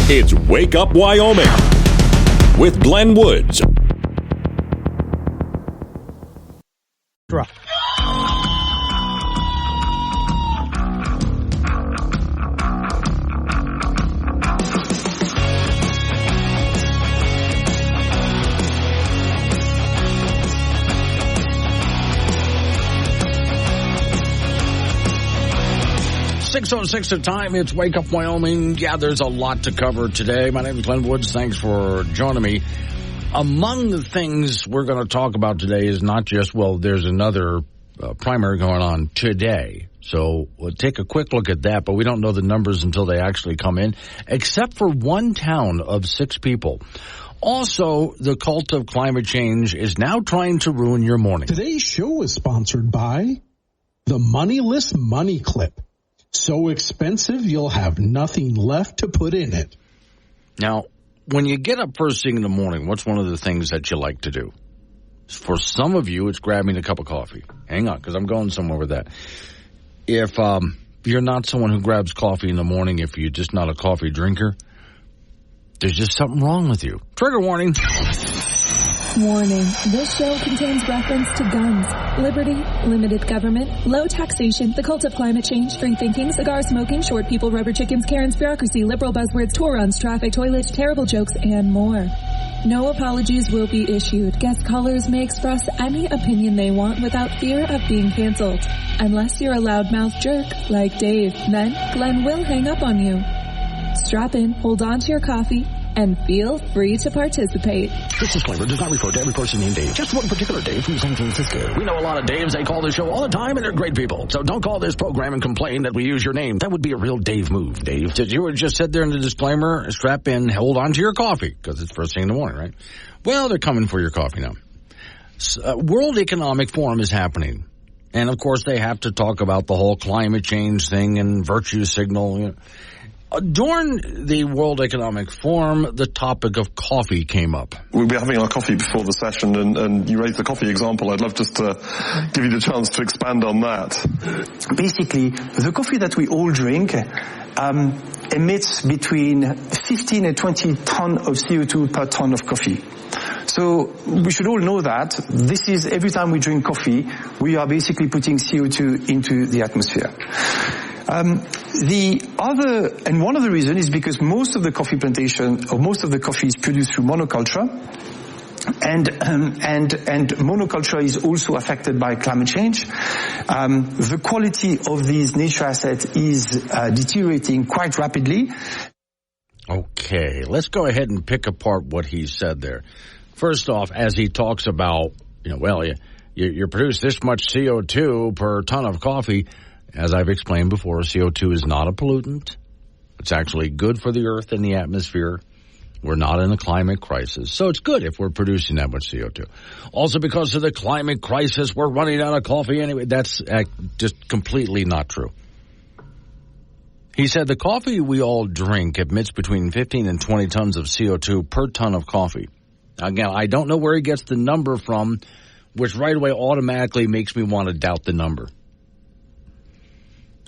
It's Wake Up Wyoming with Glenn Woods. Drop. 6:06 the time. It's Wake Up Wyoming. Yeah, there's a lot to cover today. My name is Glenn Woods. Thanks for joining me. Among the things we're going to talk about today is not just, well, there's another primary going on today. So we'll take a quick look at that, but we don't know the numbers until they actually come in, except for one town of 6 people. Also, the cult of climate change is now trying to ruin your morning. Today's show is sponsored by the Moneyless Money Clip. So expensive, you'll have nothing left to put in it. Now, when you get up first thing in the morning, what's one of the things that you like to do? For some of you, it's grabbing a cup of coffee. Hang on, because I'm going somewhere with that. If you're not someone who grabs coffee in the morning, if you're just not a coffee drinker, there's just something wrong with you. Trigger warning. Warning. This show contains reference to guns, liberty, limited government, low taxation, the cult of climate change, free thinking, cigar smoking, short people, rubber chickens, Karens, bureaucracy, liberal buzzwords, tour runs, traffic, toilets, terrible jokes, and more. No apologies will be issued. Guest callers may express any opinion they want without fear of being canceled. Unless you're a loudmouth jerk like Dave, then Glenn will hang up on you. Strap in, hold on to your coffee, and feel free to participate. This disclaimer does not refer to every person named Dave. Just one particular Dave from San Francisco. We know a lot of Daves. They call this show all the time, and they're great people. So don't call this program and complain that we use your name. That would be a real Dave move, Dave. You would just sit there in the disclaimer, strap in, hold on to your coffee, because it's first thing in the morning, right? Well, they're coming for your coffee now. World Economic Forum is happening. And, of course, they have to talk about the whole climate change thing and virtue signal, you know. During the World Economic Forum, the topic of coffee came up. We'll be having our coffee before the session, and you raised the coffee example. I'd love just to give you the chance to expand on that. Basically, the coffee that we all drink emits between 15 and 20 tons of CO2 per ton of coffee. So we should all know that this is every time we drink coffee, we are basically putting CO2 into the atmosphere. One of the reasons is because most of the coffee plantation, or most of the coffee is produced through monoculture, and monoculture is also affected by climate change. The quality of these nature assets is deteriorating quite rapidly. Okay, let's go ahead and pick apart what he said there. First off, as he talks about, you produce this much CO2 per ton of coffee. As I've explained before, CO2 is not a pollutant. It's actually good for the earth and the atmosphere. We're not in a climate crisis. So it's good if we're producing that much CO2. Also, because of the climate crisis, we're running out of coffee anyway. That's just completely not true. He said the coffee we all drink emits between 15 and 20 tons of CO2 per ton of coffee. Again, I don't know where he gets the number from, which right away automatically makes me want to doubt the number.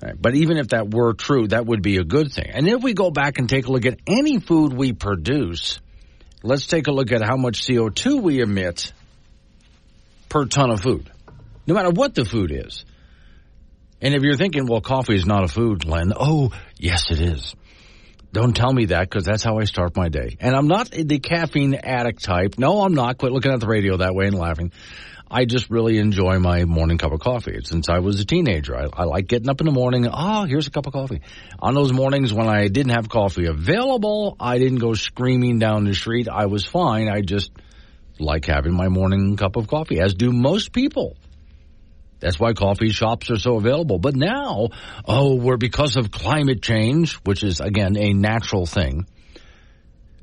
Right, but even if that were true, that would be a good thing. And if we go back and take a look at any food we produce, let's take a look at how much CO2 we emit per ton of food, no matter what the food is. And if you're thinking, well, coffee is not a food, Len, oh, yes, it is. Don't tell me that, because that's how I start my day. And I'm not the caffeine addict type. No, I'm not. Quit looking at the radio that way and laughing. I just really enjoy my morning cup of coffee. Since I was a teenager, I like getting up in the morning. Oh, here's a cup of coffee. On those mornings when I didn't have coffee available, I didn't go screaming down the street. I was fine. I just like having my morning cup of coffee, as do most people. That's why coffee shops are so available. But now, we're because of climate change, which is, again, a natural thing.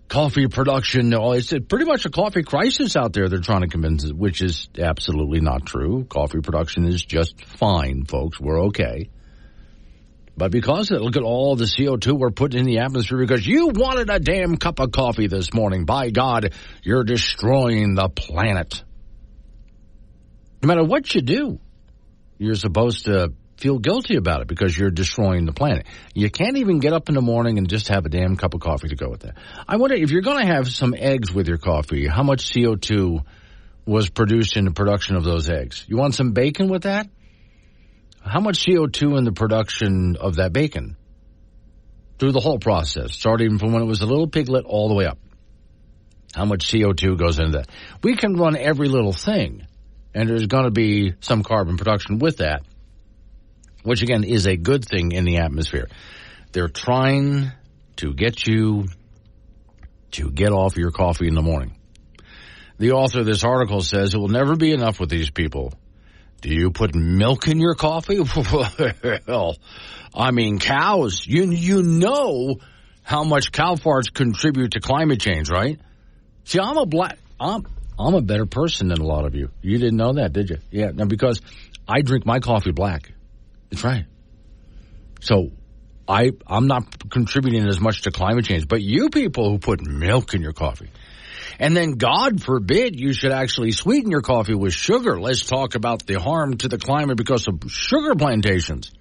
Coffee production, it's pretty much a coffee crisis out there they're trying to convince us, which is absolutely not true. Coffee production is just fine, folks. We're okay. But because of it, look at all the CO2 we're putting in the atmosphere because you wanted a damn cup of coffee this morning. By God, you're destroying the planet. No matter what you do, you're supposed to feel guilty about it because you're destroying the planet. You can't even get up in the morning and just have a damn cup of coffee to go with that. I wonder if you're going to have some eggs with your coffee, how much CO2 was produced in the production of those eggs? You want some bacon with that? How much CO2 in the production of that bacon? Through the whole process, starting from when it was a little piglet all the way up. How much CO2 goes into that? We can run every little thing, and there's going to be some carbon production with that, which, again, is a good thing in the atmosphere. They're trying to get you to get off your coffee in the morning. The author of this article says it will never be enough with these people. Do you put milk in your coffee? Well, I mean, cows. You know how much cow farts contribute to climate change, right? See, I'm a better person than a lot of you. You didn't know that, did you? Yeah, no, because I drink my coffee black. That's right. So I'm not contributing as much to climate change, but you people who put milk in your coffee. And then, God forbid, you should actually sweeten your coffee with sugar. Let's talk about the harm to the climate because of sugar plantations.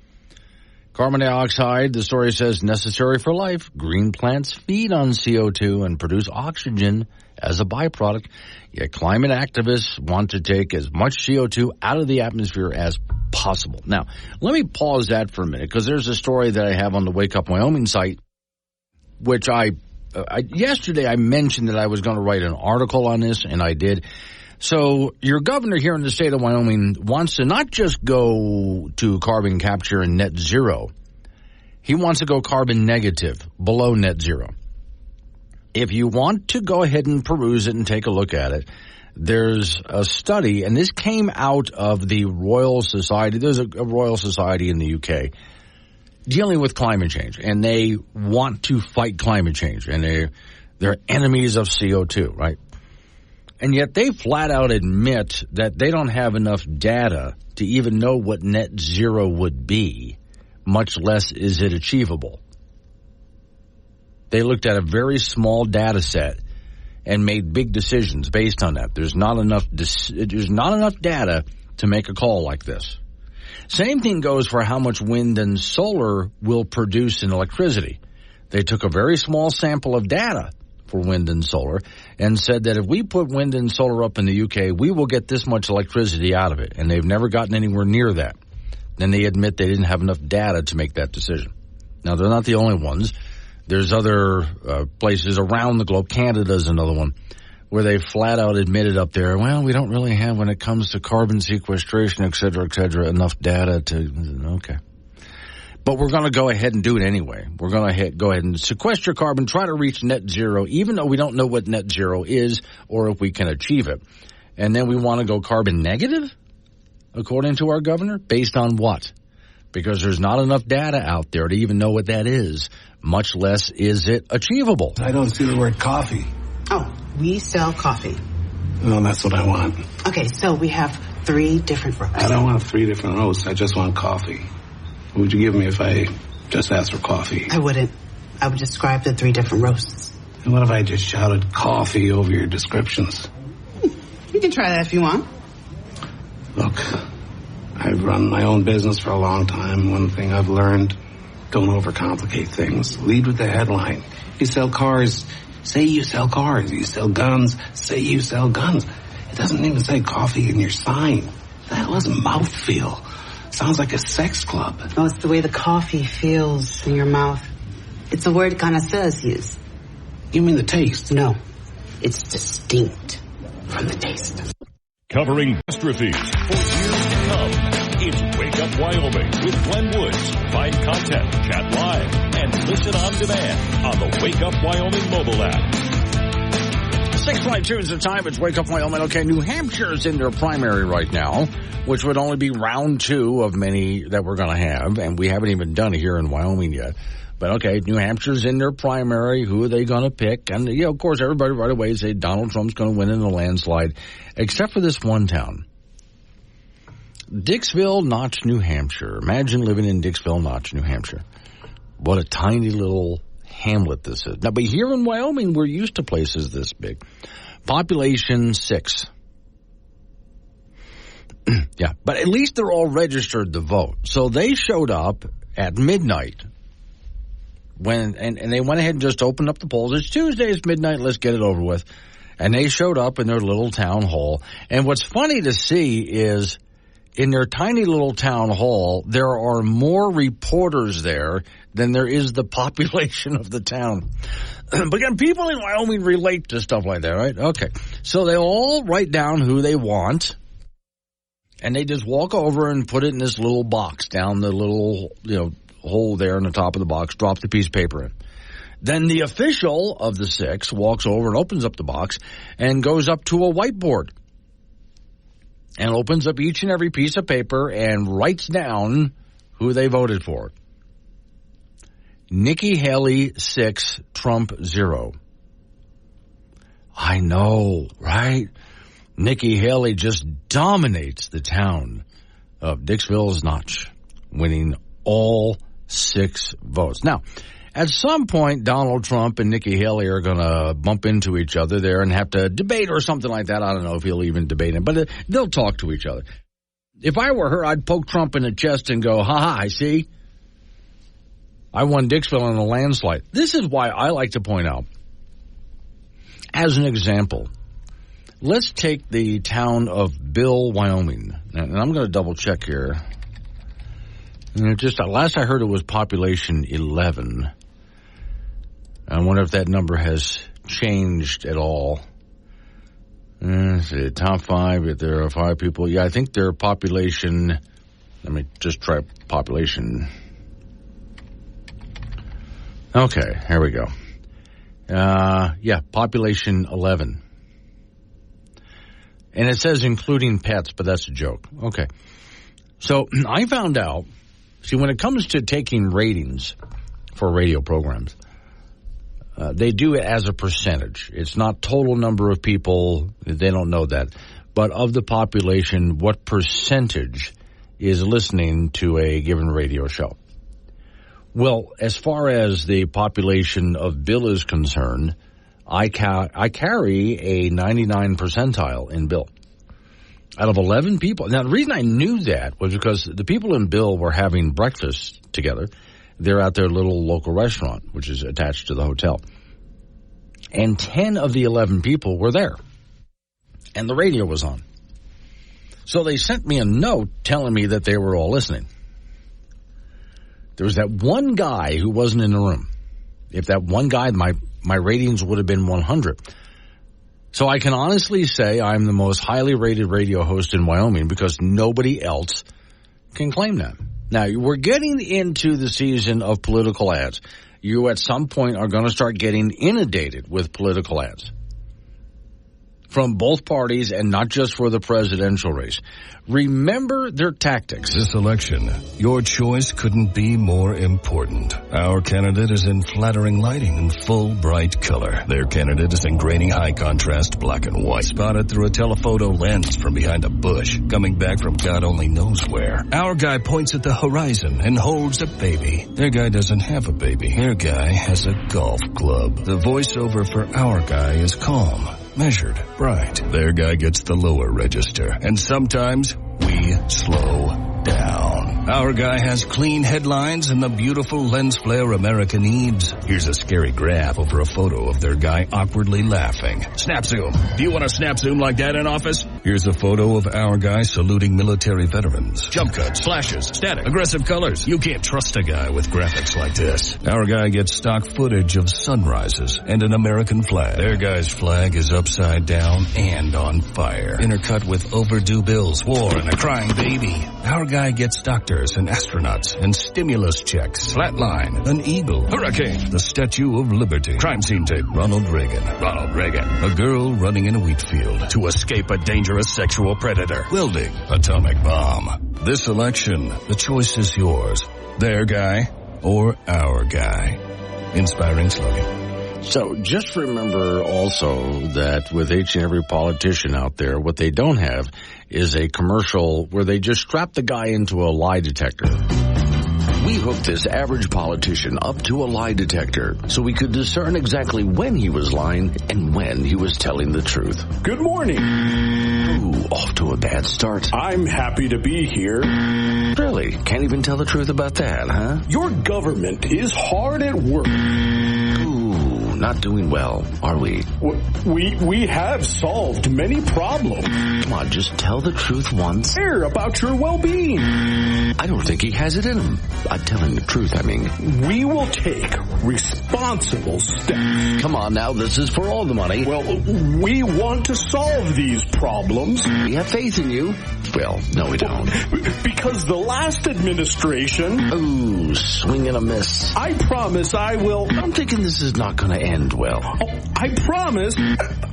Carbon dioxide, the story says, necessary for life. Green plants feed on CO2 and produce oxygen as a byproduct. Yet climate activists want to take as much CO2 out of the atmosphere as possible. Now, let me pause that for a minute because there's a story that I have on the Wake Up Wyoming site, which yesterday I mentioned that I was going to write an article on this, and I did. So your governor here in the state of Wyoming wants to not just go to carbon capture and net zero. He wants to go carbon negative, below net zero. If you want to go ahead and peruse it and take a look at it, there's a study, and this came out of the Royal Society. There's a Royal Society in the UK dealing with climate change, and they want to fight climate change, and they're enemies of CO2, right? And yet they flat out admit that they don't have enough data to even know what net zero would be, much less is it achievable. They looked at a very small data set and made big decisions based on that. There's not enough data to make a call like this. Same thing goes for how much wind and solar will produce in electricity. They took a very small sample of data for wind and solar and said that if we put wind and solar up in the UK, we will get this much electricity out of it. And they've never gotten anywhere near that. Then they admit they didn't have enough data to make that decision. Now, they're not the only ones. There's other places around the globe. Canada's another one where they flat out admitted up there, well, we don't really have, when it comes to carbon sequestration, et cetera, enough data to, okay. But we're going to go ahead and do it anyway. We're going to go ahead and sequester carbon, try to reach net zero, even though we don't know what net zero is or if we can achieve it. And then we want to go carbon negative, according to our governor, based on what? Because there's not enough data out there to even know what that is, much less is it achievable. I don't see the word coffee. Oh, we sell coffee. No, that's what I want. Okay, so we have 3 different roasts. I don't want 3 different roasts. I just want coffee. What would you give me if I just asked for coffee? I wouldn't. I would describe the 3 different roasts. And what if I just shouted coffee over your descriptions? You can try that if you want. Look, I've run my own business for a long time. One thing I've learned, don't overcomplicate things. Lead with the headline. You sell cars, say you sell cars. You sell guns, say you sell guns. It doesn't even say coffee in your sign. That was mouthfeel. Sounds like a sex club. Oh, it's the way the coffee feels in your mouth. It's a word connoisseurs use. You mean the taste? No, it's distinct from the taste. Covering catastrophes for years to come. It's Wake Up Wyoming with Glenn Woods. Find content, chat live, and listen on demand on the Wake Up Wyoming mobile app. 6:22 is the time. It's Wake Up Wyoming. Okay, New Hampshire's in their primary right now, which would only be round 2 of many that we're going to have, and we haven't even done it here in Wyoming yet. But okay, New Hampshire's in their primary. Who are they going to pick? And, you know, of course, everybody right away say Donald Trump's going to win in a landslide, except for this one town. Dixville Notch, New Hampshire. Imagine living in Dixville Notch, New Hampshire. What a tiny little hamlet this is. Now, but here in Wyoming, we're used to places this big. Population 6. Yeah, but at least they're all registered to vote. So they showed up at midnight and they went ahead and just opened up the polls. It's Tuesday, it's midnight, let's get it over with. And they showed up in their little town hall. And what's funny to see is in their tiny little town hall, there are more reporters there than there is the population of the town. But again, people in Wyoming relate to stuff like that, right? Okay. So they all write down who they want, and they just walk over and put it in this little box down the little, hole there in the top of the box, drop the piece of paper in. Then the official of the 6 walks over and opens up the box and goes up to a whiteboard and opens up each and every piece of paper and writes down who they voted for. Nikki Haley 6, Trump 0. I know, right? Nikki Haley just dominates the town of Dixville's Notch, winning all 6 votes. Now, at some point, Donald Trump and Nikki Haley are going to bump into each other there and have to debate or something like that. I don't know if he'll even debate him, but they'll talk to each other. If I were her, I'd poke Trump in the chest and go, ha-ha, I see. I won Dixville in a landslide. This is why I like to point out, as an example, let's take the town of Bill, Wyoming. And I'm going to double check here. Last I heard it was population 11. I wonder if that number has changed at all. Top 5, if there are 5 people. Yeah, I think their population, let me just try population. Okay, here we go. Population 11. And it says including pets, but that's a joke. Okay. So I found out, when it comes to taking ratings for radio programs, they do it as a percentage. It's not total number of people. They don't know that. But of the population, what percentage is listening to a given radio show? Well, as far as the population of Bill is concerned, I carry a 99 percentile in Bill. Out of 11 people. Now, the reason I knew that was because the people in Bill were having breakfast together. They're at their little local restaurant, which is attached to the hotel. And 10 of the 11 people were there. And the radio was on. So they sent me a note telling me that they were all listening. There was that one guy who wasn't in the room. If that one guy, my ratings would have been 100. So I can honestly say I'm the most highly rated radio host in Wyoming because nobody else can claim that. Now, we're getting into the season of political ads. You at some point are going to start getting inundated with political ads from both parties and not just for the presidential race. Remember their tactics. This election, your choice couldn't be more important. Our candidate is in flattering lighting and full bright color. Their candidate is in grainy high contrast black and white, spotted through a telephoto lens from behind a bush, coming back from God only knows where. Our guy points at the horizon and holds a baby. Their guy doesn't have a baby. Their guy has a golf club. The voiceover for our guy is calm, measured, bright. Their guy gets the lower register, and sometimes we slow down. Our guy has clean headlines and the beautiful lens flare America needs. Here's a scary graph over a photo of their guy awkwardly laughing. Snap zoom. Do you want a snap zoom like that in office? Here's a photo of our guy saluting military veterans. Jump cuts, flashes, static, aggressive colors. You can't trust a guy with graphics like this. Our guy gets stock footage of sunrises and an American flag. Their guy's flag is upside down and on fire, intercut with overdue bills, war, and a crying baby. Our guy gets doctors and astronauts and stimulus checks. Flatline, an eagle, hurricane, the Statue of Liberty, crime scene tape, Ronald Reagan, a girl running in a wheat field to escape a dangerous sexual predator, welding, atomic bomb. This election, the choice is yours. Their guy or our guy. Inspiring slogan. So just remember also that with each and every politician out there, what they don't have is a commercial where they just strap the guy into a lie detector We hooked this average politician up to a lie detector so we could discern exactly when he was lying and when he was telling the truth. Good morning. Ooh, off to a bad start. I'm happy to be here. Really? Can't even tell the truth about that, huh? Your government is hard at work. Ooh, not doing well, are we? We have solved many problems. Come on, just tell the truth once. Care about your well-being. I don't think he has it in him. I'm telling the truth, I mean. We will take responsible steps. Come on now, this is for all the money. Well, we want to solve these problems. We have faith in you. Well, no, we don't. Because the last administration... Ooh, swing and a miss. I promise I will... I'm thinking this is not going to end well. Oh, I promise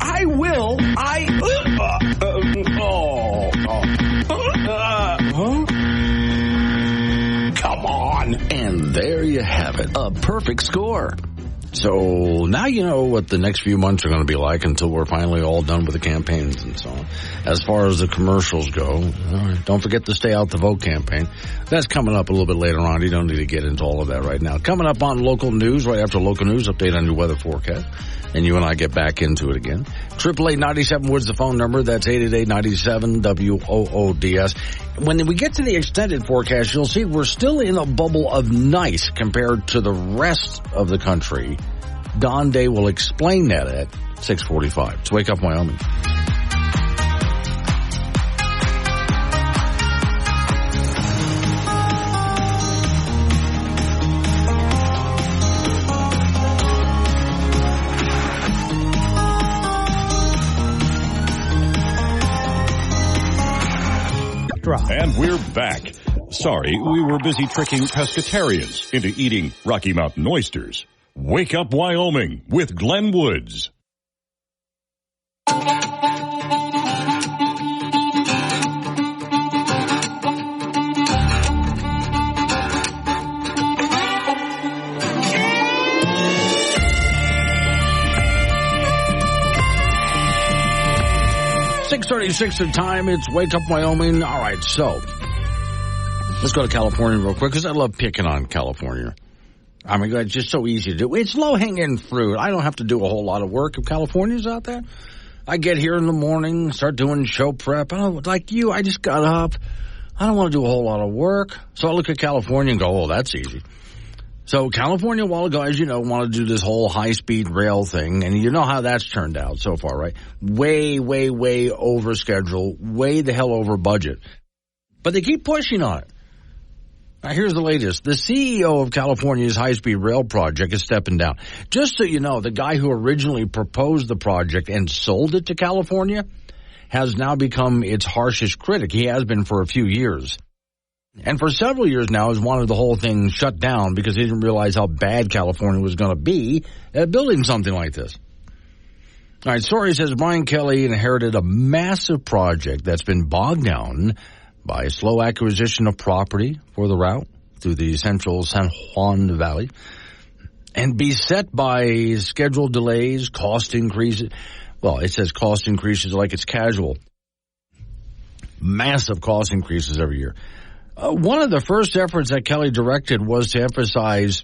I will. Come on. And there you have it. A perfect score. So now you know what the next few months are going to be like until we're finally all done with the campaigns and so on. As far as the commercials go, don't forget to stay out the vote campaign. That's coming up a little bit later on. You don't need to get into all of that right now. Coming up on local news, right after local news, update on your weather forecast. And you and I get back into it again. 888-97-WOODS the phone number. That's 888-97-WOODS. When we get to the extended forecast, you'll see we're still in a bubble of nice compared to the rest of the country. Don Day will explain that at 6:45. It's Wake Up Wyoming. And we're back. Sorry, we were busy tricking pescatarians into eating Rocky Mountain oysters. Wake Up Wyoming with Glenn Woods. .36 the time. It's Wake Up Wyoming. All right, so let's go to California real quick because I love picking on California. I mean, it's just so easy to do. It's low-hanging fruit. I don't have to do a whole lot of work if California's out there. I get here in the morning, start doing show prep. Like you, I just got up. I don't want to do a whole lot of work. So I look at California and go, oh, that's easy. So California, a while ago, as you know, wanted to do this whole high-speed rail thing, and you know how that's turned out so far, right? Way, way, way over schedule, way the hell over budget. But they keep pushing on it. Now, here's the latest. The CEO of California's high-speed rail project is stepping down. Just so you know, the guy who originally proposed the project and sold it to California has now become its harshest critic. He has been for a few years. And for several years now has wanted the whole thing shut down because he didn't realize how bad California was going to be at building something like this. All right, story says Brian Kelly inherited a massive project that's been bogged down by slow acquisition of property for the route through the central San Juan Valley and beset by schedule delays, cost increases. Well, it says cost increases like it's casual. Massive cost increases every year. One of the first efforts that Kelly directed was to emphasize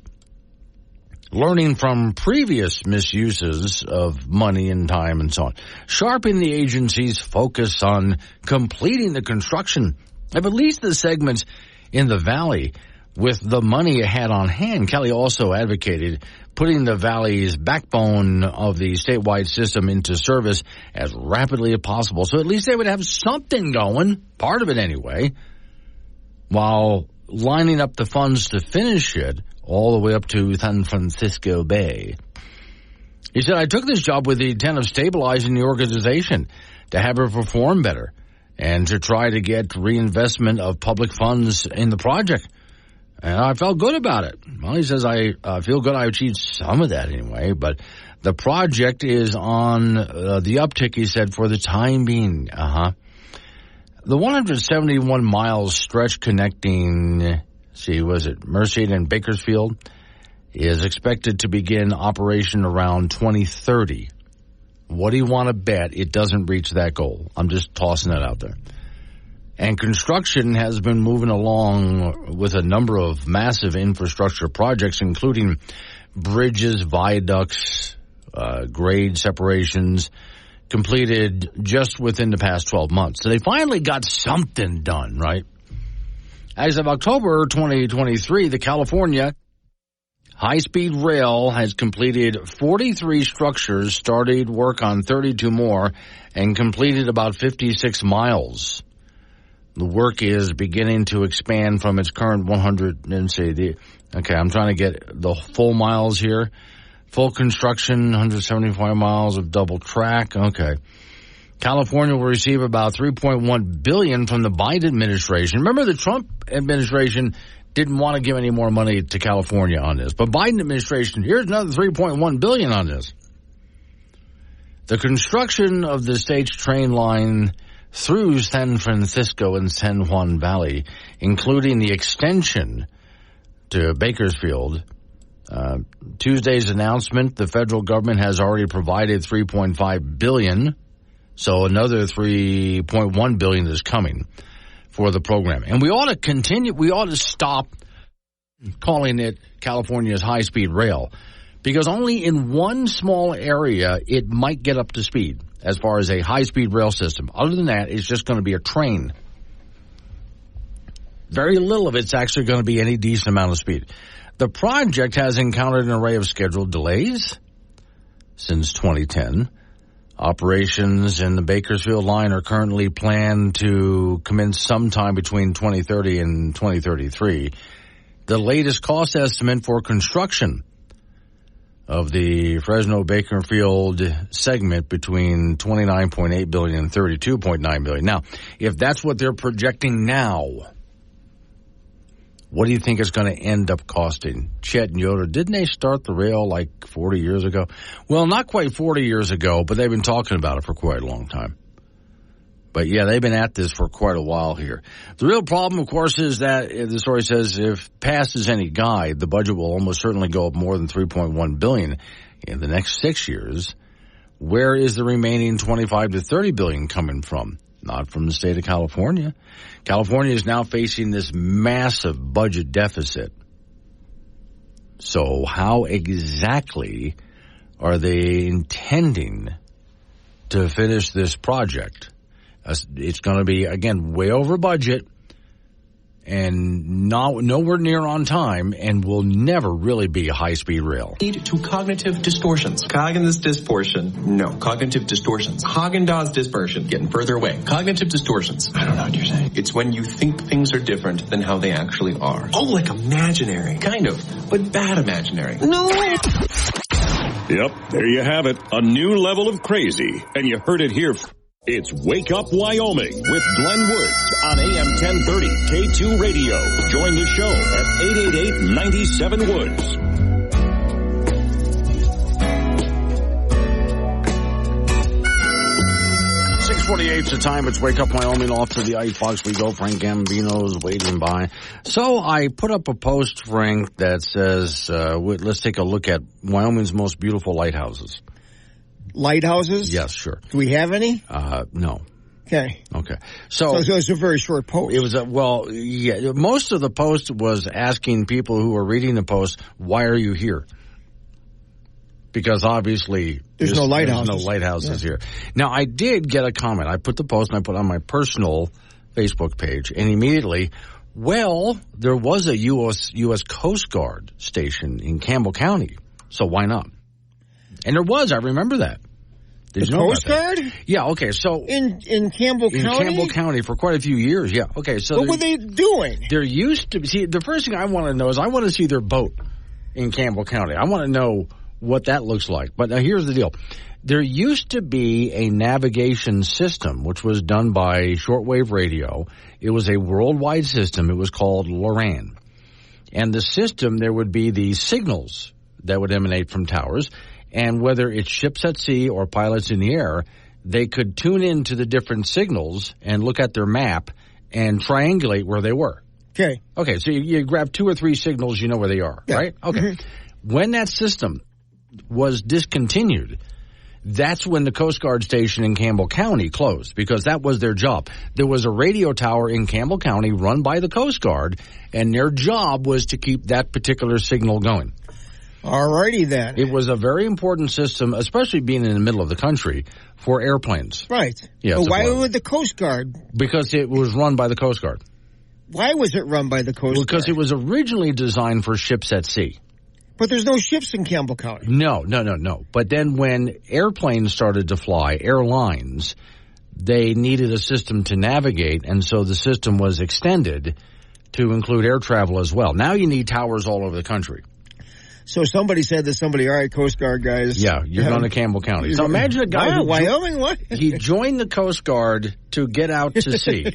learning from previous misuses of money and time and so on, sharpening the agency's focus on completing the construction of at least the segments in the valley with the money it had on hand. Kelly also advocated putting the valley's backbone of the statewide system into service as rapidly as possible, so at least they would have something going, part of it anyway, while lining up the funds to finish it all the way up to San Francisco Bay. He said, I took this job with the intent of stabilizing the organization to have it perform better and to try to get reinvestment of public funds in the project. And I felt good about it. Well, he says, I feel good I achieved some of that anyway, but the project is on the uptick, he said, for the time being. The 171 miles stretch connecting, Merced and Bakersfield is expected to begin operation around 2030. What do you want to bet it doesn't reach that goal? I'm just tossing that out there. And construction has been moving along with a number of massive infrastructure projects, including bridges, viaducts, grade separations, completed just within the past 12 months. So they finally got something done, right? As of October 2023, the California High-Speed Rail has completed 43 structures, started work on 32 more, and completed about 56 miles. The work is beginning to expand from its current 100, I'm trying to get the full miles here. Full construction, 175 miles of double track. Okay. California will receive about $3.1 billion from the Biden administration. Remember, the Trump administration didn't want to give any more money to California on this. But Biden administration, here's another $3.1 billion on this. The construction of the state's train line through San Francisco and San Juan Valley, including the extension to Bakersfield. Tuesday's announcement, the federal government has already provided $3.5 billion, so another $3.1 billion is coming for the program. And we ought to stop calling it California's high-speed rail, because only in one small area it might get up to speed as far as a high-speed rail system. Other than that, it's just going to be a train. Very little of it's actually going to be any decent amount of speed. The project has encountered an array of scheduled delays since 2010. Operations in the Bakersfield line are currently planned to commence sometime between 2030 and 2033. The latest cost estimate for construction of the Fresno-Bakersfield segment between $29.8 billion and $32.9 billion. Now, if that's what they're projecting now, what do you think it's going to end up costing? Chet and Yoder, didn't they start the rail like 40 years ago? Well, not quite 40 years ago, but they've been talking about it for quite a long time. But, yeah, they've been at this for quite a while here. The real problem, of course, is that the story says if past is any guide, the budget will almost certainly go up more than $3.1 billion in the next 6 years. Where is the remaining $25 to $30 billion coming from? Not from the state of California. California is now facing this massive budget deficit. So how exactly are they intending to finish this project? It's going to be, again, way over budget and nowhere near on time, and will never really be a high-speed rail. Lead to cognitive distortions. Cognitive distortion. No. Cognitive distortions. Haagen-Dazs dispersion. Getting further away. Cognitive distortions. I don't know what you're saying. It's when you think things are different than how they actually are. Oh, like imaginary. Kind of, but bad imaginary. No! Yep, there you have it. A new level of crazy. And you heard it here. It's Wake Up Wyoming with Glenn Woods on AM 1030 K2 Radio. Join the show at 888-97-WOODS. 6:48 is the time. It's Wake Up Wyoming. Off to the icebox we go. Frank Gambino's waiting by. So I put up a post, Frank, that says, let's take a look at Wyoming's most beautiful lighthouses. Lighthouses? Yes, sure. Do we have any? No. Okay. So it was a very short post. It was most of the post was asking people who were reading the post, why are you here? Because obviously there's no lighthouses here. Now, I did get a comment. I put the post and I put on my personal Facebook page, and immediately, there was a U.S. Coast Guard station in Campbell County, so why not? And there was, I remember that. Did you know Coast Guard? Yeah, okay, so... In Campbell County? In Campbell County for quite a few years, yeah. Okay, so... What were they doing? There used to be... See, the first thing I want to know is I want to see their boat in Campbell County. I want to know what that looks like. But now here's the deal. There used to be a navigation system, which was done by shortwave radio. It was a worldwide system. It was called LORAN. And the system, there would be these signals that would emanate from towers. And whether it's ships at sea or pilots in the air, they could tune into the different signals and look at their map and triangulate where they were. Okay, so you grab 2 or 3 signals, you know where they are, right? Okay. Mm-hmm. When that system was discontinued, That's when the Coast Guard station in Campbell County closed, because that was their job. There was a radio tower in Campbell County run by the Coast Guard, and their job was to keep that particular signal going. All righty then. It was a very important system, especially being in the middle of the country, for airplanes. Right. Yeah, but why would the Coast Guard? Because it was run by the Coast Guard. Why was it run by the Coast Guard? Because it was originally designed for ships at sea. But there's no ships in Campbell County. No. But then when airplanes started to fly, airlines, they needed a system to navigate, and so the system was extended to include air travel as well. Now you need towers all over the country. So somebody said to somebody, all right, Coast Guard guys. Yeah, you're going to Campbell County. So imagine a guy Wyoming, what? He joined the Coast Guard to get out to sea.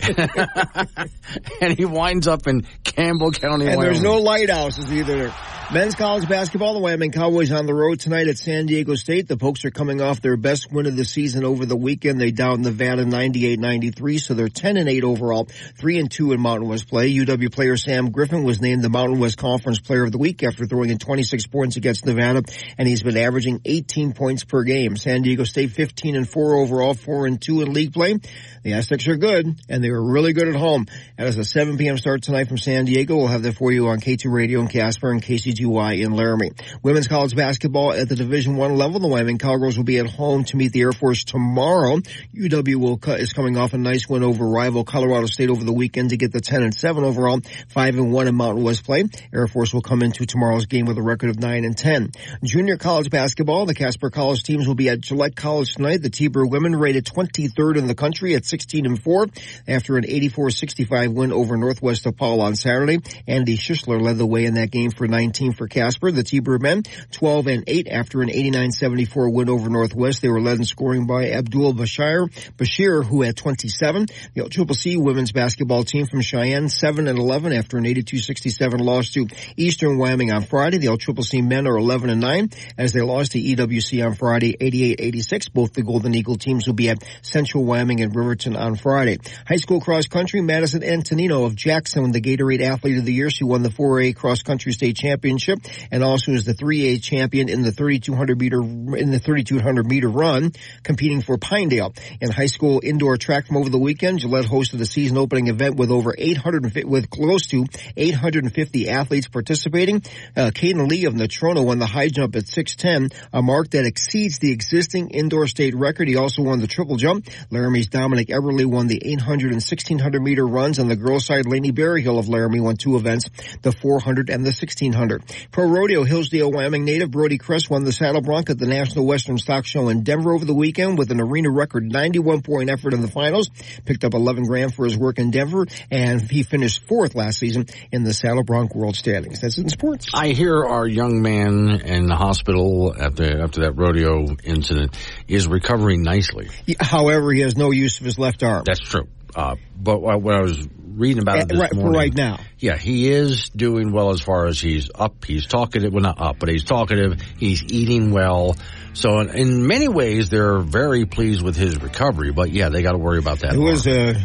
And he winds up in Campbell County, And Wyoming. there's no lighthouses either. Men's college basketball, the Wyoming Cowboys on the road tonight at San Diego State. The Pokes are coming off their best win of the season over the weekend. They downed Nevada 98-93, so they're 10-8 overall, 3-2 in Mountain West play. UW player Sam Griffin was named the Mountain West Conference Player of the Week after throwing in 26 points against Nevada, and he's been averaging 18 points per game. San Diego State 15-4 overall, 4-2 in league play. The Aztecs are good, and they were really good at home. That is a 7 p.m. start tonight from San Diego. We'll have that for you on K2 Radio in Casper and KCGY in Laramie. Women's college basketball at the Division I level. The Wyoming Cowgirls will be at home to meet the Air Force tomorrow. UW is coming off a nice win over rival Colorado State over the weekend to get the 10-7 overall, 5-1 in Mountain West play. Air Force will come into tomorrow's game with a record of 9-10. Junior college basketball, the Casper College teams will be at Gillette College tonight. The T-Bird women rated 23rd in the country at 16-4 after an 84-65 win over Northwest DePaul on Saturday. Andy Schischler led the way in that game for 19 for Casper. The T-Bird men 12-8 after an 89-74 win over Northwest. They were led in scoring by Abdul Bashir, who had 27. The LCCC women's basketball team from Cheyenne 7-11 after an 82-67 loss to Eastern Wyoming on Friday. The LCCC men are 11-9 as they lost to EWC on Friday 88-86. Both the Golden Eagle teams will be at Central Wyoming and Riverton on Friday. High school cross country, Madison Antonino of Jackson won the Gatorade Athlete of the Year. She won the 4A cross country state championship and also is the 3A champion in the 3,200 meter run, competing for Pinedale. In high school indoor track from over the weekend, Gillette hosted the season opening event with close to 850 athletes participating. Caden Lee of Natrona won the high jump at 6'10", a mark that exceeds the existing indoor state record. He also won the triple jump. Laramie's Dominic Eberle won the 800 and 1600 meter runs. On the girls' side, Lainey Berryhill of Laramie won two events, the 400 and the 1600. Pro Rodeo, Hillsdale, Wyoming native Brody Kress won the saddle bronc at the National Western Stock Show in Denver over the weekend with an arena record 91-point effort in the finals. Picked up $11,000 for his work in Denver, and he finished fourth last season in the saddle bronc world standings. That's in sports. I hear our young man in the hospital after that rodeo incident is recovering nicely. However, he has no use of his left arm. That's true. But when I was reading about it this morning, for right now, yeah, he is doing well as far as he's up. He's talkative. Well, not up, but he's talkative. He's eating well. So in many ways, they're very pleased with his recovery. But yeah, they got to worry about that.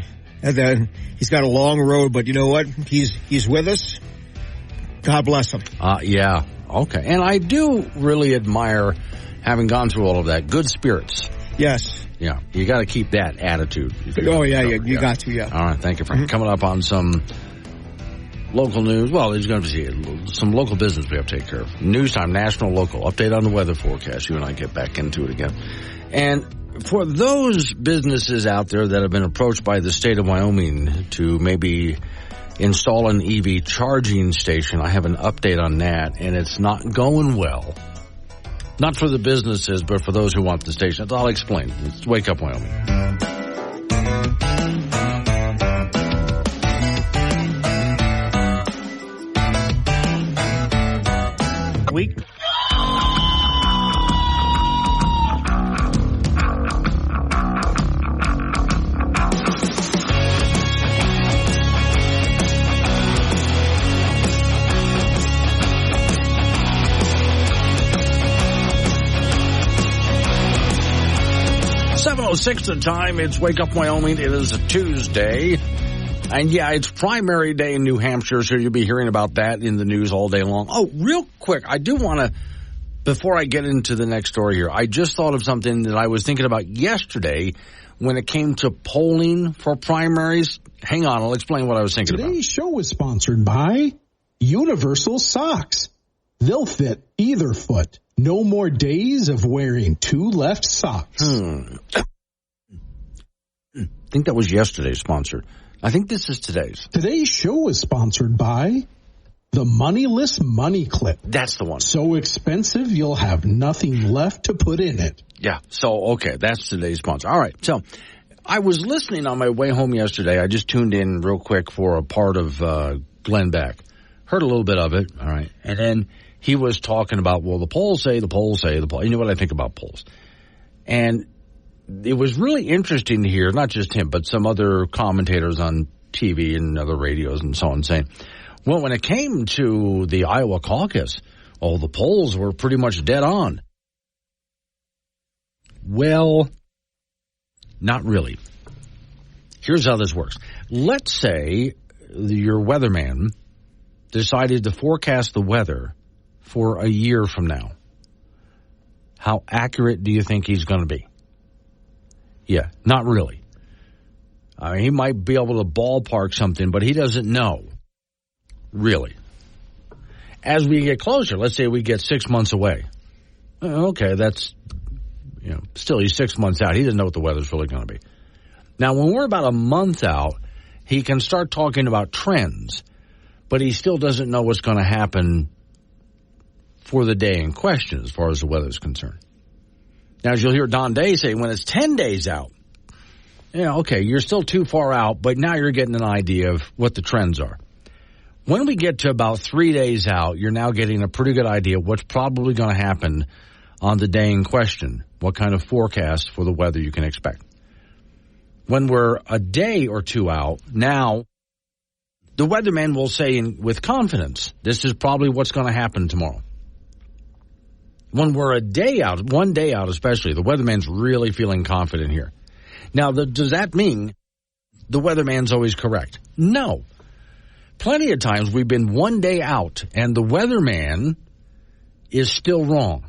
He's got a long road, but you know what? He's with us. God bless him. Yeah. Okay. And I do really admire, having gone through all of that, good spirits. Yes. Yeah. You got to keep that attitude. Oh, yeah, you got to, yeah. All right. Thank you, Frank. Mm-hmm. Coming up on some local news. Well, there's going to be some local business we have to take care of. News time, national, local. Update on the weather forecast. You and I get back into it again. And for those businesses out there that have been approached by the state of Wyoming to maybe install an EV charging station, I have an update on that, and it's not going well. Not for the businesses, but for those who want the stations. I'll explain. It's Wake Up Wyoming. Week. Six the time. It's Wake Up Wyoming. It is a Tuesday. And yeah, it's primary day in New Hampshire, so you'll be hearing about that in the news all day long. Oh, real quick, I do want to Before I get into the next story here, I just thought of something that I was thinking about yesterday when it came to polling for primaries. Hang on, I'll explain what I was thinking about. Today's show is sponsored by Universal Socks. They'll fit either foot. No more days of wearing two left socks. I think that was yesterday's sponsor. I think this is today's. Today's show is sponsored by the Moneyless Money Clip. That's the one. So expensive, you'll have nothing left to put in it. Yeah, so, okay, that's today's sponsor. All right, so I was listening on my way home yesterday. I just tuned in real quick for a part of Glenn Beck. Heard a little bit of it, all right, and then he was talking about, well, the polls say, the polls say, the polls. You know what I think about polls. And it was really interesting to hear, not just him, but some other commentators on TV and other radios and so on saying, well, when it came to the Iowa caucus, the polls were pretty much dead on. Well, not really. Here's how this works. Let's say your weatherman decided to forecast the weather for a year from now. How accurate do you think he's going to be? Yeah, not really. He might be able to ballpark something, but he doesn't know. Really. As we get closer, let's say we get 6 months away. Okay, that's, still he's 6 months out. He doesn't know what the weather's really going to be. Now, when we're about a month out, he can start talking about trends, but he still doesn't know what's going to happen for the day in question as far as the weather is concerned. Now, as you'll hear Don Day say, when it's 10 days out, okay, you're still too far out, but now you're getting an idea of what the trends are. When we get to about 3 days out, you're now getting a pretty good idea of what's probably going to happen on the day in question, what kind of forecast for the weather you can expect. When we're a day or two out, now the weatherman will say with confidence, this is probably what's going to happen tomorrow. When we're a day out, 1 day out especially, the weatherman's really feeling confident here. Now, does that mean the weatherman's always correct? No. Plenty of times we've been 1 day out and the weatherman is still wrong.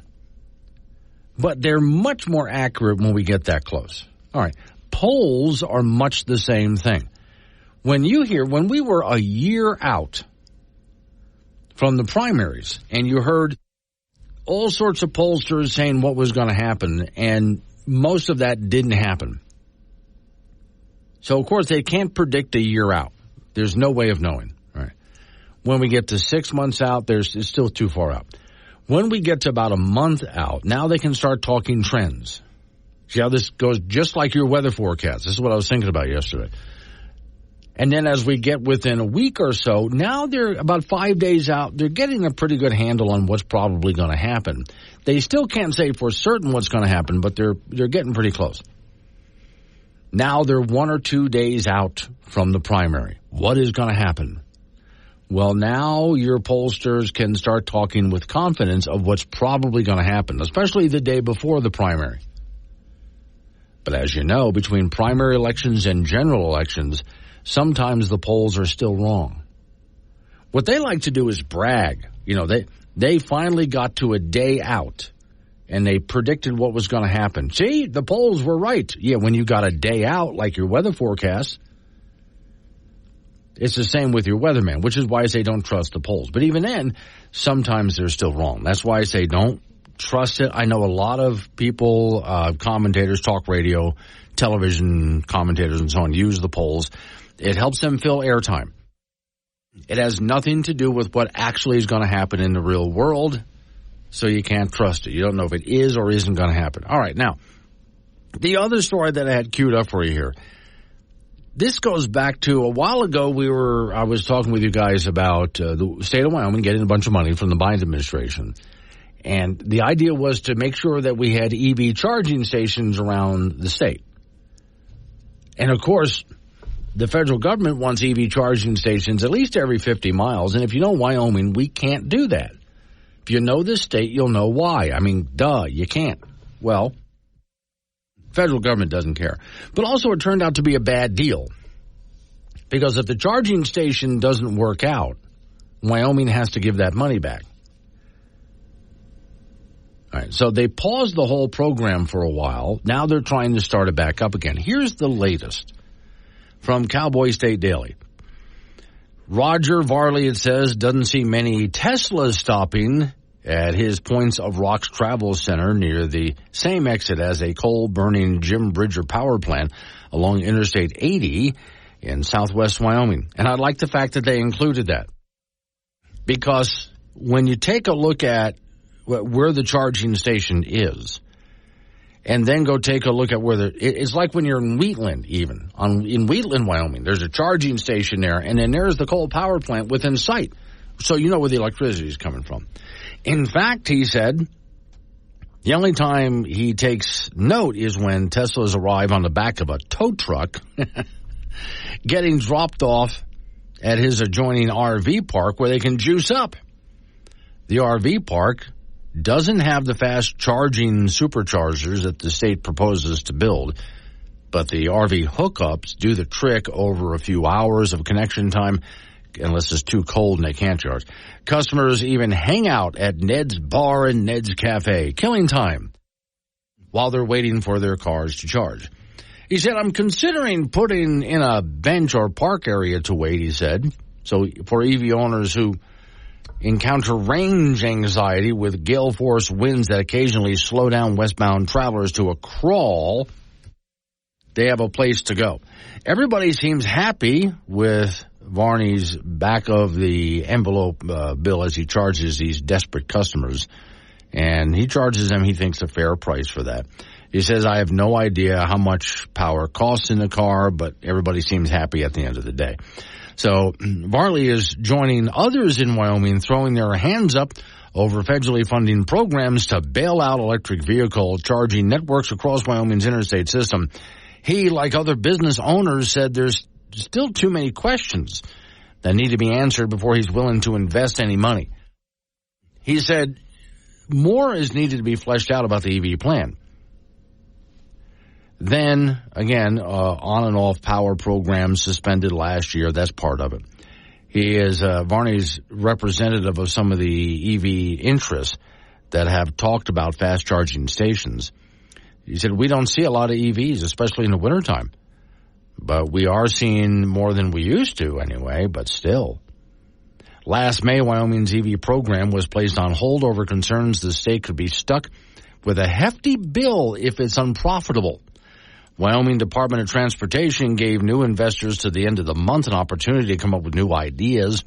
But they're much more accurate when we get that close. All right. Polls are much the same thing. When we were a year out from the primaries and you heard all sorts of pollsters saying what was going to happen, and most of that didn't happen. So, of course, they can't predict a year out. There's no way of knowing. All right. When we get to 6 months out, it's still too far out. When we get to about a month out, now they can start talking trends. See how this goes just like your weather forecast. This is what I was thinking about yesterday. And then as we get within a week or so, now they're about 5 days out. They're getting a pretty good handle on what's probably going to happen. They still can't say for certain what's going to happen, but they're getting pretty close. Now they're 1 or 2 days out from the primary. What is going to happen? Well, now your pollsters can start talking with confidence of what's probably going to happen, especially the day before the primary. But as you know, between primary elections and general elections, sometimes the polls are still wrong. What they like to do is brag. They finally got to a day out, and they predicted what was going to happen. See, the polls were right. Yeah, when you got a day out, like your weather forecast, it's the same with your weatherman, which is why I say don't trust the polls. But even then, sometimes they're still wrong. That's why I say don't trust it. I know a lot of people, commentators, talk radio, television commentators and so on, use the polls. It helps them fill airtime. It has nothing to do with what actually is going to happen in the real world, so you can't trust it. You don't know if it is or isn't going to happen. All right, now, the other story that I had queued up for you here, this goes back to a while ago. I was talking with you guys about the state of Wyoming getting a bunch of money from the Biden administration. And the idea was to make sure that we had EV charging stations around the state. And, of course, the federal government wants EV charging stations at least every 50 miles. And if you know Wyoming, we can't do that. If you know this state, you'll know why. I mean, you can't. Well, federal government doesn't care. But also it turned out to be a bad deal. Because if the charging station doesn't work out, Wyoming has to give that money back. All right, so they paused the whole program for a while. Now they're trying to start it back up again. Here's the latest from Cowboy State Daily. Roger Varley, it says, doesn't see many Teslas stopping at his Points of Rocks Travel Center near the same exit as a coal-burning Jim Bridger power plant along Interstate 80 in southwest Wyoming. And I like the fact that they included that, because when you take a look at where the charging station is, and then go take a look at where it's like when you're in Wheatland, even. In Wheatland, Wyoming, there's a charging station there, and then there's the coal power plant within sight. So you know where the electricity is coming from. In fact, he said, the only time he takes note is when Teslas arrive on the back of a tow truck getting dropped off at his adjoining RV park where they can juice up. The RV park doesn't have the fast charging superchargers that the state proposes to build, but the RV hookups do the trick over a few hours of connection time, unless it's too cold and they can't charge. Customers even hang out at Ned's Bar and Ned's Cafe, killing time while they're waiting for their cars to charge. He said, I'm considering putting in a bench or park area to wait, he said. So for EV owners who encounter range anxiety with gale force winds that occasionally slow down westbound travelers to a crawl, they have a place to go. Everybody seems happy with Varney's back of the envelope bill as he charges these desperate customers. And he charges them, he thinks, a fair price for that. He says, I have no idea how much power costs in the car, but everybody seems happy at the end of the day. So Varley is joining others in Wyoming throwing their hands up over federally funding programs to bail out electric vehicle charging networks across Wyoming's interstate system. He, like other business owners, said there's still too many questions that need to be answered before he's willing to invest any money. He said more is needed to be fleshed out about the EV plan. Then, again, on and off power programs suspended last year. That's part of it. He is Varney's representative of some of the EV interests that have talked about fast charging stations. He said, we don't see a lot of EVs, especially in the wintertime. But we are seeing more than we used to anyway, but still. Last May, Wyoming's EV program was placed on hold over concerns the state could be stuck with a hefty bill if it's unprofitable. Wyoming Department of Transportation gave new investors to the end of the month an opportunity to come up with new ideas.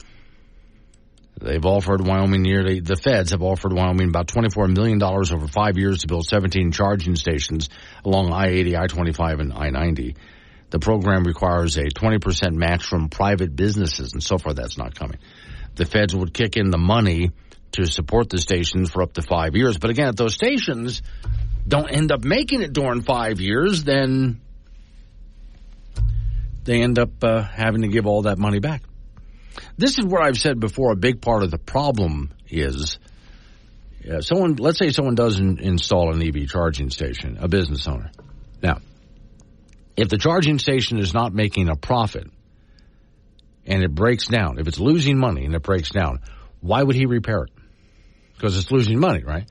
They've offered Wyoming the feds have offered Wyoming about $24 million over 5 years to build 17 charging stations along I-80, I-25, and I-90. The program requires a 20% match from private businesses, and so far that's not coming. The feds would kick in the money to support the stations for up to 5 years. But again, if those stations don't end up making it during 5 years, then they end up having to give all that money back. This is where I've said before, a big part of the problem is let's say someone does install an EV charging station, a business owner. Now, if the charging station is not making a profit and it breaks down, if it's losing money and it breaks down, why would he repair it? Because it's losing money, right?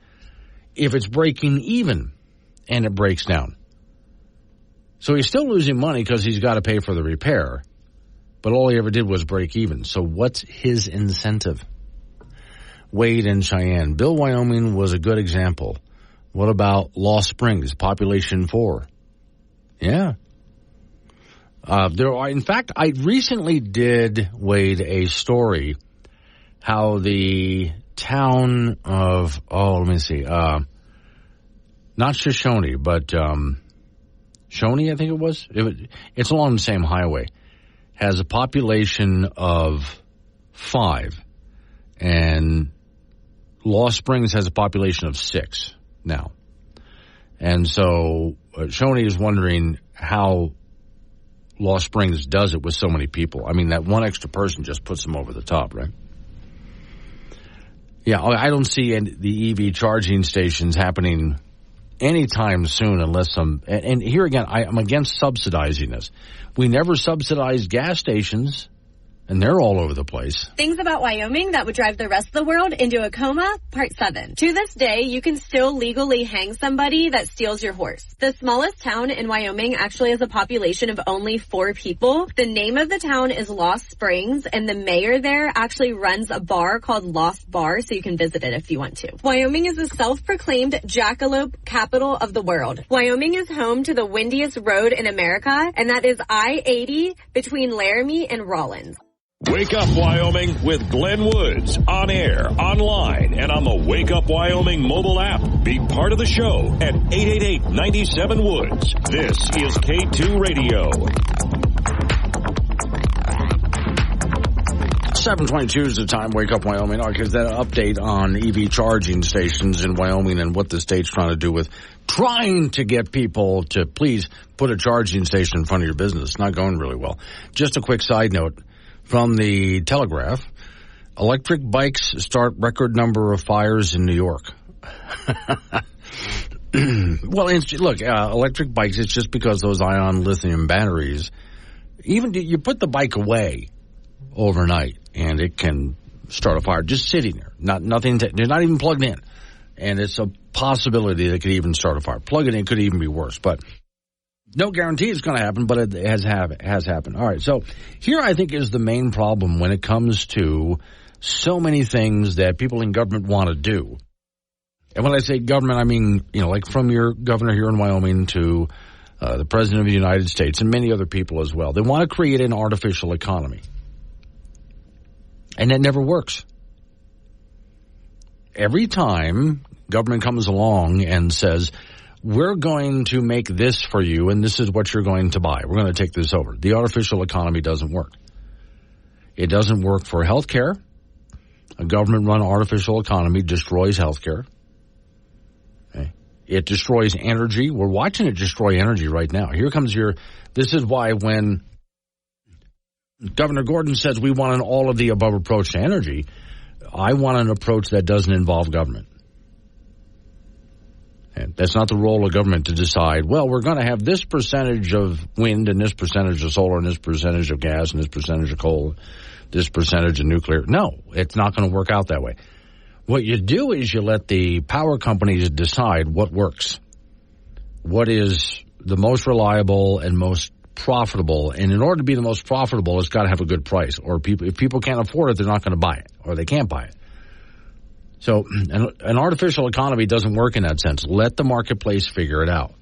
If it's breaking even and it breaks down. So he's still losing money because he's got to pay for the repair, but all he ever did was break even. So what's his incentive? Wade and Cheyenne. Bill, Wyoming was a good example. What about Lost Springs, population 4? Yeah. In fact, I recently did, Wade, a story how the town of, not Shoshone, but Shawnee, I think it was. It's along the same highway. Has a population of 5, and Lost Springs has a population of 6 now. And so Shawnee is wondering how Lost Springs does it with so many people. I mean, that one extra person just puts them over the top, right? Yeah, I don't see the EV charging stations happening anytime soon unless and here again, I'm against subsidizing this. We never subsidized gas stations and they're all over the place. Things about Wyoming that would drive the rest of the world into a coma, part 7. To this day, you can still legally hang somebody that steals your horse. The smallest town in Wyoming actually has a population of only 4 people. The name of the town is Lost Springs, and the mayor there actually runs a bar called Lost Bar, so you can visit it if you want to. Wyoming is the self-proclaimed jackalope capital of the world. Wyoming is home to the windiest road in America, and that is I-80 between Laramie and Rawlins. Wake Up Wyoming with Glenn Woods, on air, online, and on the Wake Up Wyoming mobile app. Be part of the show at 888-97-WOODS. This is K2 Radio. 7:22 is the time. Wake Up Wyoming. Because that update on EV charging stations in Wyoming and what the state's trying to do with trying to get people to please put a charging station in front of your business. It's not going really well. Just a quick side note from the Telegraph. Electric bikes start record number of fires in New York. Well, look, electric bikes, it's just because those ion lithium batteries, even you put the bike away overnight and it can start a fire just sitting there. They're not even plugged in. And it's a possibility they could even start a fire. Plug it in could even be worse. But no guarantee it's going to happen, but it has happened. All right, so here I think is the main problem when it comes to so many things that people in government want to do. And when I say government, I mean, like from your governor here in Wyoming to the President of the United States and many other people as well. They want to create an artificial economy. And that never works. Every time government comes along and says, we're going to make this for you, and this is what you're going to buy. We're going to take this over. The artificial economy doesn't work. It doesn't work for health care. A government-run artificial economy destroys health care. Okay. It destroys energy. We're watching it destroy energy right now. This is why when Governor Gordon says we want an all-of-the-above approach to energy, I want an approach that doesn't involve government. And that's not the role of government to decide, well, we're going to have this percentage of wind and this percentage of solar and this percentage of gas and this percentage of coal, this percentage of nuclear. No, it's not going to work out that way. What you do is you let the power companies decide what works, what is the most reliable and most profitable. And in order to be the most profitable, it's got to have a good price. Or if people can't afford it, they're not going to buy it, or they can't buy it. So an artificial economy doesn't work in that sense. Let the marketplace figure it out.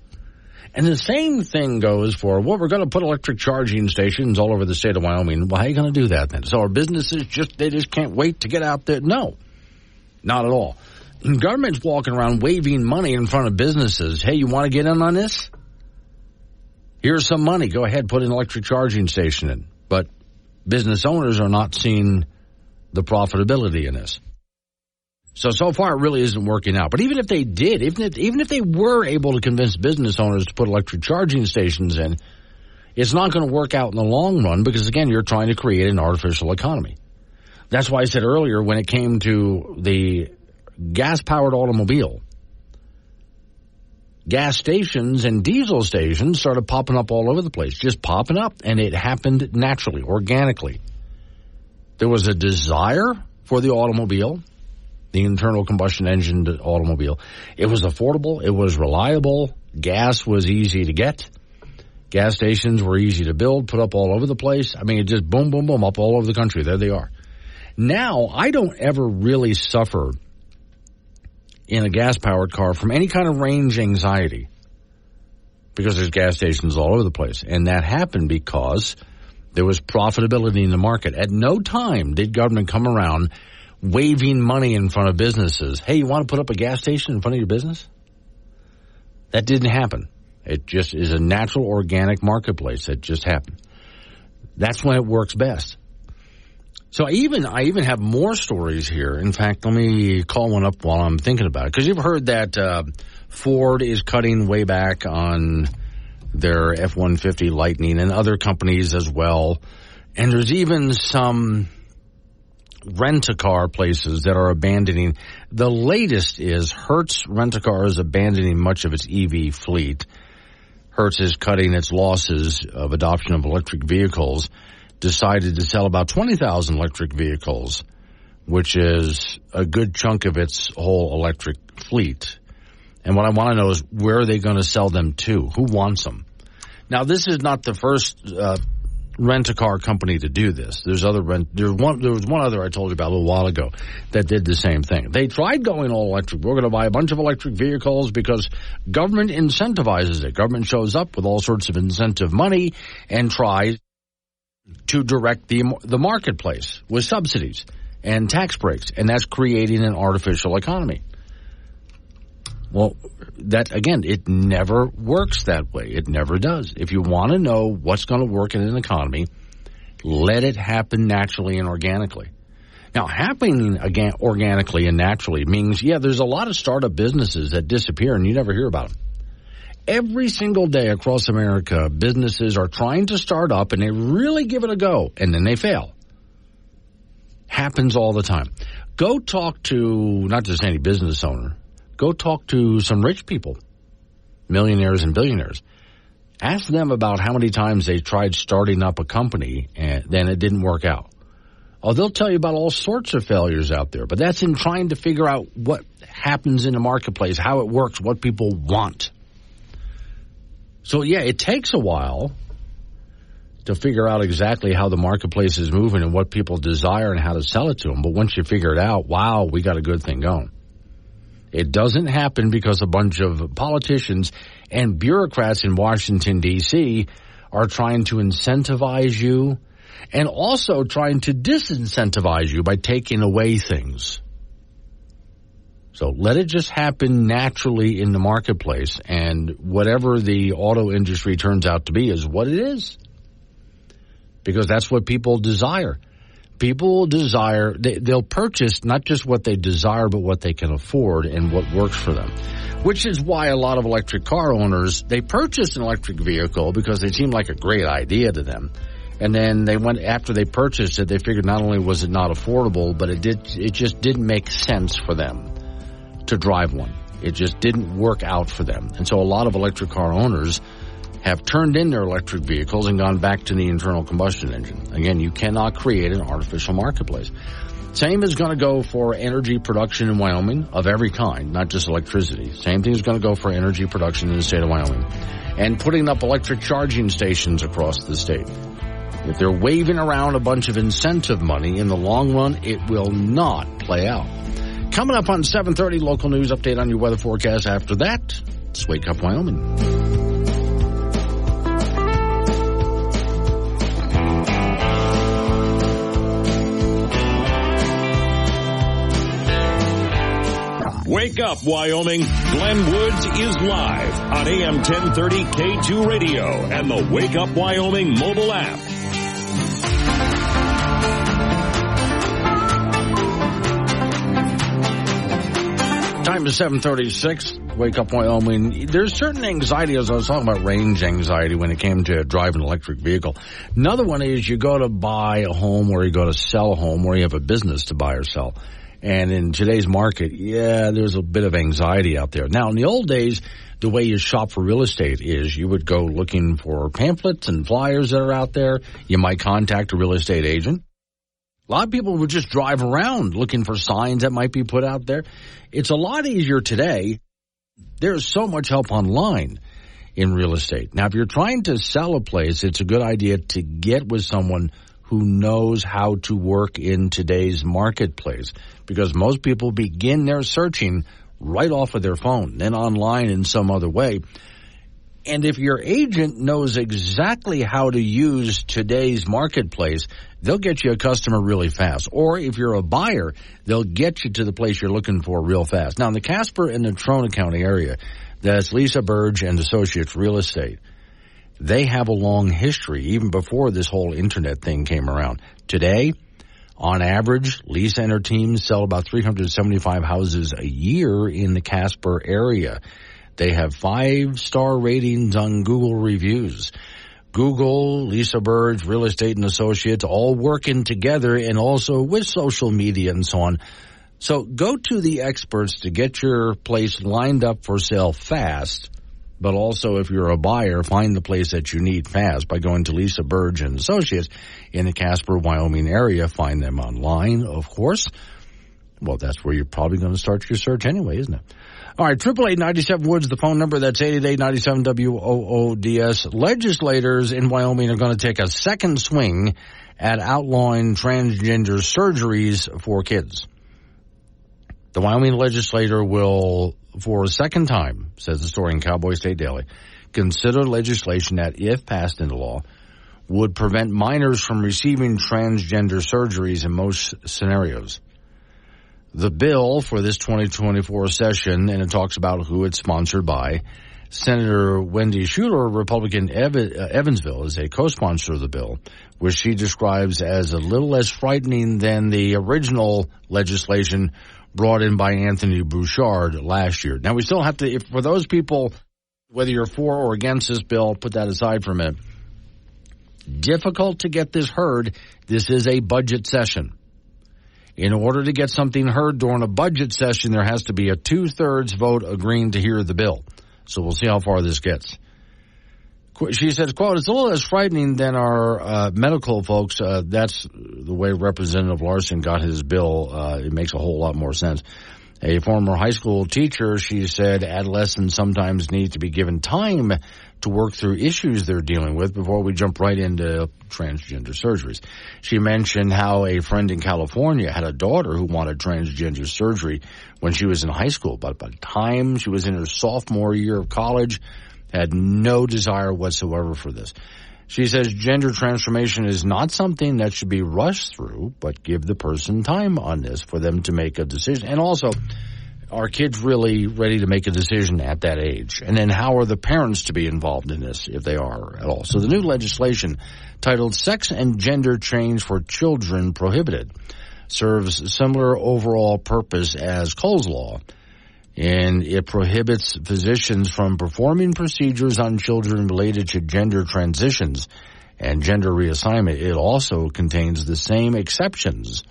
And the same thing goes for, well, we're going to put electric charging stations all over the state of Wyoming. Well, how are you going to do that then? So our businesses they just can't wait to get out there? No, not at all. And government's walking around waving money in front of businesses. Hey, you want to get in on this? Here's some money. Go ahead, put an electric charging station in. But business owners are not seeing the profitability in this. So far it really isn't working out. But even if they did, even if they were able to convince business owners to put electric charging stations in, it's not going to work out in the long run because, again, you're trying to create an artificial economy. That's why I said earlier when it came to the gas-powered automobile, gas stations and diesel stations started popping up all over the place, just popping up, and it happened naturally, organically. There was a desire for the automobile, the internal combustion engine automobile. It was affordable. It was reliable. Gas was easy to get. Gas stations were easy to build, put up all over the place. I mean, it just boom, boom, boom, up all over the country. There they are. Now, I don't ever really suffer in a gas-powered car from any kind of range anxiety because there's gas stations all over the place. And that happened because there was profitability in the market. At no time did government come around waving money in front of businesses. Hey, you want to put up a gas station in front of your business? That didn't happen. It just is a natural, organic marketplace that just happened. That's when it works best. So I even have more stories here. In fact, let me call one up while I'm thinking about it. Because you've heard that Ford is cutting way back on their F-150 Lightning and other companies as well. And there's even some rent-a-car places that are abandoning. The latest is Hertz Rent-A-Car is abandoning much of its EV fleet. Hertz is cutting its losses of adoption of electric vehicles. decided to sell about 20,000 electric vehicles, which is a good chunk of its whole electric fleet. And what I want to know is, where are they going to sell them to? Who wants them? Now, this is not the first rent-a-car company to do this. There was one other I told you about a little while ago that did the same thing. They tried going all electric. We're going to buy a bunch of electric vehicles because government incentivizes it. Government shows up with all sorts of incentive money and tries to direct the marketplace with subsidies and tax breaks, and that's creating an artificial economy. Well, that, again, it never works that way. It never does. If you want to know what's going to work in an economy, let it happen naturally and organically. Now, happening again organically and naturally means, there's a lot of startup businesses that disappear and you never hear about them. Every single day across America, businesses are trying to start up and they really give it a go, and then they fail. Happens all the time. Go talk to not just any business owner. Go talk to some rich people, millionaires and billionaires. Ask them about how many times they tried starting up a company and then it didn't work out. Oh, they'll tell you about all sorts of failures out there, but that's in trying to figure out what happens in the marketplace, how it works, what people want. So, it takes a while to figure out exactly how the marketplace is moving and what people desire and how to sell it to them. But once you figure it out, wow, we got a good thing going. It doesn't happen because a bunch of politicians and bureaucrats in Washington, D.C. are trying to incentivize you and also trying to disincentivize you by taking away things. So let it just happen naturally in the marketplace, and whatever the auto industry turns out to be is what it is. Because that's what people desire. People desire, they'll purchase not just what they desire, but what they can afford and what works for them. Which is why a lot of electric car owners, they purchase an electric vehicle because they seem like a great idea to them. And then after they purchased it, they figured not only was it not affordable, but it just didn't make sense for them to drive one. It just didn't work out for them. And so a lot of electric car owners have turned in their electric vehicles and gone back to the internal combustion engine. Again, you cannot create an artificial marketplace. Same is going to go for energy production in Wyoming of every kind, not just electricity. Same thing is going to go for energy production in the state of Wyoming. And putting up electric charging stations across the state. If they're waving around a bunch of incentive money, in the long run, it will not play out. Coming up on 7:30, local news update on your weather forecast. After that, it's Wake Up Wyoming. Wake up, Wyoming. Glenn Woods is live on AM 1030 K2 Radio and the Wake Up Wyoming mobile app. Time is 7:36. Wake Up Wyoming. There's certain anxiety, as I was talking about range anxiety when it came to driving an electric vehicle. Another one is you go to buy a home or you go to sell a home or you have a business to buy or sell. And in today's market, there's a bit of anxiety out there. Now, in the old days, the way you shop for real estate is you would go looking for pamphlets and flyers that are out there. You might contact a real estate agent. A lot of people would just drive around looking for signs that might be put out there. It's a lot easier today. There's so much help online in real estate. Now, if you're trying to sell a place, it's a good idea to get with someone who knows how to work in today's marketplace, because most people begin their searching right off of their phone, then online in some other way. And if your agent knows exactly how to use today's marketplace, they'll get you a customer really fast. Or if you're a buyer, they'll get you to the place you're looking for real fast. Now, in the Casper and the Trona County area, that's Lisa Burge and Associates Real Estate. They have a long history, even before this whole internet thing came around. Today, on average, Lisa and her team sell about 375 houses a year in the Casper area. They have 5-star ratings on Google reviews. Google, Lisa Burge, Real Estate and Associates, all working together and also with social media and so on. So go to the experts to get your place lined up for sale fast But also, if you're a buyer, find the place that you need fast by going to Lisa Burge and Associates in the Casper, Wyoming area. Find them online, of course. Well, that's where you're probably going to start your search anyway, isn't it? All right, 888-97-WOODS, the phone number. That's 888-97-WOODS. Legislators in Wyoming are going to take a second swing at outlawing transgender surgeries for kids. The Wyoming legislature will, for a second time, says the story in Cowboy State Daily, consider legislation that, if passed into law, would prevent minors from receiving transgender surgeries in most scenarios. The bill for this 2024 session, and it talks about who it's sponsored by, Senator Wendy Schuler, Republican Evansville, is a co-sponsor of the bill, which she describes as a little less frightening than the original legislation brought in by Anthony Bouchard last year. Now, we still have to, for those people, whether you're for or against this bill, put that aside for a minute. Difficult to get this heard. This is a budget session. In order to get something heard during a budget session, there has to be a 2/3 vote agreeing to hear the bill. So we'll see how far this gets. She says, quote, it's a little less frightening than our medical folks. That's the way Representative Larson got his bill. It makes a whole lot more sense. A former high school teacher, she said, adolescents sometimes need to be given time to work through issues they're dealing with before we jump right into transgender surgeries. She mentioned how a friend in California had a daughter who wanted transgender surgery when she was in high school, but by the time she was in her sophomore year of college, had no desire whatsoever for this. She says gender transformation is not something that should be rushed through, but give the person time on this for them to make a decision. And also, are kids really ready to make a decision at that age? And then how are the parents to be involved in this, if they are at all? So the new legislation, titled Sex and Gender Change for Children Prohibited, serves similar overall purpose as Cole's Law, and it prohibits physicians from performing procedures on children related to gender transitions and gender reassignment. It also contains the same exceptions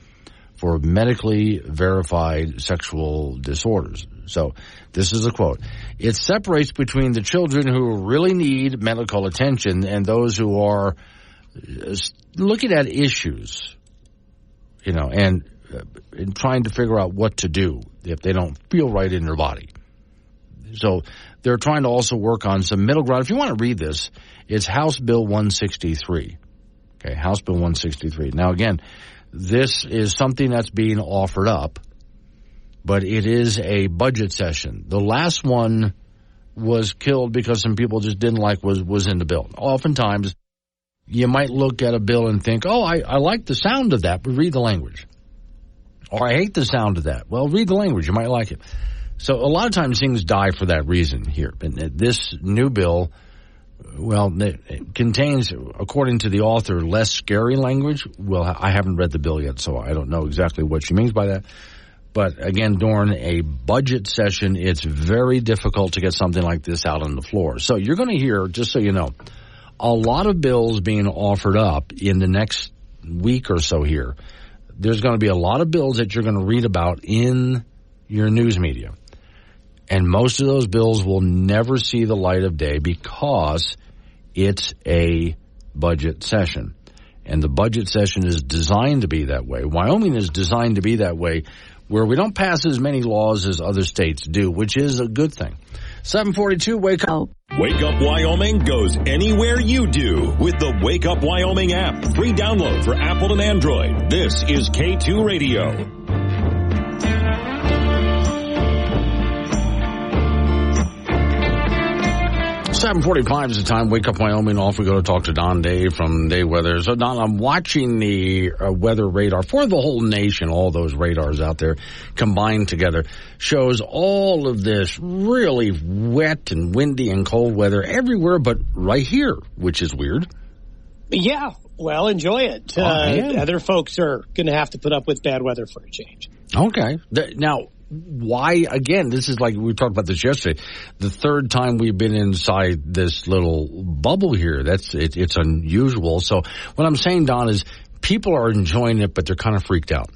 for medically verified sexual disorders. So this is a quote. It separates between the children who really need medical attention and those who are looking at issues, and trying to figure out what to do if they don't feel right in their body. So they're trying to also work on some middle ground. If you want to read this, it's House Bill 163. Okay, House Bill 163. Now, again, this is something that's being offered up, but it is a budget session. The last one was killed because some people just didn't like what was in the bill. Oftentimes, you might look at a bill and think, oh, I like the sound of that, but read the language. Or I hate the sound of that. Well, read the language. You might like it. So a lot of times things die for that reason here. And this new bill, well, it contains, according to the author, less scary language. Well, I haven't read the bill yet, so I don't know exactly what she means by that. But again, during a budget session, it's very difficult to get something like this out on the floor. So you're going to hear, just so you know, a lot of bills being offered up in the next week or so here. There's going to be a lot of bills that you're going to read about in your news media. And most of those bills will never see the light of day because it's a budget session. And the budget session is designed to be that way. Wyoming is designed to be that way, where we don't pass as many laws as other states do, which is a good thing. 742, Wake Up. Wake Up Wyoming goes anywhere you do with the Wake Up Wyoming app. Free download for Apple and Android. This is K2 Radio. 7:45 is the time. Wake Up Wyoming. Off we go to talk to Don Day from Day Weather. So, Don, I'm watching the weather radar for the whole nation. All those radars out there combined together shows all of this really wet and windy and cold weather everywhere but right here, which is weird. Yeah, well, enjoy it. Other folks are going to have to put up with bad weather for a change. Okay. Now, why, again, this is like we talked about this yesterday, the third time we've been inside this little bubble here. It's unusual. So what I'm saying, Don, is people are enjoying it, but they're kind of freaked out.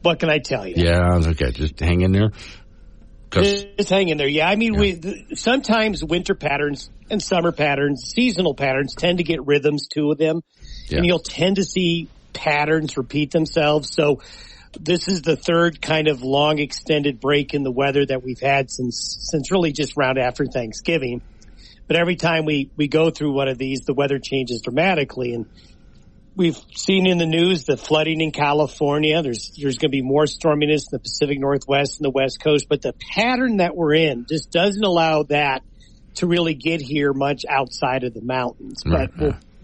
What can I tell you? Yeah, okay. Just hang in there. Just hang in there. Yeah, I mean, sometimes winter patterns and summer patterns, seasonal patterns tend to get rhythms to them, and you'll tend to see patterns repeat themselves. So this is the third kind of long extended break in the weather that we've had since really just around after Thanksgiving. But every time we go through one of these, the weather changes dramatically. And we've seen in the news the flooding in California. There's going to be more storminess in the Pacific Northwest and the West Coast. But the pattern that we're in just doesn't allow that to really get here much outside of the mountains. But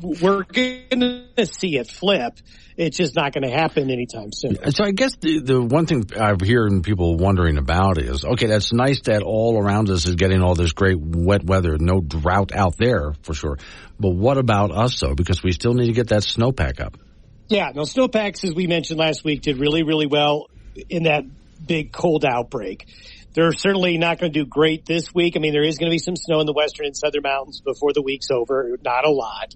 we're going to see it flip. It's just not going to happen anytime soon. So I guess the one thing I'm hearing people wondering about is, okay, that's nice that all around us is getting all this great wet weather, no drought out there for sure. But what about us, though? Because we still need to get that snowpack up. Yeah, no, snowpacks, as we mentioned last week, did really, really well in that big cold outbreak. They're certainly not going to do great this week. I mean, there is going to be some snow in the western and southern mountains before the week's over. Not a lot.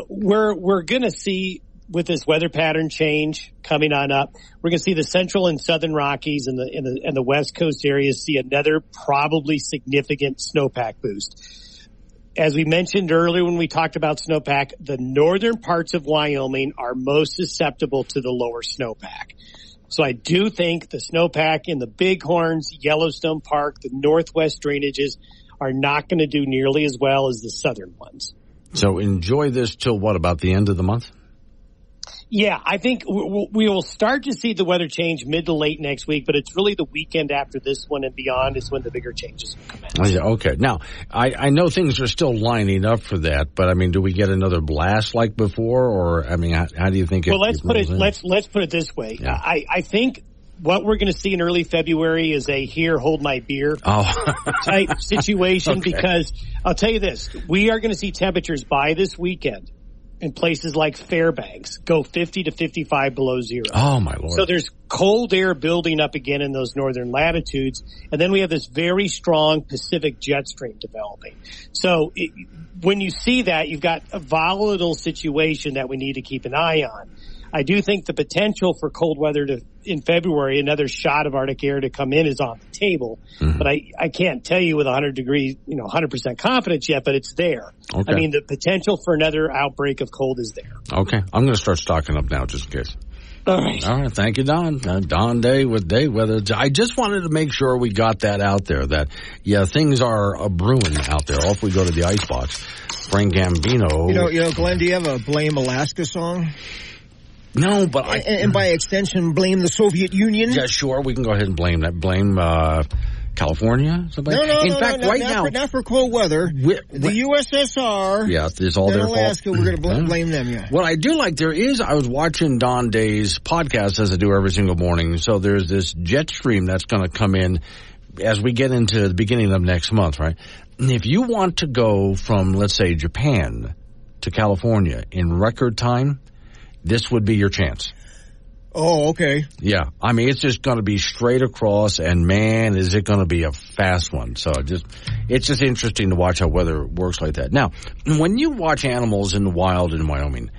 We're going to see, with this weather pattern change coming on up, we're going to see the central and southern Rockies and the West Coast areas see another probably significant snowpack boost. As we mentioned earlier when we talked about snowpack, the northern parts of Wyoming are most susceptible to the lower snowpack. So I do think the snowpack in the Bighorns, Yellowstone Park, the northwest drainages are not going to do nearly as well as the southern ones. So enjoy this till what, about the end of the month? Yeah, I think we will start to see the weather change mid to late next week, but it's really the weekend after this one and beyond is when the bigger changes will come in. Oh, yeah, okay. Now, I know things are still lining up for that, but I mean, do we get another blast like before, or I mean, how do you think? Well, let's put it this way. Yeah. I think what we're going to see in early February is a here, hold my beer type situation, because I'll tell you this, we are going to see temperatures by this weekend in places like Fairbanks go 50 to 55 below zero. Oh, my Lord. So there's cold air building up again in those northern latitudes. And then we have this very strong Pacific jet stream developing. So when you see that, you've got a volatile situation that we need to keep an eye on. I do think the potential for cold weather in February, another shot of Arctic air to come in, is on the table. Mm-hmm. But I can't tell you with 100% confidence yet, but it's there. Okay. I mean, the potential for another outbreak of cold is there. Okay. I'm going to start stocking up now just in case. All right. Thank you, Don. Don Day with day weather. I just wanted to make sure we got that out there, that, things are brewing out there. Off we go to the icebox. Frank Gambino. You know, Glenn, do you have a Blame Alaska song? No, but and by extension, blame the Soviet Union? Yeah, sure. We can go ahead and blame that. Blame California? No, not for cold weather. The USSR. Yeah, it's all their fault. Alaska, we're going to blame them, yeah. What I do like, I was watching Don Day's podcast, as I do every single morning. So there's this jet stream that's going to come in as we get into the beginning of next month, right? And if you want to go from, let's say, Japan to California in record time, this would be your chance. Oh, okay. Yeah. I mean, it's just going to be straight across, and man, is it going to be a fast one. So it's just interesting to watch how weather works like that. Now, when you watch animals in the wild in Wyoming,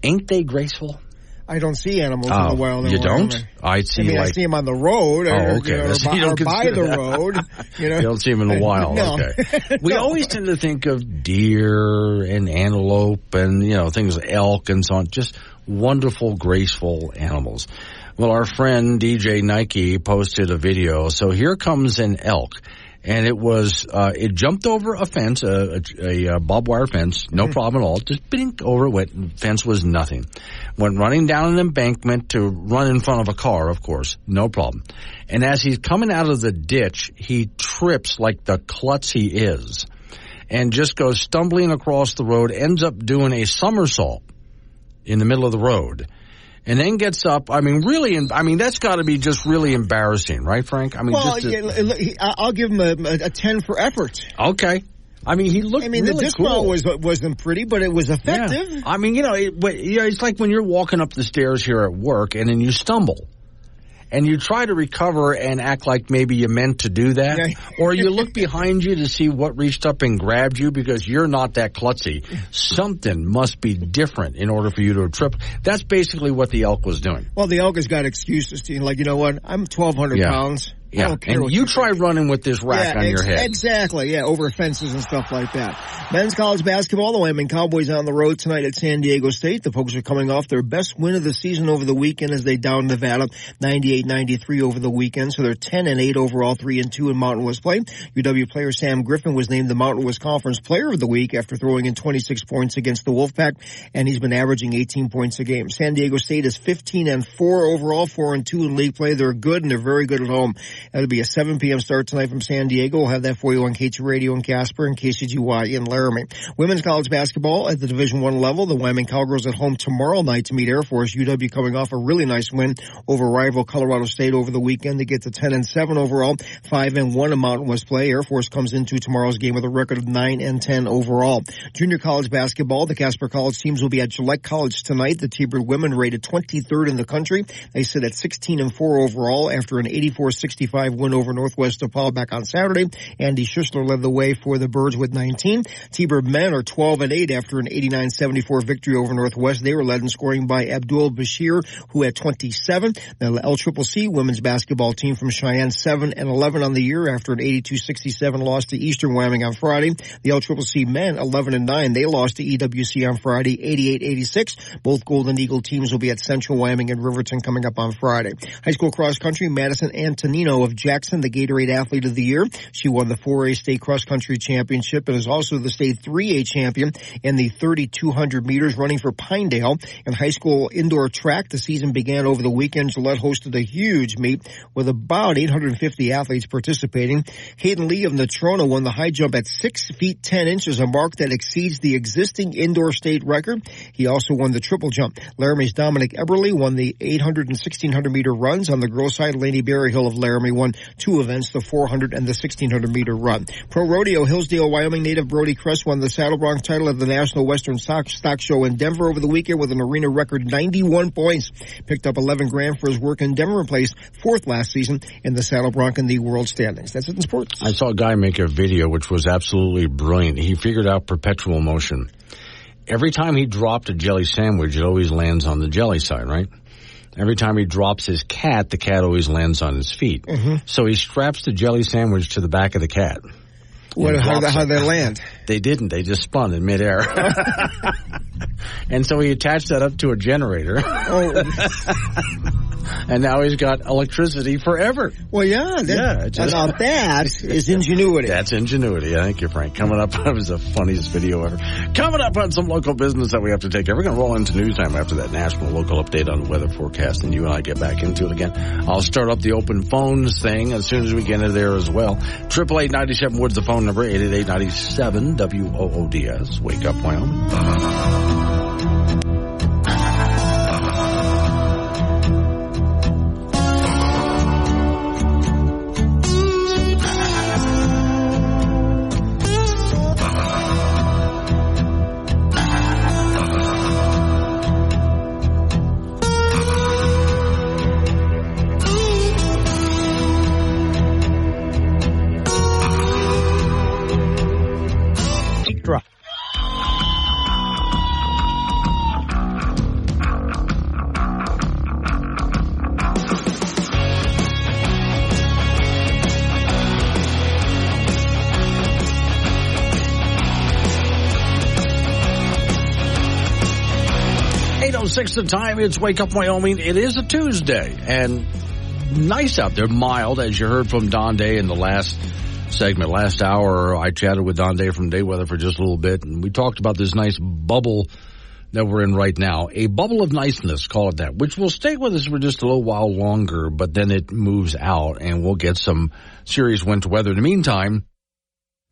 ain't they graceful? I don't see animals in the wild in You Wyoming. don't? I see them on the road or by the road. You don't see them in the wild. No. Okay. We always tend to think of deer and antelope and, things like elk and so on. Just wonderful, graceful animals. Well, our friend DJ Nike posted a video. So here comes an elk. And it jumped over a fence, a barbed wire fence, no problem at all. Just blink over it, fence was nothing. Went running down an embankment to run in front of a car, of course, no problem. And as he's coming out of the ditch, he trips like the klutz he is, and just goes stumbling across the road, ends up doing a somersault in the middle of the road. And then gets up. I mean, that's got to be just really embarrassing, right, Frank? I mean, I'll give him a 10 for effort. Okay. I mean, he looked. The disc ball wasn't pretty, but it was effective. Yeah. I mean, it's like when you're walking up the stairs here at work, and then you stumble. And you try to recover and act like maybe you meant to do that. Yeah. Or you look behind you to see what reached up and grabbed you because you're not that klutzy. Something must be different in order for you to trip. That's basically what the elk was doing. Well, the elk has got excuses. Like, you know what? I'm 1,200 pounds. Yeah, I don't care and you try running with this rack on your head. Exactly, yeah, over fences and stuff like that. Men's college basketball, the Wyoming Cowboys on the road tonight at San Diego State. The Pokes are coming off their best win of the season over the weekend as they downed Nevada 98-93 over the weekend. So they're 10-8 overall, 3-2 in Mountain West play. UW player Sam Griffin was named the Mountain West Conference Player of the Week after throwing in 26 points against the Wolfpack, and he's been averaging 18 points a game. San Diego State is 15-4 overall, 4-2 in league play. They're good, and they're very good at home. That'll be a 7 p.m. start tonight from San Diego. We'll have that for you on K2 Radio in Casper and KCGY in Laramie. Women's college basketball at the Division I level. The Wyoming Cowgirls at home tomorrow night to meet Air Force. UW coming off a really nice win over rival Colorado State over the weekend to get to 10-7 overall, 5-1 in Mountain West play. Air Force comes into tomorrow's game with a record of 9-10 overall. Junior college basketball, the Casper College teams will be at Gillette College tonight. The T-Bird women rated 23rd in the country. They sit at 16-4 overall after an 84-65 win over Northwest DePaul back on Saturday. Andy Schussler led the way for the Birds with 19. T-Bird men are 12-8 after an 89-74 victory over Northwest. They were led in scoring by Abdul Bashir, who had 27. The LCCC women's basketball team from Cheyenne 7-11 on the year after an 82-67 loss to Eastern Wyoming on Friday. The LCCC men 11-9. They lost to EWC on Friday 88-86. Both Golden Eagle teams will be at Central Wyoming and Riverton coming up on Friday. High school cross country, Madison Antonino of Jackson, the Gatorade Athlete of the Year. She won the 4A state cross country championship and is also the state 3A champion in the 3,200 meters running for Pinedale. In high school indoor track, the season began over the weekend. Gillette hosted a huge meet with about 850 athletes participating. Hayden Lee of Natrona won the high jump at 6 feet 10 inches, a mark that exceeds the existing indoor state record. He also won the triple jump. Laramie's Dominic Eberly won the 800 and 1600 meter runs. On the girls' side, Laney Berryhill of Laramie won 2 events, the 400 and the 1600 meter run. Pro Rodeo, Hillsdale, Wyoming native Brody Kress won the Saddle Bronc title at the National Western Stock Show in Denver over the weekend with an arena record 91 points. Picked up 11 grand for his work in Denver and placed 4th last season in the Saddle Bronc in the world standings. That's it in sports. I saw a guy make a video which was absolutely brilliant. He figured out perpetual motion. Every time he dropped a jelly sandwich, it always lands on the jelly side, right? Every time he drops his cat, the cat always lands on his feet. Mm-hmm. So he straps the jelly sandwich to the back of the cat. How'd they land? They didn't. They just spun in midair. And so he attached that up to a generator. And now he's got electricity forever. Well, yeah. That is ingenuity. That's ingenuity. Thank you, Frank. Coming up, that was the funniest video ever. Coming up on some local business that we have to take care of. We're going to roll into news time after that national local update on the weather forecast, and you and I get back into it again. I'll start up the open phones thing as soon as we get into there as well. 888-97 Woods, the phone number, 888-97 WOODS. Wake up, Wyoming. The time, it's Wake Up Wyoming. It is a Tuesday and nice out there, mild, as you heard from Don Day in the last segment. Last hour, I chatted with Don Day from Day Weather for just a little bit, and we talked about this nice bubble that we're in right now. A bubble of niceness, call it that, which will stay with us for just a little while longer, but then it moves out and we'll get some serious winter weather. In the meantime,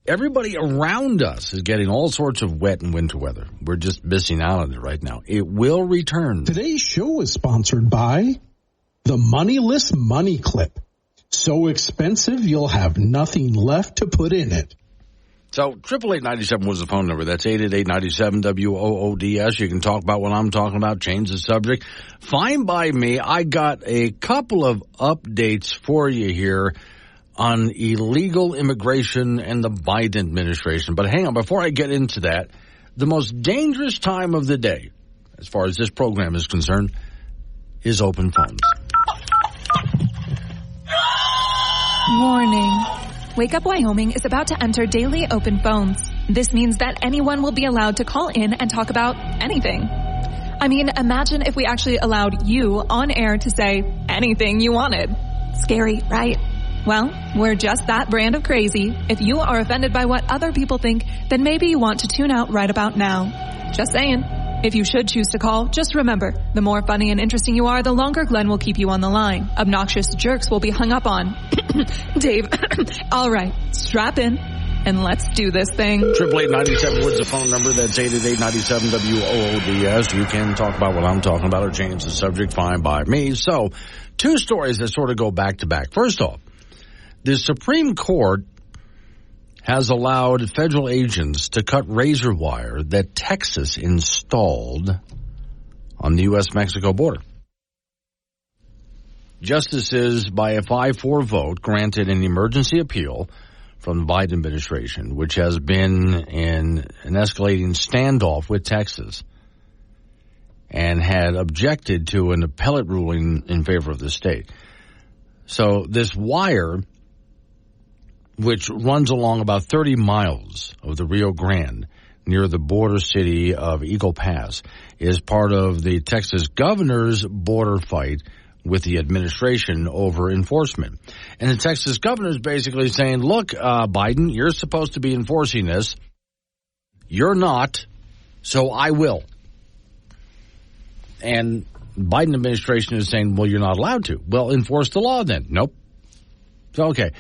everybody around us is getting all sorts of wet and winter weather. We're just missing out on it right now. It will return. Today's show is sponsored by the Moneyless Money Clip. So expensive, you'll have nothing left to put in it. So 888-97 was the phone number. That's 888-97 WOODS. You can talk about what I'm talking about, change the subject. Fine by me. I got a couple of updates for you here on illegal immigration and the Biden administration. But hang on, before I get into that, the most dangerous time of the day, as far as this program is concerned, is open phones. Warning. Wake Up Wyoming is about to enter daily open phones. This means that anyone will be allowed to call in and talk about anything. I mean, imagine if we actually allowed you on air to say anything you wanted. Scary, right? Well, we're just that brand of crazy. If you are offended by what other people think, then maybe you want to tune out right about now. Just saying. If you should choose to call, just remember, the more funny and interesting you are, the longer Glenn will keep you on the line. Obnoxious jerks will be hung up on. Dave, all right, strap in, and let's do this thing. 888-97 Woods, the phone number. That's 888-97-WOODS. You can talk about what I'm talking about or change the subject, fine by me. So, two stories that sort of go back to back. First off, the Supreme Court has allowed federal agents to cut razor wire that Texas installed on the U.S.-Mexico border. Justices, by a 5-4 vote, granted an emergency appeal from the Biden administration, which has been in an escalating standoff with Texas and had objected to an appellate ruling in favor of the state. So this wire, which runs along about 30 miles of the Rio Grande near the border city of Eagle Pass, is part of the Texas governor's border fight with the administration over enforcement. And the Texas governor is basically saying, look, Biden, you're supposed to be enforcing this. You're not, so I will. And Biden administration is saying, well, you're not allowed to. Well, enforce the law then. Nope. Okay.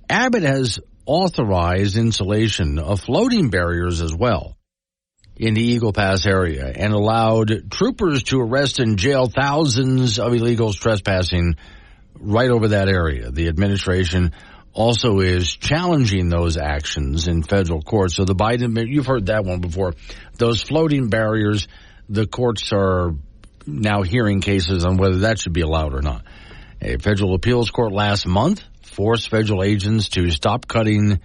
Abbott has authorized installation of floating barriers as well in the Eagle Pass area and allowed troopers to arrest and jail thousands of illegals trespassing right over that area. The administration also is challenging those actions in federal court. So the Biden, you've heard that one before. Those floating barriers, the courts are now hearing cases on whether that should be allowed or not. A federal appeals court last month forced federal agents to stop cutting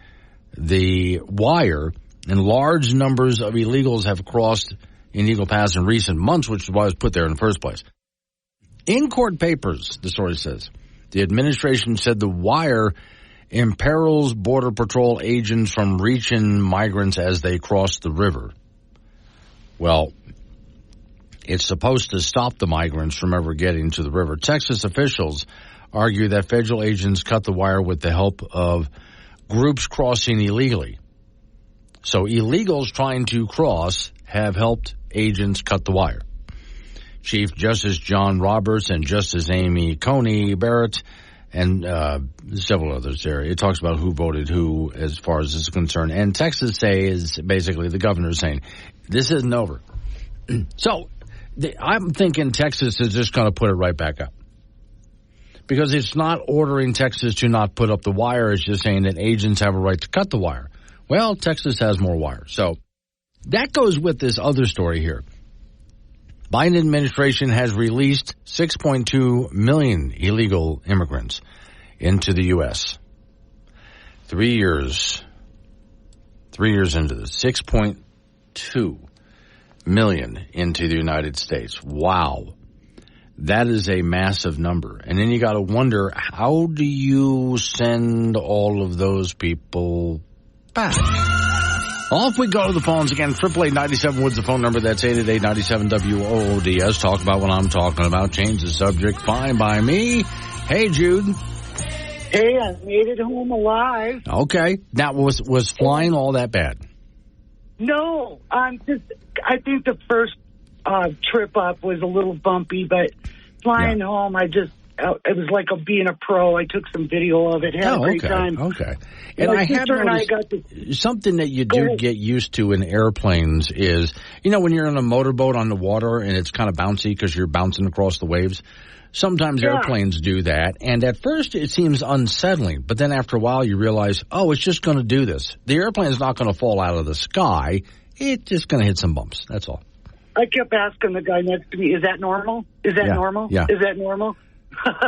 the wire, and large numbers of illegals have crossed in Eagle Pass in recent months, which is why it was put there in the first place. In court papers, the story says, the administration said the wire imperils Border Patrol agents from reaching migrants as they cross the river. Well, it's supposed to stop the migrants from ever getting to the river. Texas officials argue that federal agents cut the wire with the help of groups crossing illegally. So illegals trying to cross have helped agents cut the wire. Chief Justice John Roberts and Justice Amy Coney Barrett and several others there. It talks about who voted who as far as this is concerned. And Texas is basically the governor saying, this isn't over. So I'm thinking Texas is just going to put it right back up. Because it's not ordering Texas to not put up the wire. It's just saying that agents have a right to cut the wire. Well, Texas has more wire. So that goes with this other story here. Biden administration has released 6.2 million illegal immigrants into the U.S. 3 years into this, 6.2 million into the United States. Wow. That is a massive number. And then you got to wonder, how do you send all of those people back? Off we go to the phones again. 888-97 Woods, the phone number. That's 888-97-WOODS. Talk about what I'm talking about. Change the subject. Fine by me. Hey, Jude. Hey, I made it home alive. Okay. Now, was flying all that bad? No. I think the first trip up was a little bumpy, but flying home, it was like being a pro. I took some video of it. Had a great time. Okay. And I have noticed something that you do get used to in airplanes is, when you're in a motorboat on the water and it's kind of bouncy because you're bouncing across the waves. Sometimes airplanes do that, and at first it seems unsettling, but then after a while you realize, it's just going to do this. The airplane's not going to fall out of the sky. It's just going to hit some bumps. That's all. I kept asking the guy next to me, is that normal? Is that normal? Yeah. Is that normal?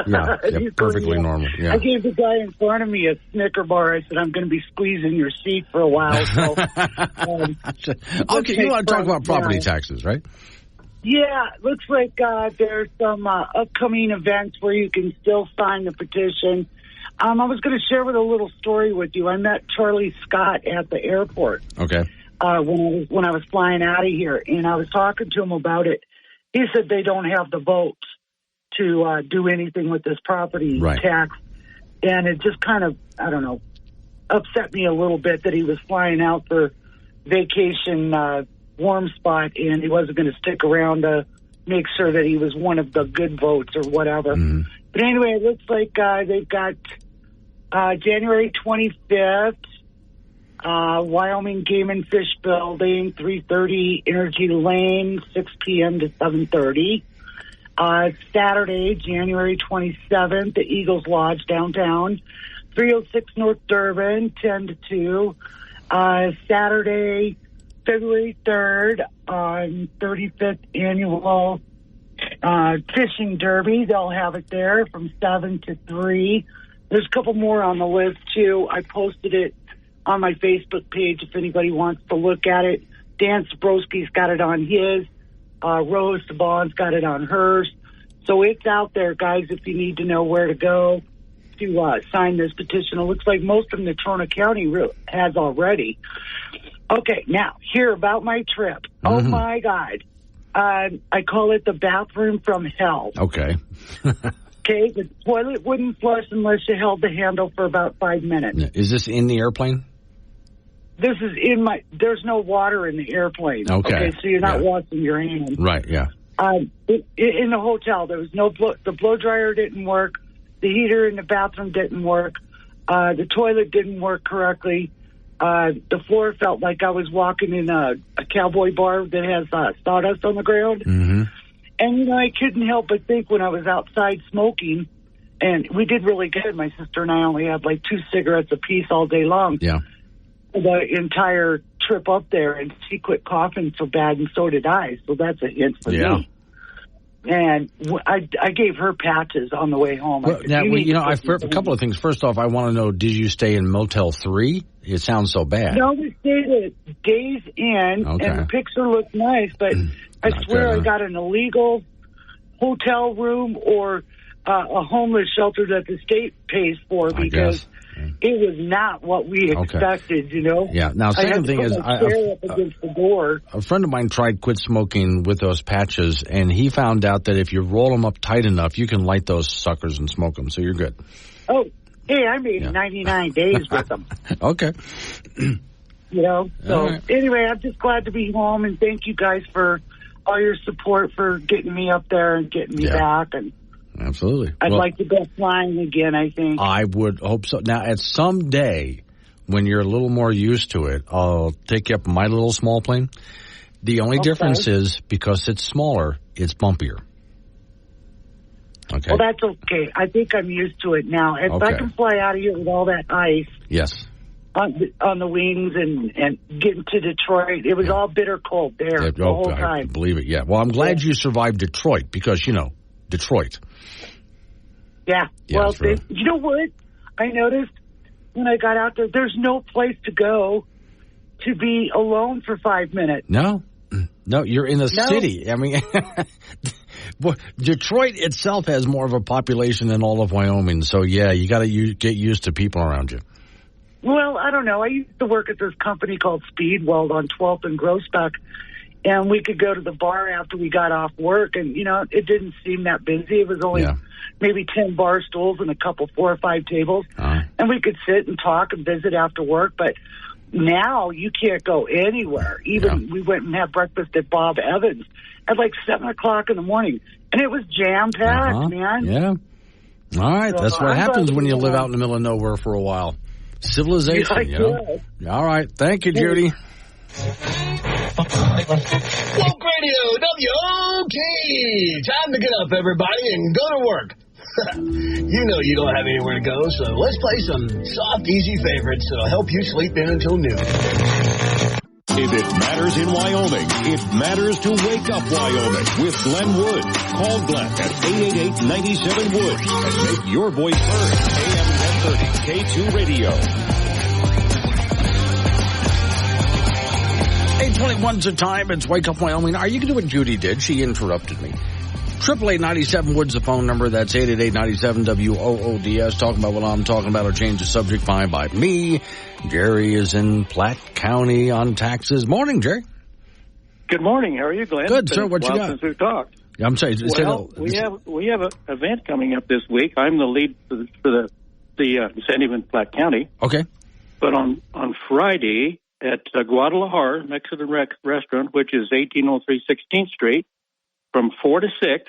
Yeah, perfectly normal. Yeah. I gave the guy in front of me a Snicker bar. I said, I'm going to be squeezing your seat for a while. So, okay, you want to talk about property taxes, right? Yeah, looks like there's some upcoming events where you can still sign the petition. I was going to share with a little story with you. I met Charlie Scott at the airport. Okay. When I was flying out of here, and I was talking to him about it. He said they don't have the votes to do anything with this property tax, and it just kind of, I don't know, upset me a little bit that he was flying out for vacation warm spot, and he wasn't going to stick around to make sure that he was one of the good votes or whatever. Mm-hmm. But anyway, it looks like they've got January 25th, Wyoming Game and Fish Building, 330 Energy Lane, 6 p.m. to 7:30. Saturday, January 27th, the Eagles Lodge downtown, 306 North Durban, 10 to 2. Saturday, February 3rd, 35th Annual Fishing Derby. They'll have it there from 7 to 3. There's a couple more on the list, too. I posted it on my Facebook page if anybody wants to look at it. Dan Sabrowski's got it on his. Rose Saban's got it on hers. So it's out there, guys, if you need to know where to go to sign this petition. It looks like most of Natrona County has already. Okay, now, here about my trip. Mm-hmm. Oh, my God. I call it the bathroom from hell. Okay. Okay, the toilet wouldn't flush unless you held the handle for about 5 minutes. Is this in the airplane? This is there's no water in the airplane. Okay, so you're not washing your hands. Right, yeah. In the hotel, there was the blow dryer didn't work. The heater in the bathroom didn't work. The toilet didn't work correctly. The floor felt like I was walking in a cowboy bar that has sawdust on the ground. Mm-hmm. And, I couldn't help but think when I was outside smoking, and we did really good. My sister and I only had like 2 cigarettes apiece all day long. Yeah. The entire trip up there, and she quit coughing so bad, and so did I. So that's a hint for me. And I gave her patches on the way home. Well, a couple of things. First off, I want to know, did you stay in Motel 3? It sounds so bad. No, we stayed at Days Inn, and the picture looked nice, but I swear I got an illegal hotel room or a homeless shelter that the state pays for because it was not what we expected, Yeah. Now, second thing is, up against the door. A friend of mine tried quit smoking with those patches, and he found out that if you roll them up tight enough, you can light those suckers and smoke them, so you're good. Oh, hey, I made 99 days with them. Okay. Anyway, I'm just glad to be home, and thank you guys for all your support for getting me up there and getting me back. And absolutely. I'd like to go flying again, I think. I would hope so. Now, at some day, when you're a little more used to it, I'll take you up my little small plane. The only difference is, because it's smaller, it's bumpier. Okay. Well, that's okay. I think I'm used to it now. If I can fly out of here with all that ice. Yes. On the wings and getting to Detroit, it was all bitter cold there the whole time. I believe it, yeah. Well, I'm glad you survived Detroit because, Detroit. Yeah. Well, you know what? I noticed when I got out there, there's no place to go to be alone for 5 minutes. No, you're in a city. I mean, Detroit itself has more of a population than all of Wyoming. So, yeah, you got to get used to people around you. Well, I don't know. I used to work at this company called Speedweld on 12th and Grosbeck, and we could go to the bar after we got off work, and, it didn't seem that busy. It was only maybe 10 bar stools and a couple 4 or 5 tables, and we could sit and talk and visit after work, but now you can't go anywhere. Even we went and had breakfast at Bob Evans at like 7 o'clock in the morning, and it was jam-packed, man. Yeah. All right. So that's what happens when you live out in the middle of nowhere for a while. Civilization, All right. Thank you, Judy. Woke Radio, WOK! Time to get up, everybody, and go to work. You don't have anywhere to go, so let's play some soft, easy favorites that'll help you sleep in until noon. If it matters in Wyoming, it matters to Wake Up Wyoming with Glenn Wood. Call Glenn at 888-97-WOOD and make your voice heard. AM 1030 K2 Radio. 8:21's the time. It's Wake Up Wyoming. Are you going to do what Judy did? She interrupted me. 888-97 Woods, the phone number. That's 888-97-WOODS. Talking about what I'm talking about or change the subject, fine by me. Jerry is in Platte County on taxes. Morning, Jerry. Good morning. How are you, Glenn? Good, sir. What you got? Since we've talked. I'm sorry. Well, we have an event coming up this week. I'm the lead for the incentive in Platte County. Okay. But on Friday at Guadalajara Mexican Restaurant, which is 1803 16th Street, from 4 to 6,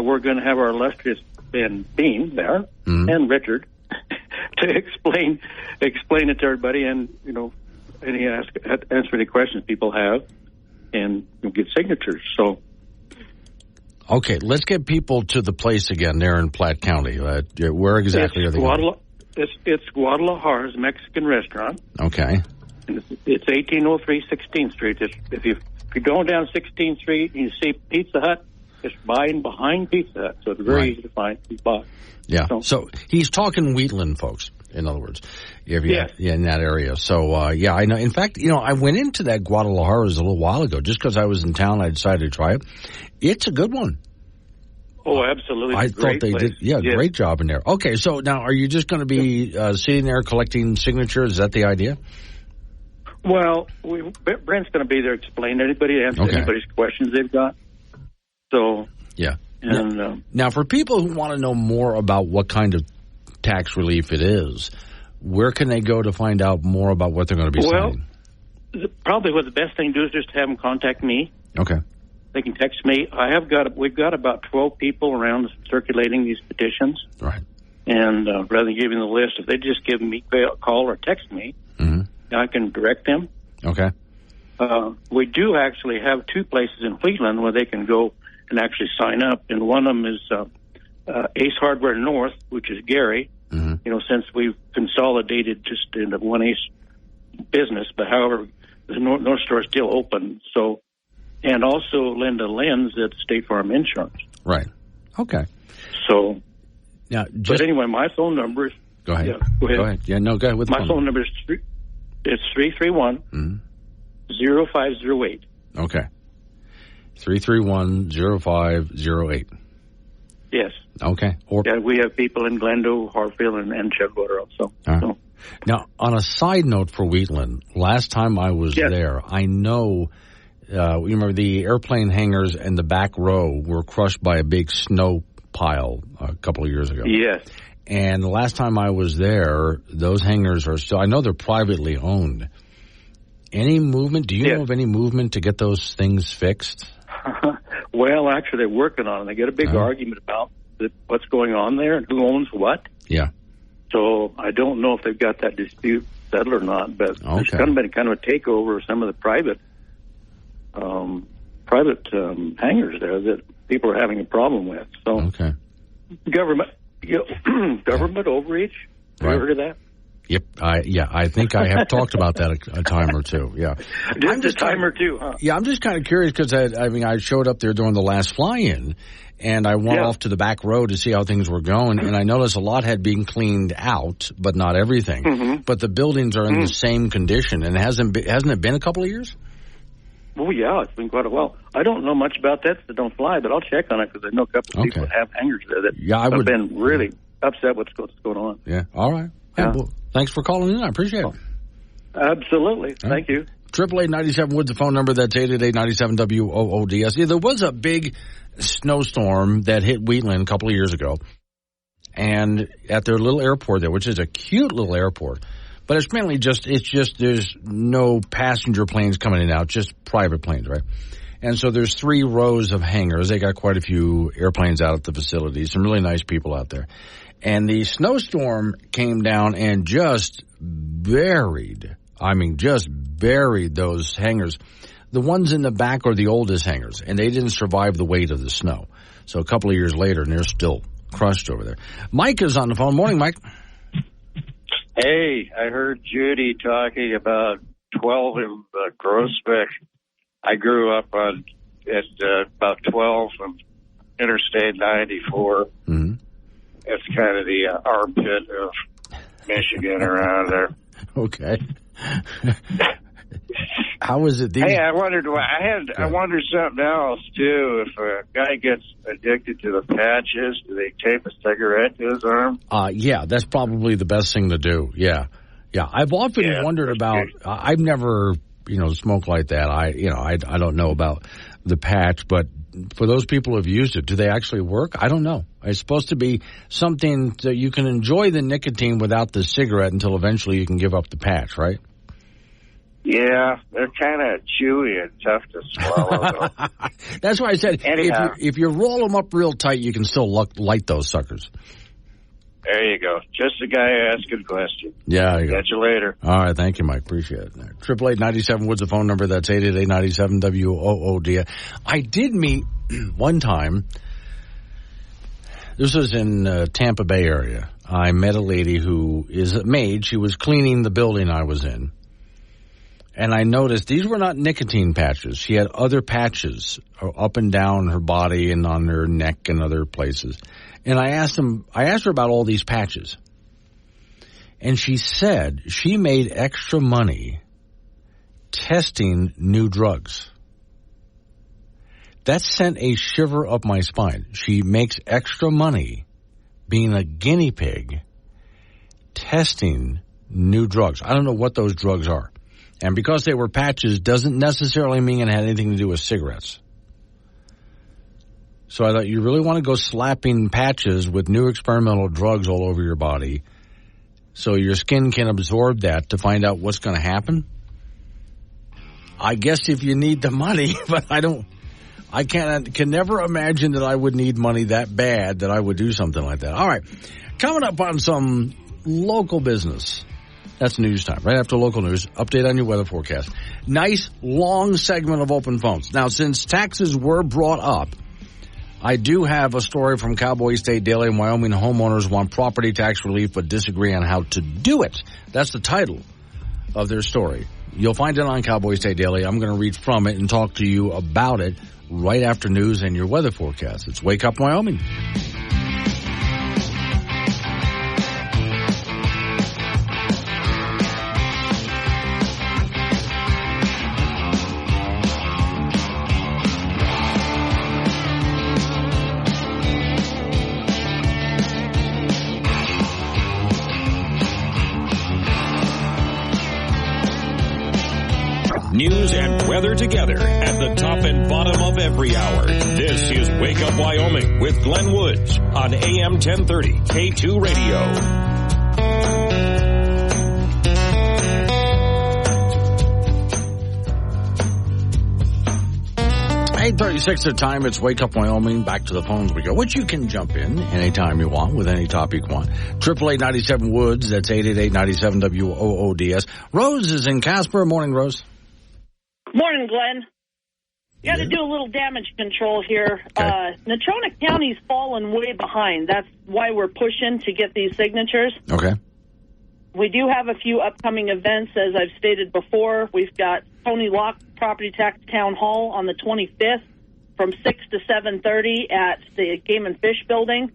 we're going to have our illustrious Ben Bean there and Richard to explain it to everybody, and answer any questions people have, and get signatures. So. Okay, let's get people to the place again there in Platte County. Where exactly are they going? It's Guadalajara's Mexican Restaurant. Okay. And it's 1803 16th Street. If you're going down 16th Street and you see Pizza Hut, it's behind Pizza Hut. So it's very easy to find. Yeah. So he's talking Wheatland, folks, in other words. In that area. So, I know. In fact, I went into that Guadalajara's a little while ago just because I was in town. I decided to try it. It's a good one. Oh, absolutely. I thought they did. Yeah, great job in there. Okay, so now are you just going to be sitting there collecting signatures? Is that the idea? Well, Brent's going to be there to explain anybody's questions they've got. So, yeah. And now, for people who want to know more about what kind of tax relief it is, where can they go to find out more about what they're going to be signing? Probably what the best thing to do is just have them contact me. Okay. They can text me. We've got about 12 people around circulating these petitions. Right. And rather than giving the list, if they just give me a call or text me, I can direct them. Okay. We do actually have 2 places in Wheatland where they can go and actually sign up. And one of them is Ace Hardware North, which is Gary. Since we've consolidated just into one Ace business, but however, the North Store is still open. So. And also Linda Lynn's at State Farm Insurance. Right. Okay. So, now, but anyway, my phone number is... Go ahead. Yeah, go ahead. Go ahead. Yeah, no, go ahead. My phone number is 331-0508. Okay. 331-0508. Yes. Okay. We have people in Glendo, Hartfield, and Chedwater also. So. Now, on a side note for Wheatland, last time I was there, I know... you remember the airplane hangars and the back row were crushed by a big snow pile a couple of years ago. Yes. And the last time I was there, those hangars are still, I know they're privately owned. Any movement? Do you know of any movement to get those things fixed? Well, actually, they're working on it. They get a big argument about what's going on there and who owns what. Yeah. So I don't know if they've got that dispute settled or not, but there's been kind of a takeover of some of the private hangars there that people are having a problem with. So, government overreach. Have you heard of that? Yep. I think I have talked about that a time or two. Yeah. Just a time or two, huh? Yeah, I'm just kind of curious because I showed up there during the last fly-in, and I went off to the back row to see how things were going, and I noticed a lot had been cleaned out, but not everything. But the buildings are in the same condition, and hasn't it been a couple of years? Oh, yeah, it's been quite a while. I don't know much about that, so don't fly, but I'll check on it because I know a couple of people that have hangars there that have been really upset with what's going on. Yeah, all right. Yeah. Well, thanks for calling in. I appreciate it. Absolutely. Thank you. 888-97 Woods, the phone number. That's 888-97-WOODS. Yeah, there was a big snowstorm that hit Wheatland a couple of years ago. And at their little airport there, which is a cute little airport, but it's mainly just there's no passenger planes coming in and out, just private planes, right? And so there's 3 rows of hangars. They got quite a few airplanes out at the facility, some really nice people out there. And the snowstorm came down and just buried those hangars. The ones in the back are the oldest hangars, and they didn't survive the weight of the snow. So a couple of years later, and they're still crushed over there. Mike is on the phone. Morning, Mike. Hey, I heard Judy talking about 12 in Groesbeck. I grew up at about 12 from Interstate 94. Mm-hmm. It's kind of the armpit of Michigan around there. Okay. How is it? Hey, I wondered something else too. If a guy gets addicted to the patches, do they tape a cigarette to his arm? Yeah, that's probably the best thing to do. Yeah. I've often wondered about. I've never, smoked like that. I don't know about the patch, but for those people who have used it, do they actually work? I don't know. It's supposed to be something that you can enjoy the nicotine without the cigarette until eventually you can give up the patch, right? Yeah, they're kind of chewy and tough to swallow. That's why I said if you roll them up real tight, you can still light those suckers. There you go. Just a guy asking questions. Yeah, you Catch you later. All right, thank you, Mike. Appreciate it. 888-97 Woods, the phone number. That's 888-97-WOOD. I did meet one time. This was in Tampa Bay area. I met a lady who is a maid. She was cleaning the building I was in. And I noticed these were not nicotine patches. She had other patches up and down her body and on her neck and other places. And I asked her about all these patches. And she said she made extra money testing new drugs. That sent a shiver up my spine. She makes extra money being a guinea pig testing new drugs. I don't know what those drugs are. And because they were patches doesn't necessarily mean it had anything to do with cigarettes. So I thought, you really want to go slapping patches with new experimental drugs all over your body so your skin can absorb that to find out what's going to happen? I guess if you need the money, but I can never imagine that I would need money that bad that I would do something like that. All right. Coming up on some local business. That's news time. Right after local news, update on your weather forecast. Nice, long segment of open phones. Now, since taxes were brought up, I do have a story from Cowboy State Daily. In Wyoming, homeowners want property tax relief but disagree on how to do it. That's the title of their story. You'll find it on Cowboy State Daily. I'm going to read from it and talk to you about it right after news and your weather forecast. It's Wake Up Wyoming. News and weather together at the top and bottom of every hour. This is Wake Up Wyoming with Glenn Woods on AM 1030 K2 Radio. 8:36 the time. It's Wake Up Wyoming. Back to the phones we go, which you can jump in anytime you want with any topic you want. 888-97 Woods. That's 888-97-WOODS. Rose is in Casper. Morning, Rose. Morning, Glenn. Got to do a little damage control here. Okay. Natrona County's fallen way behind. That's why we're pushing to get these signatures. Okay. We do have a few upcoming events, as I've stated before. We've got Tony Locke Property Tax Town Hall on the 25th from 6 to 7:30 at the Game and Fish Building.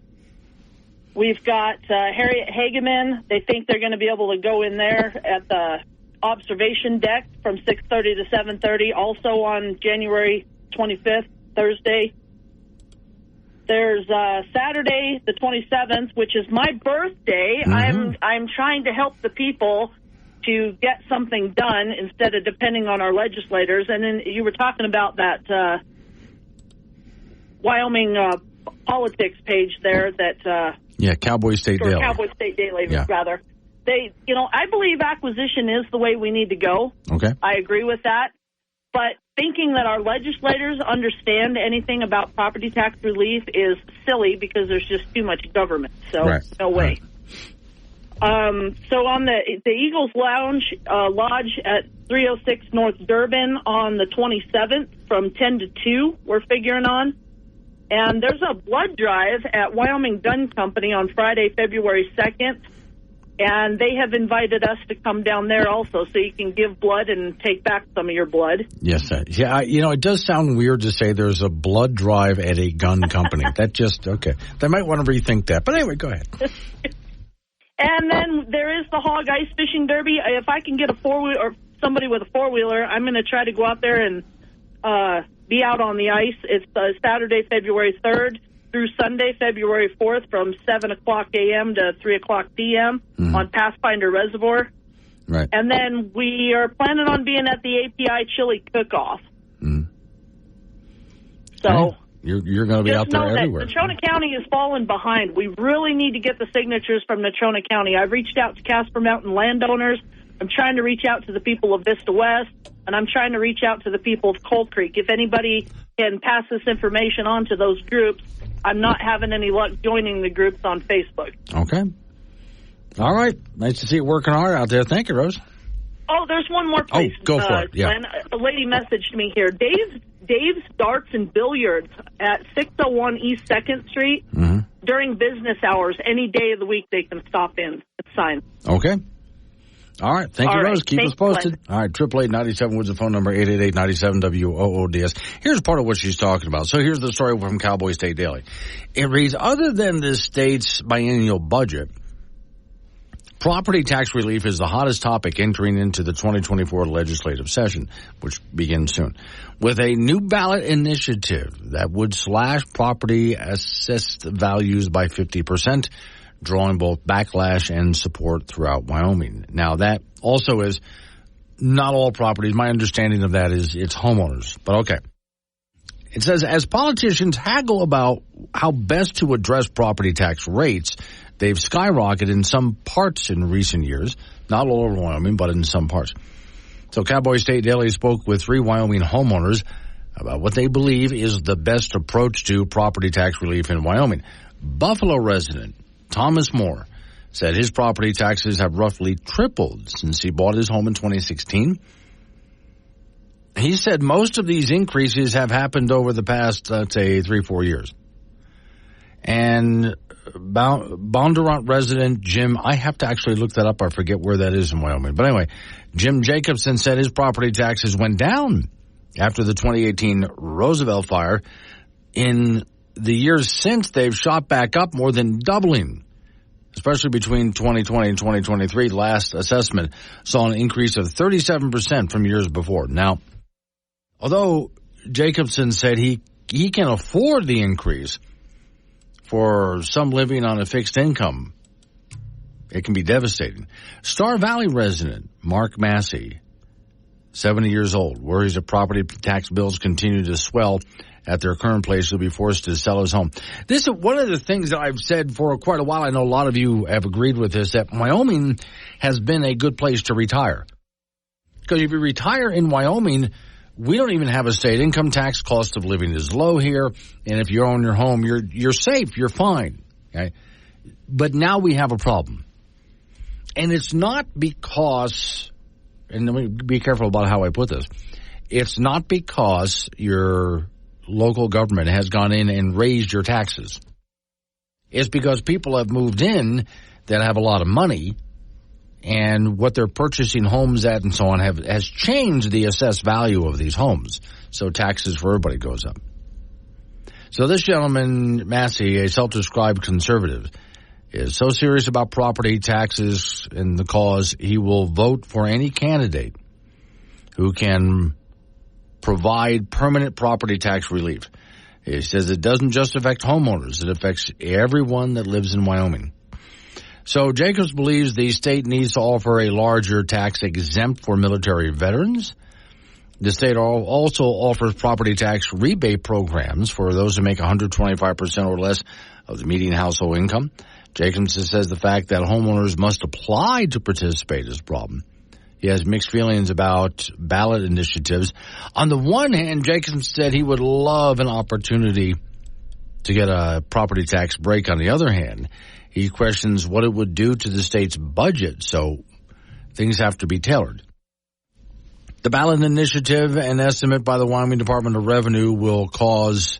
We've got Harriet Hageman. They think they're going to be able to go in there at the observation deck from 6:30 to 7:30, also on January 25th, Thursday. There's Saturday, the 27th, which is my birthday. Mm-hmm. I'm trying to help the people to get something done instead of depending on our legislators. And then you were talking about that Wyoming politics page there that Cowboy State Daily. Cowboy State Daily, rather. I believe acquisition is the way we need to go. Okay. I agree with that. But thinking that our legislators understand anything about property tax relief is silly because there's just too much government. So no way. Right. So on the Eagles Lodge at 306 North Durban on the 27th from 10 to 2, we're figuring on. And there's a blood drive at Wyoming Gun Company on Friday, February 2nd. And they have invited us to come down there also so you can give blood and take back some of your blood. Yes. Yeah, it does sound weird to say there's a blood drive at a gun company. That just, okay. They might want to rethink that. But anyway, go ahead. And then there is the Hog Ice Fishing Derby. If I can get a somebody with a four-wheeler, I'm going to try to go out there and be out on the ice. It's Saturday, February 3rd through Sunday, February 4th from 7 o'clock a.m. to 3 o'clock p.m. On Pathfinder Reservoir. Right. And then we are planning on being at the API Chili Cook-Off. So you're going to be out there everywhere. Just know that Natrona County is falling behind. We really need to get the signatures from Natrona County. I've reached out to Casper Mountain landowners. I'm trying to reach out to the people of Vista West, and I'm trying to reach out to the people of Cold Creek. If anybody can pass this information on to those groups, I'm not having any luck joining the groups on Facebook. Okay. All right. Nice to see it working hard out there. Thank you, Rose. Oh, there's one more place. Oh, go for it. Yeah. Glenn. A lady messaged me here. Dave's Darts and Billiards at 601 East 2nd Street. During business hours, any day of the week, they can stop in and sign. Okay. All right. Thank you, Rose. Keep us posted. Glenn. All right. 888-97 was the phone number, 888-97-WOODS. Here's part of what she's talking about. So here's the story from Cowboy State Daily. It reads, other than the state's biennial budget, property tax relief is the hottest topic entering into the 2024 legislative session, which begins soon, with a new ballot initiative that would slash property assessed values by 50%, drawing both backlash and support throughout Wyoming. Now, that also is not all properties. My understanding of that is it's homeowners, but okay. It says, as politicians haggle about how best to address property tax rates, they've skyrocketed in some parts in recent years, not all over Wyoming, but in some parts. So Cowboy State Daily spoke with 3 Wyoming homeowners about what they believe is the best approach to property tax relief in Wyoming. Buffalo resident Thomas Moore said his property taxes have roughly tripled since he bought his home in 2016. He said most of these increases have happened over the past, let's say, 3-4 years. And Bondurant resident Jim, I have to actually look that up. I forget where that is in Wyoming. But anyway, Jim Jacobson said his property taxes went down after the 2018 Roosevelt fire. In the years since, they've shot back up, more than doubling, especially between 2020 and 2023. Last assessment saw an increase of 37% from years before. Now, although Jacobson said he can afford the increase, for some living on a fixed income, it can be devastating. Star Valley resident Mark Massey, 70 years old, worries that property tax bills continue to swell at their current place. He'll be forced to sell his home. This is one of the things that I've said for quite a while. I know a lot of you have agreed with this, that Wyoming has been a good place to retire. Because if you retire in Wyoming, we don't even have a state income tax. Cost of living is low here. And if you own your home, you're safe. You're fine. Okay? But now we have a problem. And it's not because, and let me be careful about how I put this. It's not because your local government has gone in and raised your taxes. It's because people have moved in that have a lot of money, and what they're purchasing homes at and so on has changed the assessed value of these homes. So taxes for everybody goes up. So this gentleman, Massey, a self-described conservative, is so serious about property taxes and the cause, he will vote for any candidate who can provide permanent property tax relief. He says it doesn't just affect homeowners, it affects everyone that lives in Wyoming. So Jacobs believes the state needs to offer a larger tax exempt for military veterans. The state also offers property tax rebate programs for those who make 125% or less of the median household income. Jacobs says the fact that homeowners must apply to participate is a problem. He has mixed feelings about ballot initiatives. On the one hand, Jacobs said he would love an opportunity to get a property tax break. On the other hand, he questions what it would do to the state's budget, so things have to be tailored. The ballot initiative, an estimate by the Wyoming Department of Revenue, will cause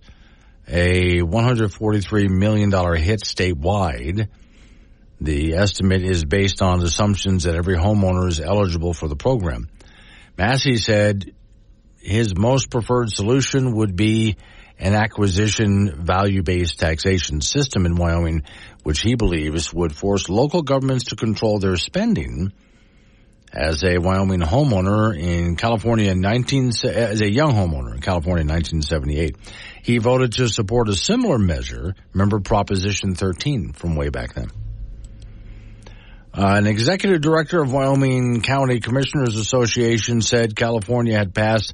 a $143 million hit statewide. The estimate is based on assumptions that every homeowner is eligible for the program. Massey said his most preferred solution would be an acquisition value-based taxation system in Wyoming, which he believes would force local governments to control their spending as a Wyoming homeowner in California as a young homeowner in California in 1978. He voted to support a similar measure. Remember Proposition 13 from way back then. An executive director of Wyoming County Commissioners Association said California had passed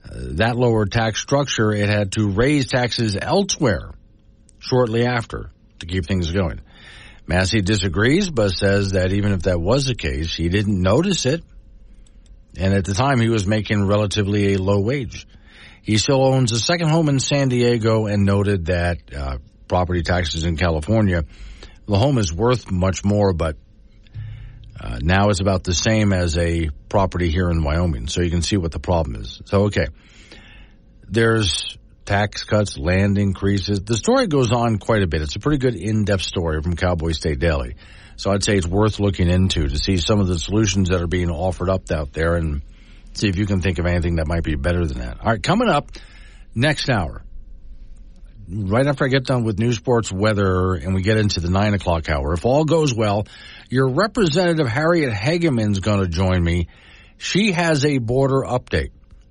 that lower tax structure. It had to raise taxes elsewhere shortly after to keep things going. Massey disagrees, but says that even if that was the case, he didn't notice it. And at the time, he was making relatively a low wage. He still owns a second home in San Diego and noted that property taxes in California, the home is worth much more, but now it's about the same as a property here in Wyoming. So you can see what the problem is. So, okay, there's tax cuts, land increases. The story goes on quite a bit. It's a pretty good in-depth story from Cowboy State Daily. So I'd say it's worth looking into to see some of the solutions that are being offered up out there and see if you can think of anything that might be better than that. All right, coming up next hour, right after I get done with news, sports, weather, and we get into the 9 o'clock hour, if all goes well, your Representative Harriet Hageman's going to join me. She has a border update.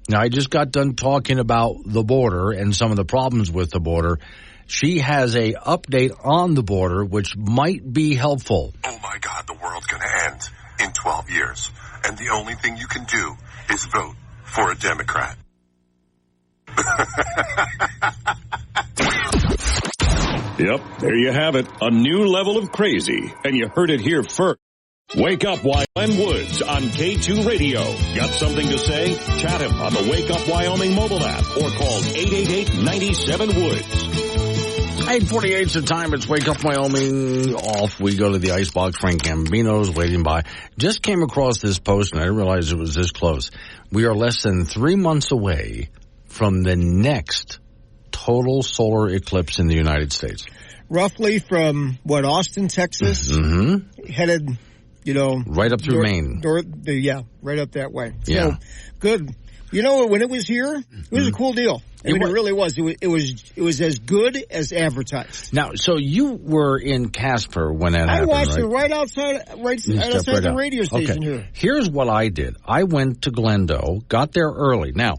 Now, I just got done talking about the border and some of the problems with the border. She has a update on the border, which might be helpful. Oh, my God, the world's going to end in 12 years. And the only thing you can do is vote for a Democrat. Yep, there you have it. A new level of crazy. And you heard it here first. Wake Up Wyoming Woods on K2 Radio. Got something to say? Chat him on the Wake Up Wyoming mobile app or call 888-97-WOODS. 8:48 is the time. It's Wake Up Wyoming. Off we go to the icebox. Frank Gambino's waiting by. Just came across this post, and I didn't realize it was this close. We are less than 3 months away from the next total solar eclipse in the United States. Roughly from, Austin, Texas? Mm-hmm. Headed, right up through Maine. Right up that way. Yeah. So, good. When it was here, it was a cool deal. It really was. It was as good as advertised. Now, so you were in Casper when that happened, I watched it right outside the radio station here. Here's what I did. I went to Glendo, got there early. Now,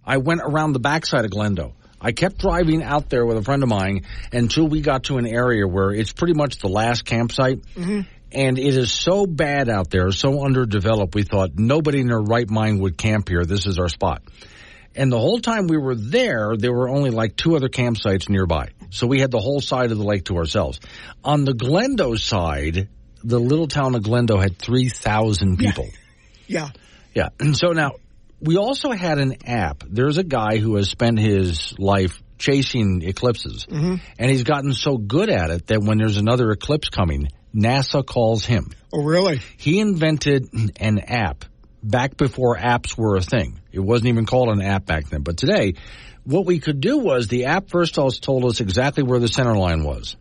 I went around the backside of Glendo. I kept driving out there with a friend of mine until we got to an area where it's pretty much the last campsite. Mm-hmm. And it is so bad out there, so underdeveloped, we thought nobody in their right mind would camp here. This is our spot. And the whole time we were there were only like 2 other campsites nearby. So we had the whole side of the lake to ourselves. On the Glendo side, the little town of Glendo had 3,000 people. Yeah. Yeah. And so now, we also had an app. There's a guy who has spent his life chasing eclipses. Mm-hmm. And he's gotten so good at it that when there's another eclipse coming, NASA calls him. Oh, really? He invented an app back before apps were a thing. It wasn't even called an app back then. But today, what we could do was the app first told us exactly where the center line was.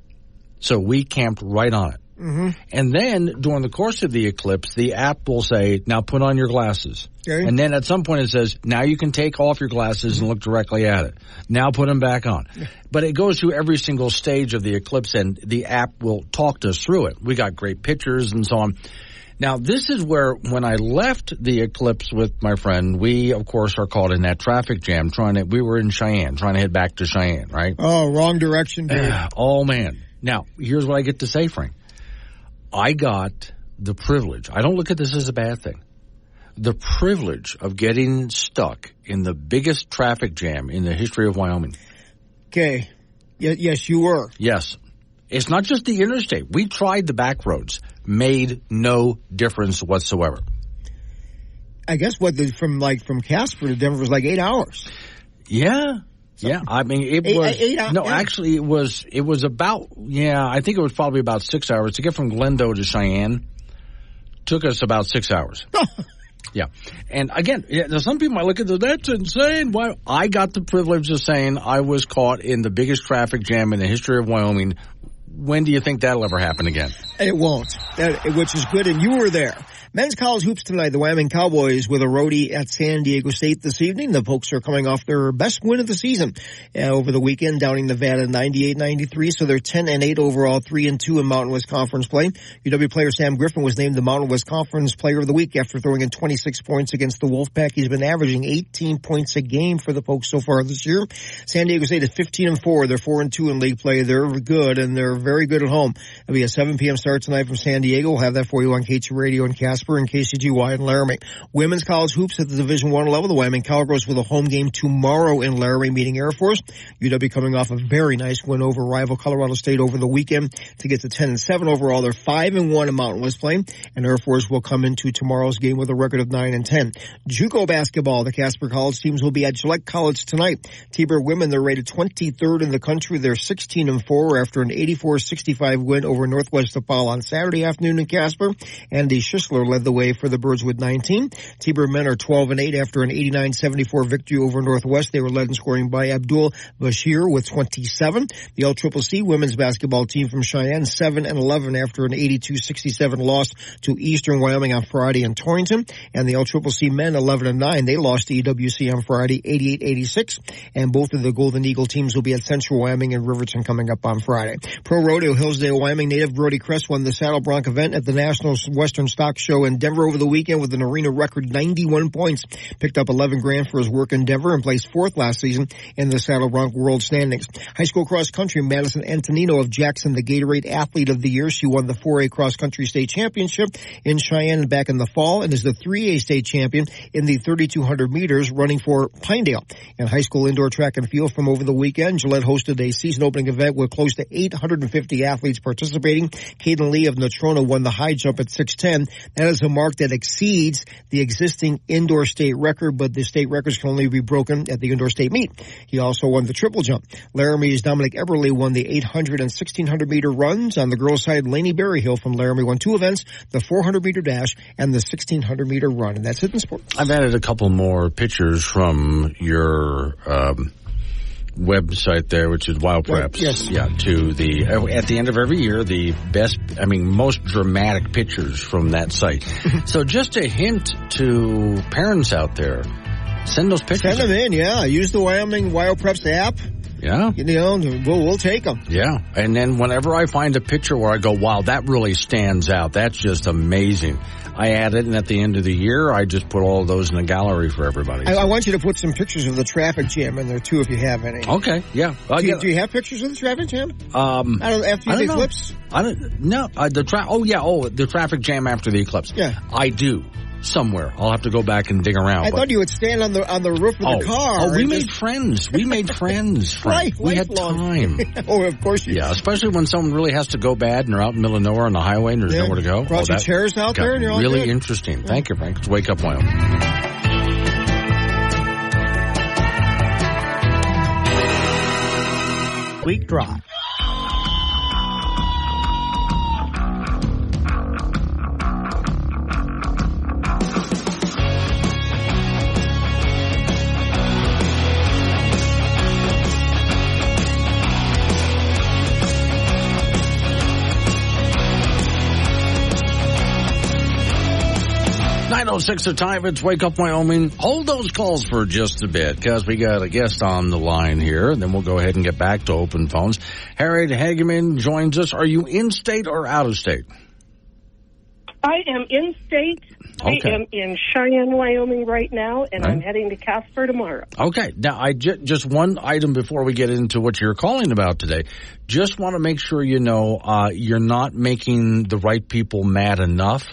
So we camped right on it. Mm-hmm. And then during the course of the eclipse, the app will say, now put on your glasses. Okay. And then at some point it says, now you can take off your glasses and look directly at it. Now put them back on. But it goes through every single stage of the eclipse, and the app will talk us through it. We got great pictures and so on. Now, this is where, when I left the eclipse with my friend, we, of course, are caught in that traffic jam. We were in Cheyenne, trying to head back to Cheyenne, right? Oh, wrong direction, dude. Oh, man. Now, here's what I get to say, Frank. I got the privilege. I don't look at this as a bad thing. The privilege of getting stuck in the biggest traffic jam in the history of Wyoming. Okay. Yes, you were. Yes. It's not just the interstate. We tried the back roads. Made no difference whatsoever. I guess from Casper to Denver was like 8 hours. Yeah. Yeah, I mean, it was, no, actually it was about, I think it was probably about 6 hours. To get from Glendo to Cheyenne took us about 6 hours. Yeah. And again, some people might look at that's insane. Why? I got the privilege of saying I was caught in the biggest traffic jam in the history of Wyoming. When do you think that'll ever happen again? It won't, which is good, and you were there. Men's college hoops tonight. The Wyoming Cowboys with a roadie at San Diego State this evening. The Pokes are coming off their best win of the season over the weekend, downing Nevada 98-93. So they're 10-8 overall, 3-2 in Mountain West Conference play. UW player Sam Griffin was named the Mountain West Conference Player of the Week after throwing in 26 points against the Wolfpack. He's been averaging 18 points a game for the Pokes so far this year. San Diego State is 15-4. They're 4-2 in league play. They're good, and they're very good at home. It'll be a 7 p.m. start tonight from San Diego. We'll have that for you on K2 Radio in Casper and KCGY in Laramie. Women's college hoops at the Division I level. The Wyoming Cowgirls with a home game tomorrow in Laramie meeting Air Force. UW coming off a very nice win over rival Colorado State over the weekend to get to 10-7 overall. They're 5-1 in Mountain West play, and Air Force will come into tomorrow's game with a record of 9-10. JUCO basketball. The Casper College teams will be at Gillette College tonight. T-Bird women, they're rated 23rd in the country. They're 16-4 after an 84-65 win over Northwest DePaul on Saturday afternoon in Casper. Andy Schisler led the way for the Birds with 19. T-Bird men are 12-8 after an 89-74 victory over Northwest. They were led in scoring by Abdul Bashir with 27. The LCCC women's basketball team from Cheyenne 7-11 after an 82-67 loss to Eastern Wyoming on Friday in Torrington. And the LCCC men 11-9. They lost to EWC on Friday 88-86. And both of the Golden Eagle teams will be at Central Wyoming and Riverton coming up on Friday. Pro Rodeo Hillsdale, Wyoming native Brody Crest won the Saddle Bronc event at the National Western Stock Show in Denver over the weekend with an arena record 91 points. Picked up 11 grand for his work in Denver and placed fourth last season in the Saddle Bronc World Standings. High school cross country, Madison Antonino of Jackson, the Gatorade Athlete of the Year. She won the 4A cross country state championship in Cheyenne back in the fall and is the 3A state champion in the 3,200 meters running for Pinedale. And high school indoor track and field from over the weekend, Gillette hosted a season opening event with close to 850 athletes participating. Caden Lee of Natrona won the high jump at 6'10". That is a mark that exceeds the existing indoor state record, but the state records can only be broken at the indoor state meet. He also won the triple jump. Laramie's Dominic Eberle won the 800 and 1600 meter runs. On the girls' side, Lainey Berryhill from Laramie won two events, the 400 meter dash and the 1600 meter run. And that's it in sports. I've added a couple more pictures from your website there, which is Wild Preps. Yes. Yeah, to the, at the end of every year, the best, most dramatic pictures from that site. So just a hint to parents out there, send those pictures. Send them in, yeah. Use the Wyoming Wild Preps app. Yeah. We'll take them. Yeah. And then whenever I find a picture where I go, wow, that really stands out, that's just amazing, I add it, and at the end of the year, I just put all of those in a gallery for everybody. I want you to put some pictures of the traffic jam in there, too, if you have any. Okay, yeah. Do you have pictures of the traffic jam? After the eclipse? The traffic jam after the eclipse. Yeah. I do. Somewhere. I'll have to go back and dig around. I thought you would stand on the roof of the car. Oh, we made friends. We made friends, Frank. We had time. Oh, of course you did. Yeah, especially when someone really has to go bad and they're out in the middle of nowhere on the highway and there's nowhere to go. Brought your chairs out there and you're all really good. Interesting. Thank you, Frank. It's Wake Up Wyoming. Week drop. .06 the time. It's Wake Up Wyoming. Hold those calls for just a bit because we got a guest on the line here. And then we'll go ahead and get back to open phones. Harriet Hageman joins us. Are you in state or out of state? I am in state. Okay. I am in Cheyenne, Wyoming right now, and I'm heading to Casper tomorrow. Okay. Now, I just one item before we get into what you're calling about today. Just want to make sure you know you're not making the right people mad enough.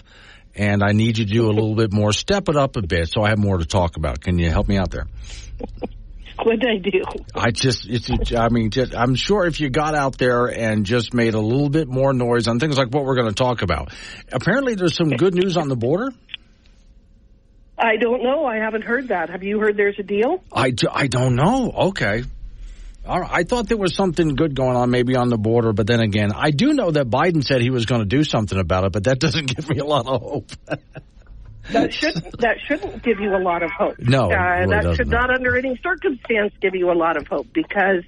And I need you to do a little bit more. Step it up a bit so I have more to talk about. Can you help me out there? What did I do? I'm sure if you got out there and just made a little bit more noise on things like what we're going to talk about. Apparently there's some good news on the border. I don't know. I haven't heard that. Have you heard there's a deal? I don't know. Okay. All right. I thought there was something good going on maybe on the border, but then again, I do know that Biden said he was going to do something about it, but that doesn't give me a lot of hope. That shouldn't give you a lot of hope. No, it that should not under any circumstance give you a lot of hope because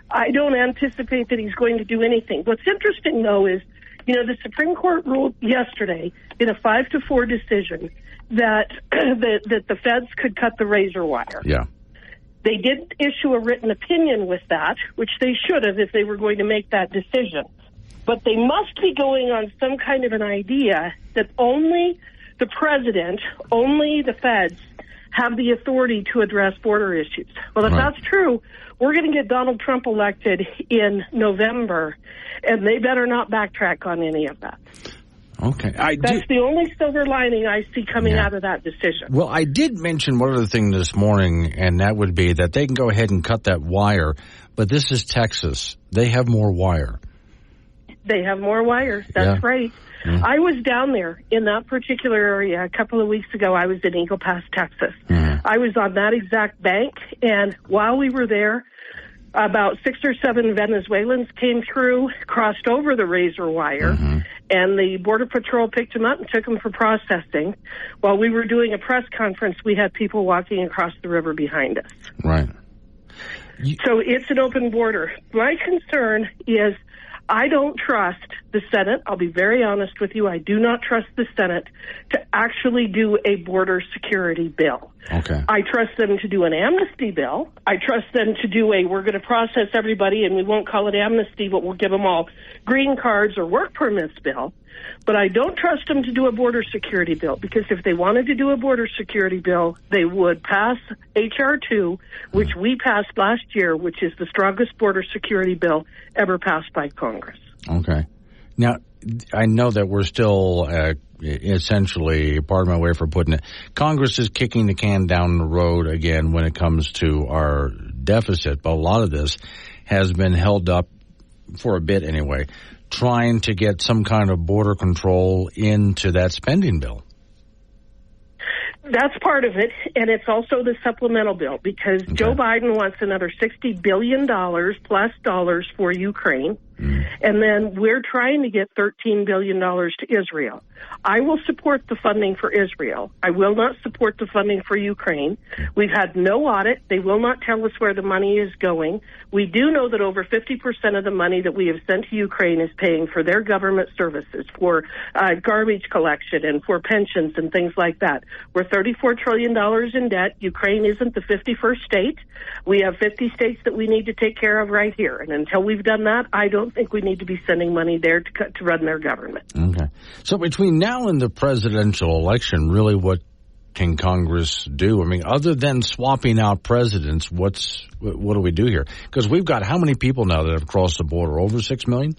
I don't anticipate that he's going to do anything. What's interesting, though, is The Supreme Court ruled yesterday in a 5-4 decision that that the feds could cut the razor wire. Yeah. They didn't issue a written opinion with that, which they should have if they were going to make that decision. But they must be going on some kind of an idea that only the president, only the feds have the authority to address border issues. Well, if that's true, we're going to get Donald Trump elected in November, and they better not backtrack on any of that. Okay. That's the only silver lining I see coming out of that decision. Well, I did mention one other thing this morning, and that would be that they can go ahead and cut that wire, but this is Texas. They have more wire. They have more wires. That's right. Mm-hmm. I was down there in that particular area a couple of weeks ago. I was in Eagle Pass, Texas. Mm-hmm. I was on that exact bank, and while we were there, about 6 or 7 Venezuelans came through, crossed over the razor wire, and the Border Patrol picked them up and took them for processing. While we were doing a press conference, we had people walking across the river behind us. Right. So it's an open border. My concern is I don't trust the Senate. I'll be very honest with you. I do not trust the Senate to actually do a border security bill. Okay. I trust them to do an amnesty bill. I trust them to do we're going to process everybody and we won't call it amnesty, but we'll give them all green cards or work permits bill. But I don't trust them to do a border security bill, because if they wanted to do a border security bill, they would pass H.R. 2, which we passed last year, which is the strongest border security bill ever passed by Congress. Okay. Now, I know that we're still essentially, pardon my way for putting it, Congress is kicking the can down the road again when it comes to our deficit, but a lot of this has been held up for a bit anyway, trying to get some kind of border control into that spending bill. That's part of it, and it's also the supplemental bill, because Joe Biden wants another $60 billion plus dollars for Ukraine, and then we're trying to get $13 billion to Israel. I will support the funding for Israel. I will not support the funding for Ukraine. We've had no audit. They will not tell us where the money is going. We do know that over 50% of the money that we have sent to Ukraine is paying for their government services, for garbage collection and for pensions and things like that. We're $34 trillion in debt. Ukraine isn't the 51st state. We have 50 states that we need to take care of right here. And until we've done that, I don't think we need to be sending money there to run their government. Okay. So between now and the presidential election, really what can Congress do? I mean, other than swapping out presidents, what do we do here? Because we've got how many people now that have crossed the border? Over 6 million?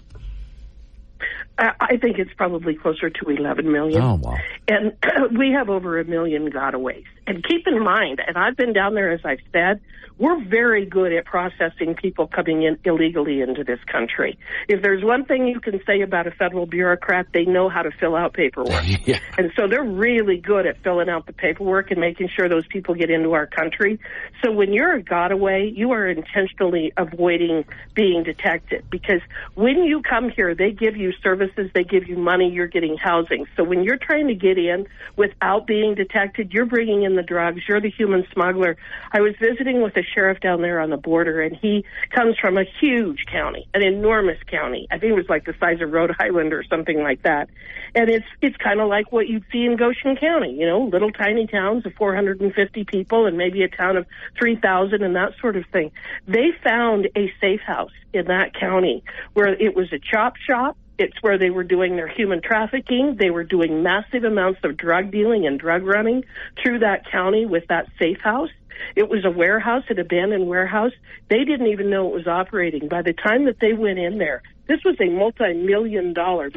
I think it's probably closer to 11 million. Oh, wow. And we have over 1 million gotaways. And keep in mind, and I've been down there, as I've said, we're very good at processing people coming in illegally into this country. If there's one thing you can say about a federal bureaucrat, they know how to fill out paperwork. Yeah. And so they're really good at filling out the paperwork and making sure those people get into our country. So when you're a gotaway, you are intentionally avoiding being detected, because when you come here, they give you services, they give you money, you're getting housing. So when you're trying to get in without being detected, you're bringing in the drugs, you're the human smuggler. I was visiting with a sheriff down there on the border, and he comes from a huge county, an enormous county. I think it was like the size of Rhode Island or something like that. And it's kind of like what you'd see in Goshen County, little tiny towns of 450 people and maybe a town of 3,000 and that sort of thing. They found a safe house in that county where it was a chop shop. It's where they were doing their human trafficking. They were doing massive amounts of drug dealing and drug running through that county with that safe house. It was a warehouse, an abandoned warehouse. They didn't even know it was operating. By the time that they went in there, this was a multi-million dollar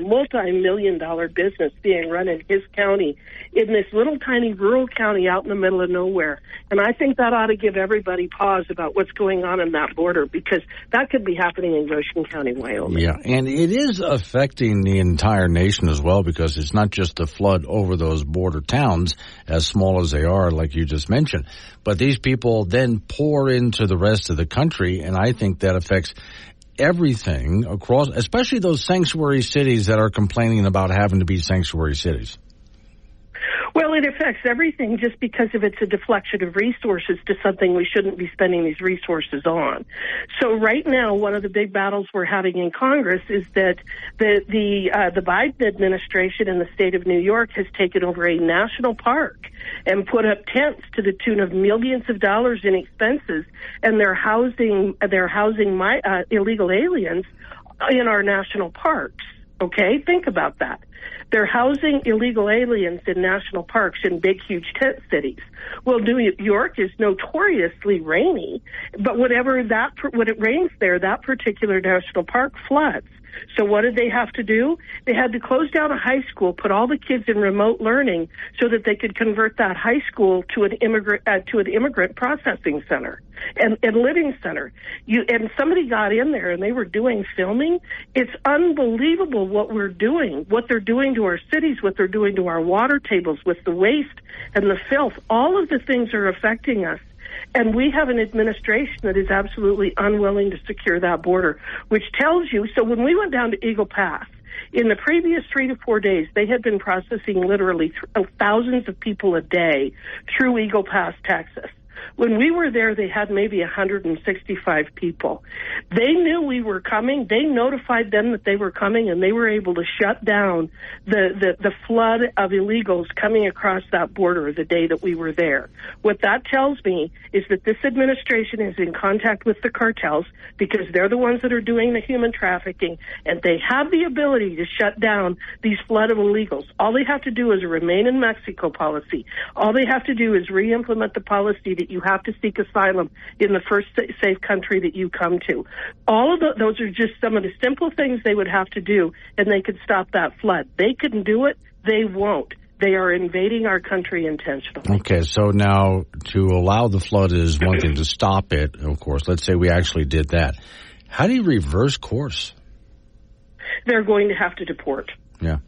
business being run in his county, in this little tiny rural county out in the middle of nowhere. And I think that ought to give everybody pause about what's going on in that border, because that could be happening in Goshen County, Wyoming. Yeah, and it is affecting the entire nation as well, because it's not just the flood over those border towns, as small as they are, like you just mentioned, but these people then pour into the rest of the country, and I think that affects everything across, especially those sanctuary cities that are complaining about having to be sanctuary cities. Well, it affects everything just because if it's a deflection of resources to something we shouldn't be spending these resources on. So right now, one of the big battles we're having in Congress is that the Biden administration in the state of New York has taken over a national park and put up tents to the tune of millions of dollars in expenses, and they're housing illegal aliens in our national parks. Okay, think about that. They're housing illegal aliens in national parks in big, huge tent cities. Well, New York is notoriously rainy, but when it rains there, that particular national park floods. So what did they have to do? They had to close down a high school, put all the kids in remote learning so that they could convert that high school to an immigrant processing center and living center. And somebody got in there and they were doing filming. It's unbelievable what we're doing, what they're doing to our cities, what they're doing to our water tables with the waste and the filth. All of the things are affecting us. And we have an administration that is absolutely unwilling to secure that border, which tells you, so when we went down to Eagle Pass, in the previous 3 to 4 days, they had been processing literally thousands of people a day through Eagle Pass, Texas. When we were there, they had maybe 165 people. They knew we were coming. They notified them that they were coming, and they were able to shut down the flood of illegals coming across that border the day that we were there. What that tells me is that this administration is in contact with the cartels because they're the ones that are doing the human trafficking, and they have the ability to shut down these flood of illegals. All they have to do is a Remain in Mexico policy. All they have to do is re-implement the policy that you have to seek asylum in the first safe country that you come to. All of those are just some of the simple things they would have to do, and they could stop that flood. They couldn't do it. They won't. They are invading our country intentionally. Okay, so now to allow the flood is one thing. To stop it, of course, let's say we actually did that. How do you reverse course? They're going to have to deport. Yeah.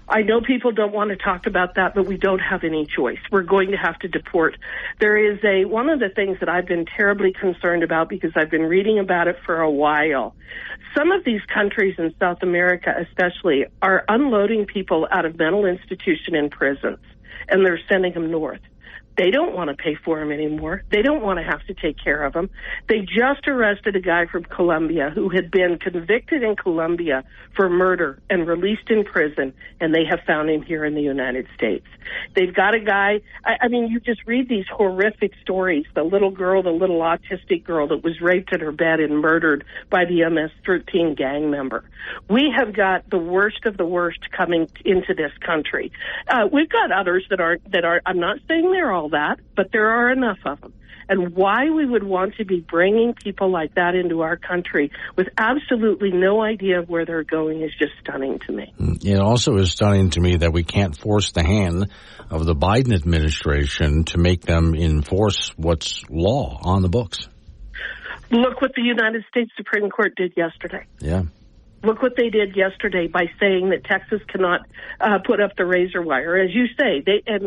I know people don't want to talk about that, but we don't have any choice. We're going to have to deport. There is one of the things that I've been terribly concerned about because I've been reading about it for a while. Some of these countries in South America especially are unloading people out of mental institution and prisons, and they're sending them north. They don't want to pay for them anymore. They don't want to have to take care of them. They just arrested a guy from Colombia who had been convicted in Colombia for murder and released in prison, and they have found him here in the United States. They've got a guy, I mean, you just read these horrific stories. The little girl, the little autistic girl that was raped in her bed and murdered by the MS-13 gang member. We have got the worst of the worst coming into this country. We've got others that are, I'm not saying they're all that, but there are enough of them. And why we would want to be bringing people like that into our country with absolutely no idea of where they're going is just stunning to me. It also is stunning to me that we can't force the hand of the Biden administration to make them enforce what's law on the books. Look what the United States Supreme Court did yesterday. Yeah. Look what they did yesterday by saying that Texas cannot put up the razor wire. As you say,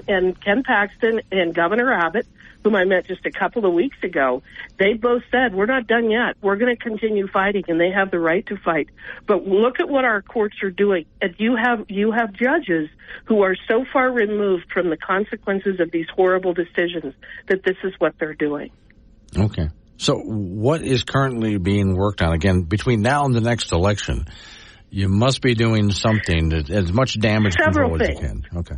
and Ken Paxton and Governor Abbott, whom I met just a couple of weeks ago, they both said, we're not done yet. We're going to continue fighting, and they have the right to fight. But look at what our courts are doing. And you have judges who are so far removed from the consequences of these horrible decisions that this is what they're doing. Okay. So what is currently being worked on? Again, between now and the next election, you must be doing something that as much damage control as you can. Okay.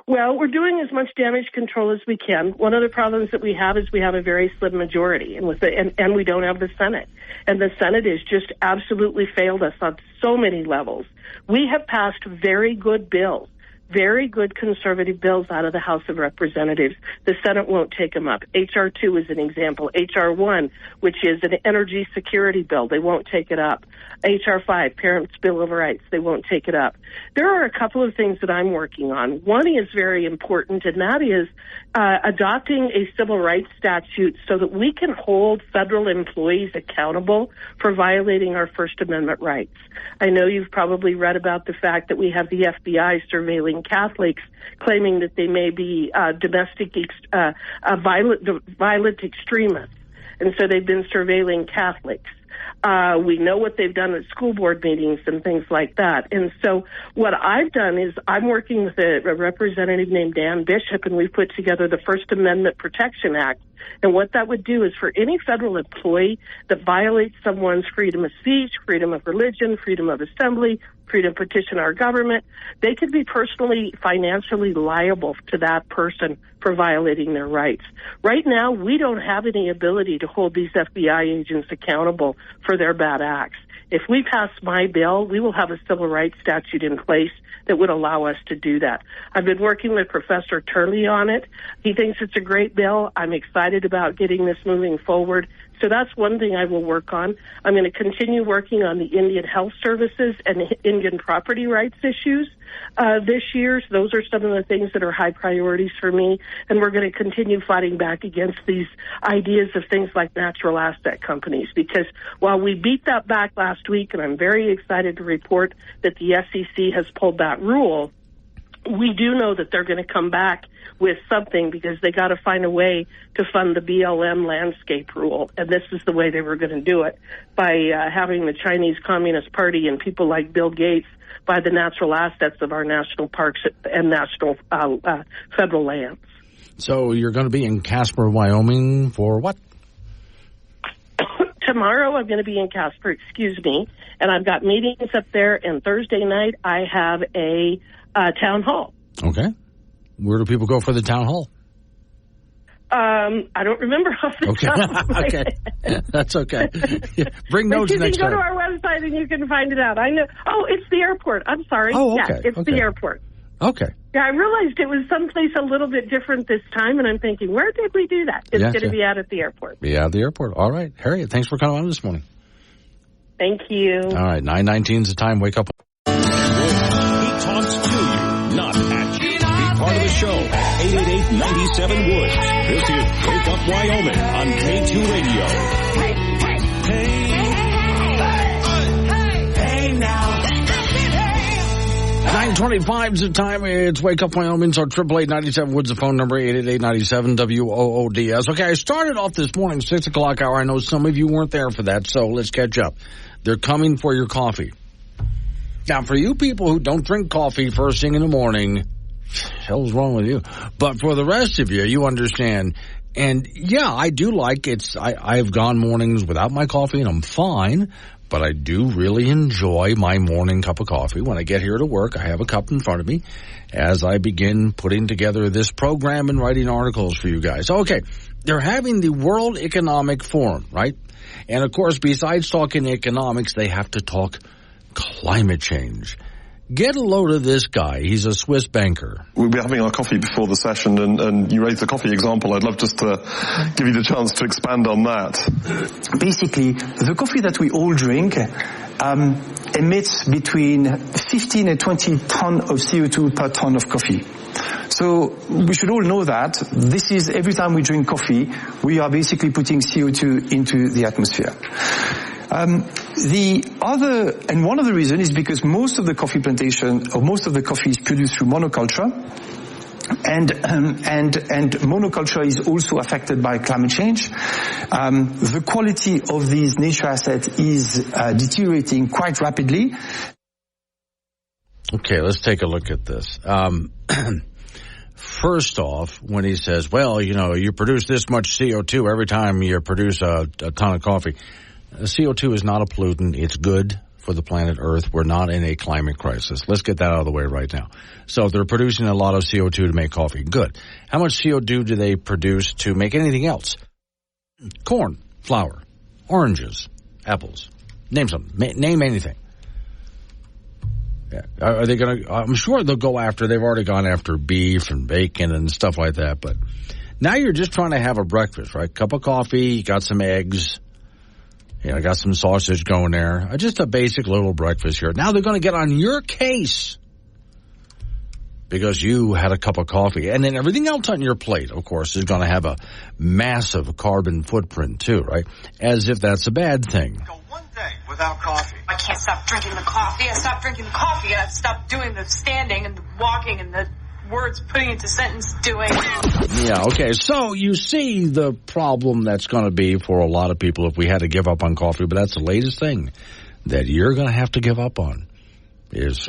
Well, we're doing as much damage control as we can. One of the problems that we have is we have a very slim majority, and we don't have the Senate. And the Senate has just absolutely failed us on so many levels. We have passed very good bills. Very good conservative bills out of the House of Representatives. The Senate won't take them up. H.R. 2 is an example. H.R. 1, which is an energy security bill, they won't take it up. H.R. 5, Parents' Bill of Rights, they won't take it up. There are a couple of things that I'm working on. One is very important, and that is adopting a civil rights statute so that we can hold federal employees accountable for violating our First Amendment rights. I know you've probably read about the fact that we have the FBI surveilling Catholics, claiming that they may be violent extremists, and so they've been surveilling Catholics. We know what they've done at school board meetings and things like that. And so what I've done is I'm working with a representative named Dan Bishop, and we've put together the First Amendment Protection Act. And what that would do is for any federal employee that violates someone's freedom of speech, freedom of religion, freedom of assembly, freedom to petition our government, they could be personally, financially liable to that person for violating their rights. Right now, we don't have any ability to hold these FBI agents accountable for their bad acts. If we pass my bill, we will have a civil rights statute in place that would allow us to do that. I've been working with Professor Turley on it. He thinks it's a great bill. I'm excited about getting this moving forward. So that's one thing I will work on. I'm going to continue working on the Indian health services and Indian property rights issues this year. So those are some of the things that are high priorities for me. And we're going to continue fighting back against these ideas of things like natural asset companies. Because while we beat that back last week, and I'm very excited to report that the SEC has pulled that rule, we do know that they're going to come back with something because they got to find a way to fund the BLM landscape rule. And this is the way they were going to do it, by having the Chinese Communist Party and people like Bill Gates buy the natural assets of our national parks and national federal lands. So you're going to be in Casper, Wyoming for what? Tomorrow I'm going to be in Casper, and I've got meetings up there, and Thursday night I have a town hall. Okay. Where do people go for the town hall? I don't remember off the top. Okay. That's okay. Bring notes next time. You can go to our website and you can find it out. I know. Oh, it's the airport. I'm sorry. Oh, okay. Yeah, it's the airport. Okay. Yeah, I realized it was someplace a little bit different this time, and I'm thinking, where did we do that? It's going to be out at the airport. Be out at the airport. All right. Harriet, thanks for coming on this morning. Thank you. All right. 9:19 is the time. Wake up. He talks to you, not at you. Be part of the show. 888-97-WOODS. This is Wake Up Wyoming on K2 Radio. Hey now. 9:25 is the time. It's Wake Up Wyoming. So 888-97-WOODS, the phone number, 888-97-WOODS. Okay, I started off this morning, 6 o'clock hour. I know some of you weren't there for that, so let's catch up. They're coming for your coffee. Now, for you people who don't drink coffee first thing in the morning, hell's wrong with you? But for the rest of you, you understand. And yeah, I do like it. I've gone mornings without my coffee and I'm fine, but I do really enjoy my morning cup of coffee. When I get here to work, I have a cup in front of me as I begin putting together this program and writing articles for you guys. Okay, they're having the World Economic Forum, right? And of course, besides talking economics, they have to talk climate change. Get a load of this guy. He's a Swiss banker. We'll be having our coffee before the session, and you raised the coffee example. I'd love just to give you the chance to expand on that. Basically, the coffee that we all drink emits between 15 and 20 tons of CO2 per ton of coffee. So we should all know that. This is, every time we drink coffee, we are basically putting CO2 into the atmosphere. One of the reasons is because most of the coffee plantation, or most of the coffee is produced through monoculture, and monoculture is also affected by climate change. The quality of these nature assets is deteriorating quite rapidly. Okay, let's take a look at this. First off, when he says, well, you know, you produce this much CO2 every time you produce a ton of coffee. CO2 is not a pollutant. It's good for the planet Earth. We're not in a climate crisis. Let's get that out of the way right now. So if they're producing a lot of CO2 to make coffee, good. How much CO2 do they produce to make anything else? Corn, flour, oranges, apples. Name something. Name anything. Yeah. Are they going to, I'm sure they'll go after, they've already gone after beef and bacon and stuff like that, but now you're just trying to have a breakfast, right? Cup of coffee, you got some eggs, you know, got some sausage going there. Just a basic little breakfast here. Now they're going to get on your case because you had a cup of coffee. And then everything else on your plate, of course, is going to have a massive carbon footprint too, right? As if that's a bad thing. Without coffee. I can't stop drinking the coffee. I stopped drinking the coffee. I stopped doing the standing and the walking and the words, putting it to sentence, doing. Yeah, okay. So you see the problem that's going to be for a lot of people if we had to give up on coffee, but that's the latest thing that you're going to have to give up on. Is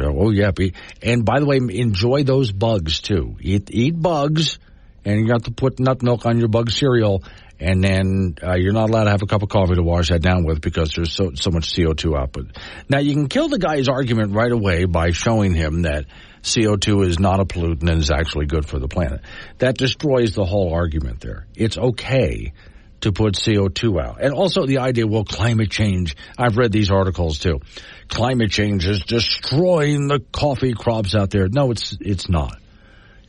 and by the way, enjoy those bugs too. Eat bugs, and you have to put nut milk on your bug cereal, and then you're not allowed to have a cup of coffee to wash that down with because there's so much CO2 output. Now you can kill the guy's argument right away by showing him that CO2 is not a pollutant and is actually good for the planet. That destroys the whole argument there. It's okay to put CO2 out. And also the idea, well, climate change. I've read these articles too. Climate change is destroying the coffee crops out there. No, it's not.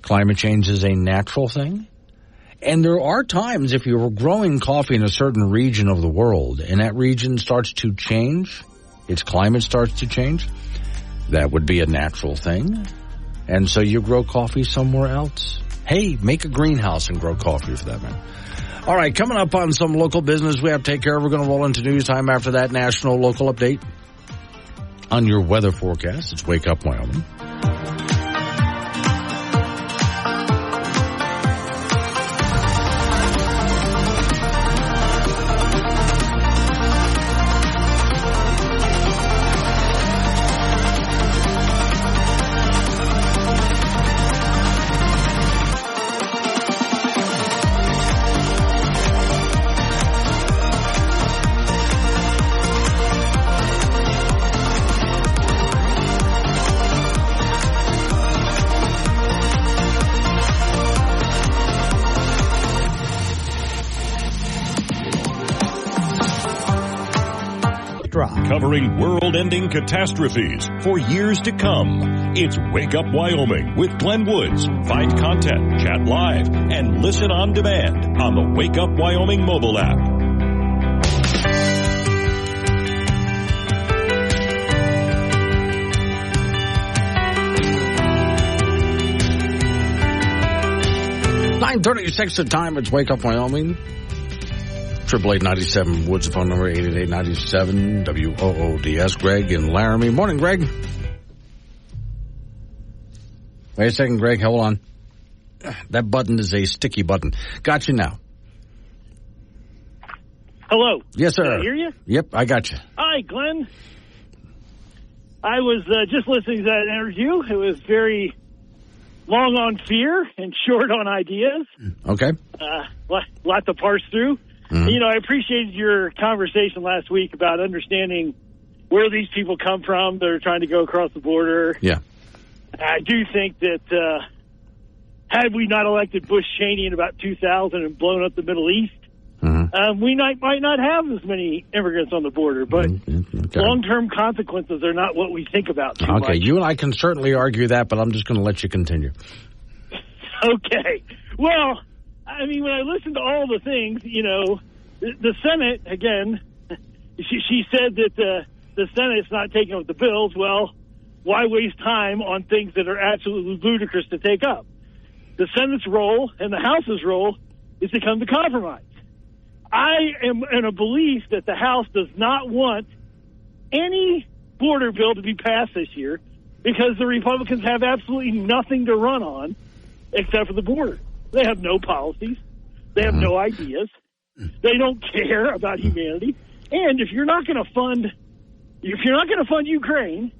Climate change is a natural thing. And there are times if you're growing coffee in a certain region of the world and that region starts to change, its climate starts to change, that would be a natural thing. And so you grow coffee somewhere else. Hey, make a greenhouse and grow coffee for that matter. All right, coming up on some local business we have to take care of. We're going to roll into news time after that national local update on your weather forecast. It's Wake Up Wyoming. Drop. Covering world-ending catastrophes for years to come. It's Wake Up Wyoming with Glenn Woods. Find content, chat live, and listen on demand on the Wake Up Wyoming mobile app. .36 the time. It's Wake Up Wyoming. 888-97 Woods, phone number 888-97 WOODS. Greg in Laramie. Morning, Greg. Wait a second, Greg. Hold on. That button is a sticky button. Got you now. Hello. Yes, sir. Can I hear you? Yep, I got you. Hi, Glenn. I was just listening to that interview. It was very long on fear and short on ideas. Okay. Lot to parse through. Mm-hmm. You know, I appreciated your conversation last week about understanding where these people come from that are trying to go across the border. Yeah. I do think that had we not elected Bush Cheney in about 2000 and blown up the Middle East, we might not have as many immigrants on the border. But long-term consequences are not what we think about too much. Okay, you and I can certainly argue that, but I'm just going to let you continue. Okay. Well, I mean, when I listen to all the things, you know, the Senate, again, she said that the Senate's not taking up the bills. Well, why waste time on things that are absolutely ludicrous to take up? The Senate's role and the House's role is to come to compromise. I am in a belief that the House does not want any border bill to be passed this year because the Republicans have absolutely nothing to run on except for the border. They have no policies. They have no ideas. They don't care about humanity. And if you're not going to fund Ukraine,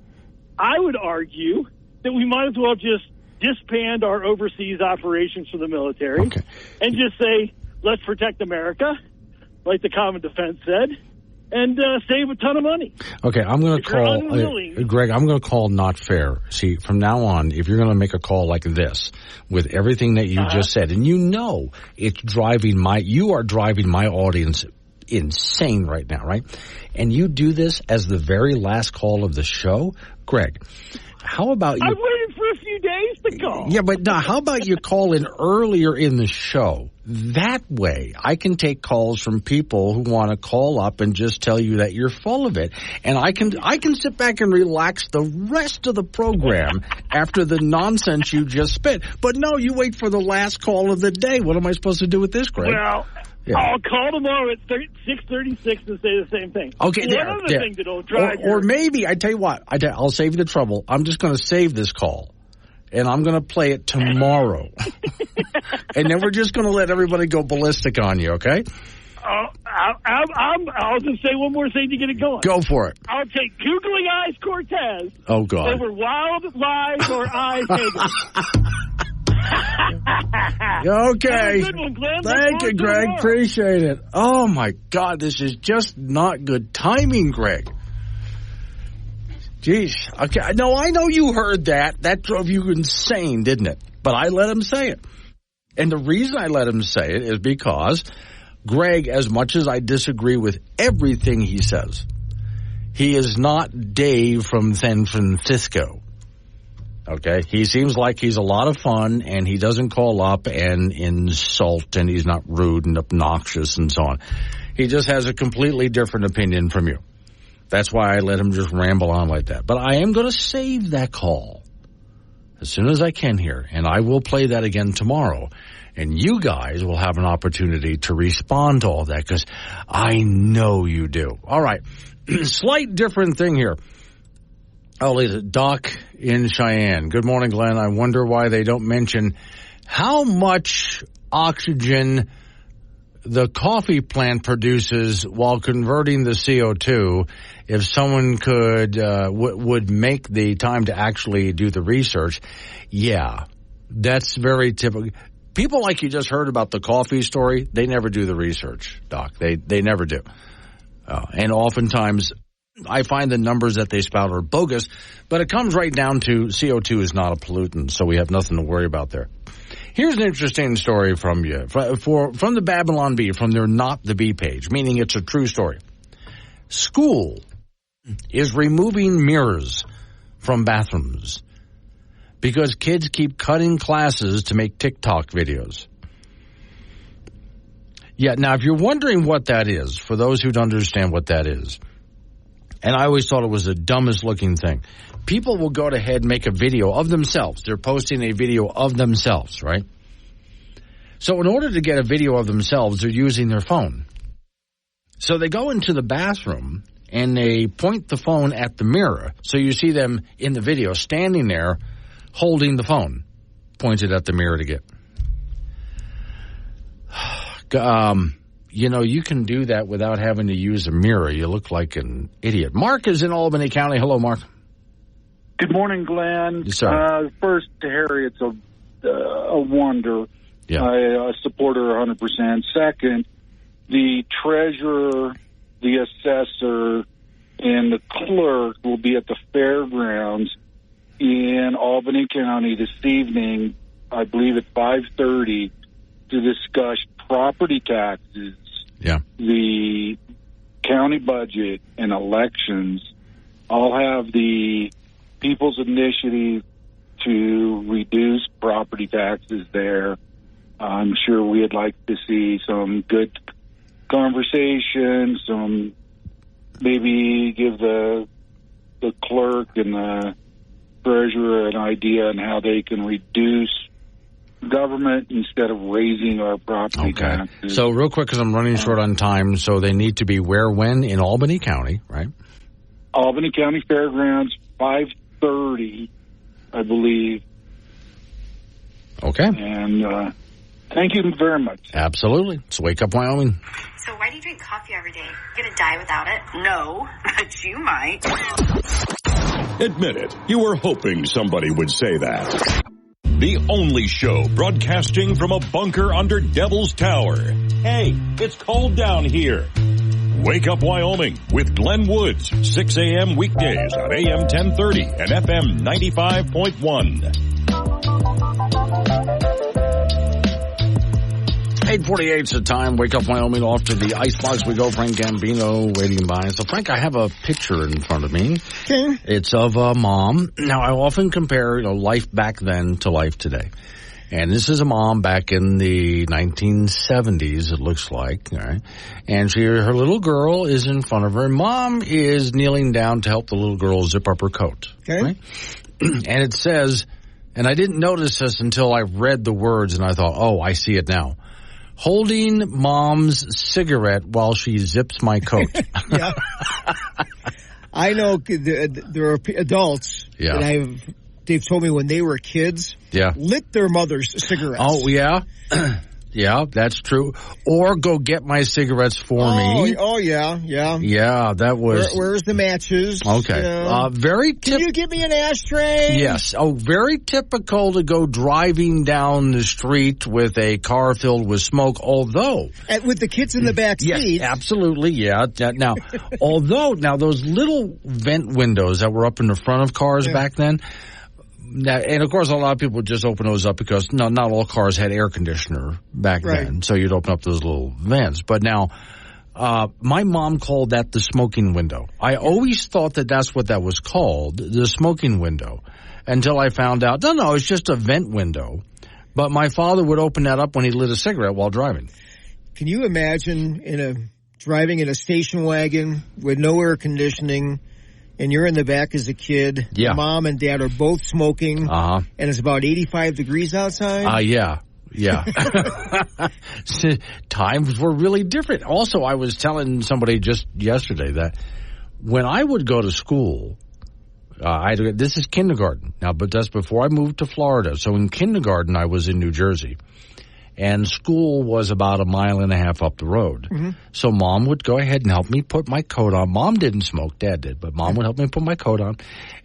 I would argue that we might as well just disband our overseas operations for the military and just say, let's protect America, like the Common Defense said, and save a ton of money. Okay, I'm going to call, Greg, I'm going to call not fair. See, from now on, if you're going to make a call like this, with everything that you just said, and you know it's you are driving my audience insane right now, right? And you do this as the very last call of the show, Greg, how about you? I waited for a few days to call. Yeah, but now, how about you call in earlier in the show? That way, I can take calls from people who want to call up and just tell you that you're full of it. And I can sit back and relax the rest of the program after the nonsense you just spit. But no, you wait for the last call of the day. What am I supposed to do with this, Greg? Well, I'll call tomorrow at 6:36 and say the same thing. Okay, One other thing that'll drive or maybe, I tell you what, I'll save you the trouble. I'm just going to save this call. and I'm going to play it tomorrow. And then we're just going to let everybody go ballistic on you, okay? I'll just say one more thing to get it going. Go for it. I'll take Googly Eyes Cortez over Wild Lies or Eyes Hager. Okay. Good one, Glenn. Thank you, Greg. Appreciate it. Oh, my God. This is just not good timing, Greg. Jeez. Okay. No, I know you heard that. That drove you insane, didn't it? But I let him say it. And the reason I let him say it is because Greg, as much as I disagree with everything he says, he is not Dave from San Francisco. Okay? He seems like he's a lot of fun, and he doesn't call up and insult, and he's not rude and obnoxious and so on. He just has a completely different opinion from you. That's why I let him just ramble on like that. But I am going to save that call as soon as I can here, and I will play that again tomorrow. And you guys will have an opportunity to respond to all that, because I know you do. All right. Slight different thing here. Oh, Lisa, Doc in Cheyenne. Good morning, Glenn. I wonder why they don't mention how much oxygen the coffee plant produces while converting the CO2. If someone could would make the time to actually do the research. Yeah, that's very typical. People like you just heard about the coffee story, they never do the research, Doc. They never do. And oftentimes, I find the numbers that they spout are bogus, but it comes right down to CO2 is not a pollutant, so we have nothing to worry about there. Here's an interesting story from you, from the Babylon Bee, from their Not the Bee page, meaning it's a true story. School is removing mirrors from bathrooms because kids keep cutting classes to make TikTok videos. Yeah, now if you're wondering what that is, for those who don't understand what that is, and I always thought it was the dumbest looking thing, people will go ahead and make a video of themselves. They're posting a video of themselves, right? So in order to get a video of themselves, they're using their phone. So they go into the bathroom and they point the phone at the mirror. So you see them in the video standing there holding the phone pointed at the mirror to get. You can do that without having to use a mirror. You look like an idiot. Mark is in Albany County. Hello, Mark. Good morning, Glenn. Yes, sir. First, to Harriet's a wonder. Yeah. I support her 100%. Second, the treasurer, the assessor, and the clerk will be at the fairgrounds in Albany County this evening, I believe at 5:30, to discuss property taxes, the county budget, and elections. I'll have the People's Initiative to reduce property taxes there. I'm sure we'd like to see some good conversation, maybe give the clerk and the treasurer an idea on how they can reduce government instead of raising our property taxes. So real quick, because I'm running short on time, so they need to be where, when? In Albany County, right? Albany County Fairgrounds, 5:30, I believe. Okay. And thank you very much. Absolutely. It's Wake Up Wyoming. So why do you drink coffee every day? You gonna die without it? No, but you might. Admit it, you were hoping somebody would say that. The only show broadcasting from a bunker under Devil's Tower. Hey, it's cold down here. Wake Up Wyoming with Glenn Woods, 6 a.m. weekdays on AM 1030 and FM 95.1. 8:48 is the time. Wake Up Wyoming, off to the icebox we go. Frank Gambino waiting by. So, Frank, I have a picture in front of me. Okay. It's of a mom. Now, I often compare life back then to life today. And this is a mom back in the 1970s, it looks like. All right? And her little girl is in front of her. And Mom is kneeling down to help the little girl zip up her coat. Okay. Right? And it says, and I didn't notice this until I read the words, and I thought, oh, I see it now. Holding Mom's cigarette while she zips my coat. Yeah. I know there are adults that I've they've told me when they were kids, lit their mother's cigarettes. Oh, yeah? Yeah, that's true. Or go get my cigarettes for me. Oh, yeah. Yeah, that was... Where's the matches? Okay. You know? Can you give me an ashtray? Yes. Oh, very typical to go driving down the street with a car filled with smoke, although... with the kids in the back seat. Yes, absolutely, yeah. Now, those little vent windows that were up in the front of cars back then... Now, and of course, a lot of people would just open those up because not all cars had air conditioner back then. So you'd open up those little vents. But now, my mom called that the smoking window. I always thought that's what that was called, the smoking window, until I found out, no, it's just a vent window. But my father would open that up when he lit a cigarette while driving. Can you imagine driving in a station wagon with no air conditioning? And you're in the back as a kid. Yeah. Mom and Dad are both smoking. And it's about 85 degrees outside. Yeah. Times were really different. Also, I was telling somebody just yesterday that when I would go to school, this is kindergarten now, but that's before I moved to Florida. So in kindergarten, I was in New Jersey. And school was about 1.5 miles up the road. Mm-hmm. So Mom would go ahead and help me put my coat on. Mom didn't smoke, Dad did, but Mom would help me put my coat on.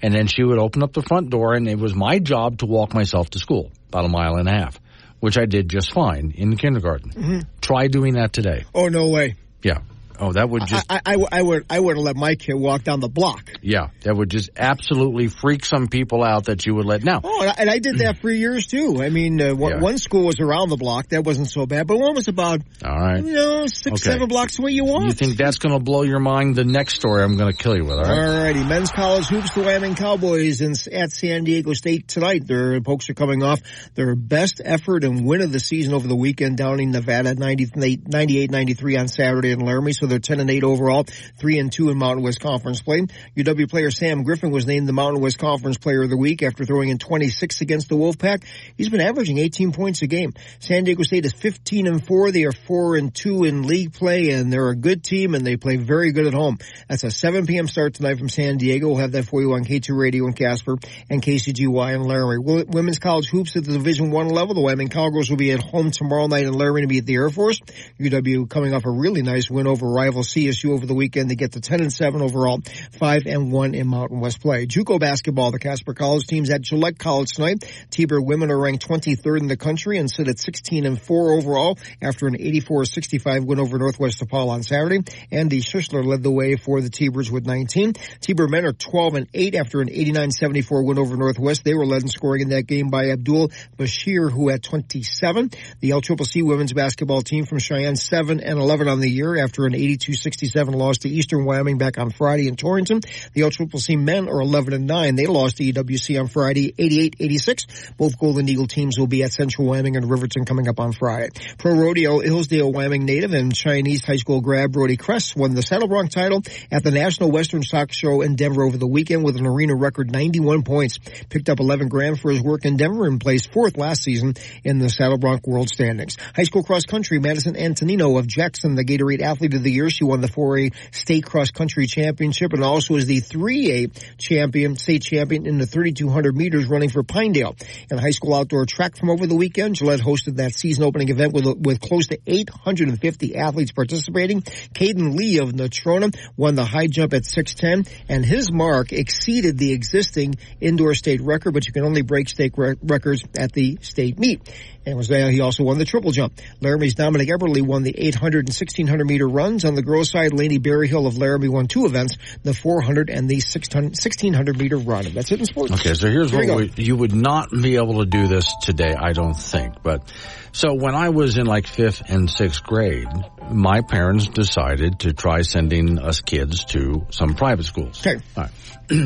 And then she would open up the front door, and it was my job to walk myself to school, about 1.5 miles, which I did just fine in kindergarten. Mm-hmm. Try doing that today. Oh, no way. Yeah. Oh, that would just... I wouldn't let my kid walk down the block. Yeah, that would just absolutely freak some people out that you would let... Now... Oh, and I did that for years, too. I mean, one school was around the block. That wasn't so bad. But one was about, 6-7 blocks away you walk. You think that's going to blow your mind? The next story I'm going to kill you with, all right? All righty. Men's college hoops, the Wyoming Cowboys at San Diego State tonight. Their Pokes are coming off their best effort and win of the season over the weekend, downing Nevada 98-93 on Saturday in Laramie. So they're 10-8 overall, 3-2 in Mountain West Conference play. UW player Sam Griffin was named the Mountain West Conference Player of the Week after throwing in 26 against the Wolfpack. He's been averaging 18 points a game. San Diego State is 15-4. They are 4-2 in league play, and they're a good team, and they play very good at home. That's a 7 p.m. start tonight from San Diego. We'll have that for you on K2 Radio in Casper and KCGY in Laramie. Women's college hoops at the Division I level. The Wyoming Cowgirls will be at home tomorrow night in Laramie to meet the Air Force. UW coming off a really nice win over rival CSU over the weekend. They get to 10-7 overall, 5-1 in Mountain West play. JUCO basketball, the Casper College teams at Gillette College tonight. T-Bird women are ranked 23rd in the country and sit at 16-4 overall after an 84-65 win over Northwest DePaul on Saturday. Andy Schussler led the way for the T-Birds with 19. T-Bird men are 12-8 after an 89-74 win over Northwest. They were led in scoring in that game by Abdul Bashir, who had 27. The LCCC women's basketball team from Cheyenne 7-11 on the year after an 82-67 loss to Eastern Wyoming back on Friday in Torrington. The LCCC men are 11-9. They lost to EWC on Friday, 88-86. Both Golden Eagle teams will be at Central Wyoming and Riverton coming up on Friday. Pro Rodeo, Hillsdale, Wyoming native and Chinese high school grad Brody Kress won the Saddle Bronc title at the National Western Stock Show in Denver over the weekend with an arena record 91 points. Picked up 11 grand for his work in Denver and placed fourth last season in the Saddle Bronc World Standings. High school cross country, Madison Antonino of Jackson, the Gatorade Athlete of the Year. She won the 4A State Cross Country Championship and also is the 3A state champion in the 3,200 meters running for Pinedale. In high school outdoor track from over the weekend, Gillette hosted that season opening event with close to 850 athletes participating. Caden Lee of Natrona won the high jump at 6'10", and his mark exceeded the existing indoor state record, but you can only break state records at the state meet. And he also won the triple jump. Laramie's Dominic Eberly won the 800 and 1600 meter runs. On the girls' side, Lainey Berryhill of Laramie won two events, the 400 and the 1600 meter run. That's it in sports. Okay, so here's what you would not be able to do this today, I don't think. But so when I was in like 5th and 6th grade, my parents decided to try sending us kids to some private schools. Okay. All right.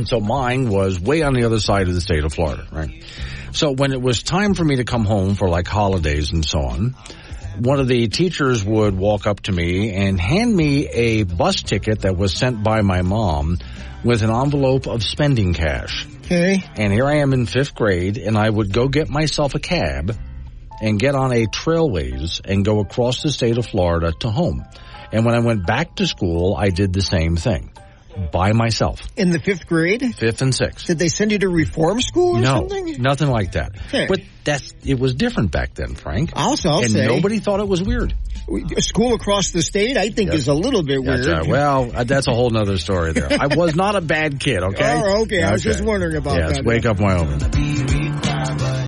So mine was way on the other side of the state of Florida, right? So when it was time for me to come home for like holidays and so on, one of the teachers would walk up to me and hand me a bus ticket that was sent by my mom with an envelope of spending cash. Okay. And here I am in 5th grade, and I would go get myself a cab and get on a Trailways and go across the state of Florida to home. And when I went back to school, I did the same thing. by myself. In the 5th grade? 5th and 6th. Did they send you to reform school or something? No, nothing like that. Okay. But it was different back then, Frank. I'll say. And nobody thought it was weird. A school across the state, I think, is a little bit weird. Well, that's a whole nother story there. I was not a bad kid, okay? Oh, okay. I was just wondering about that. Wake Up Wyoming.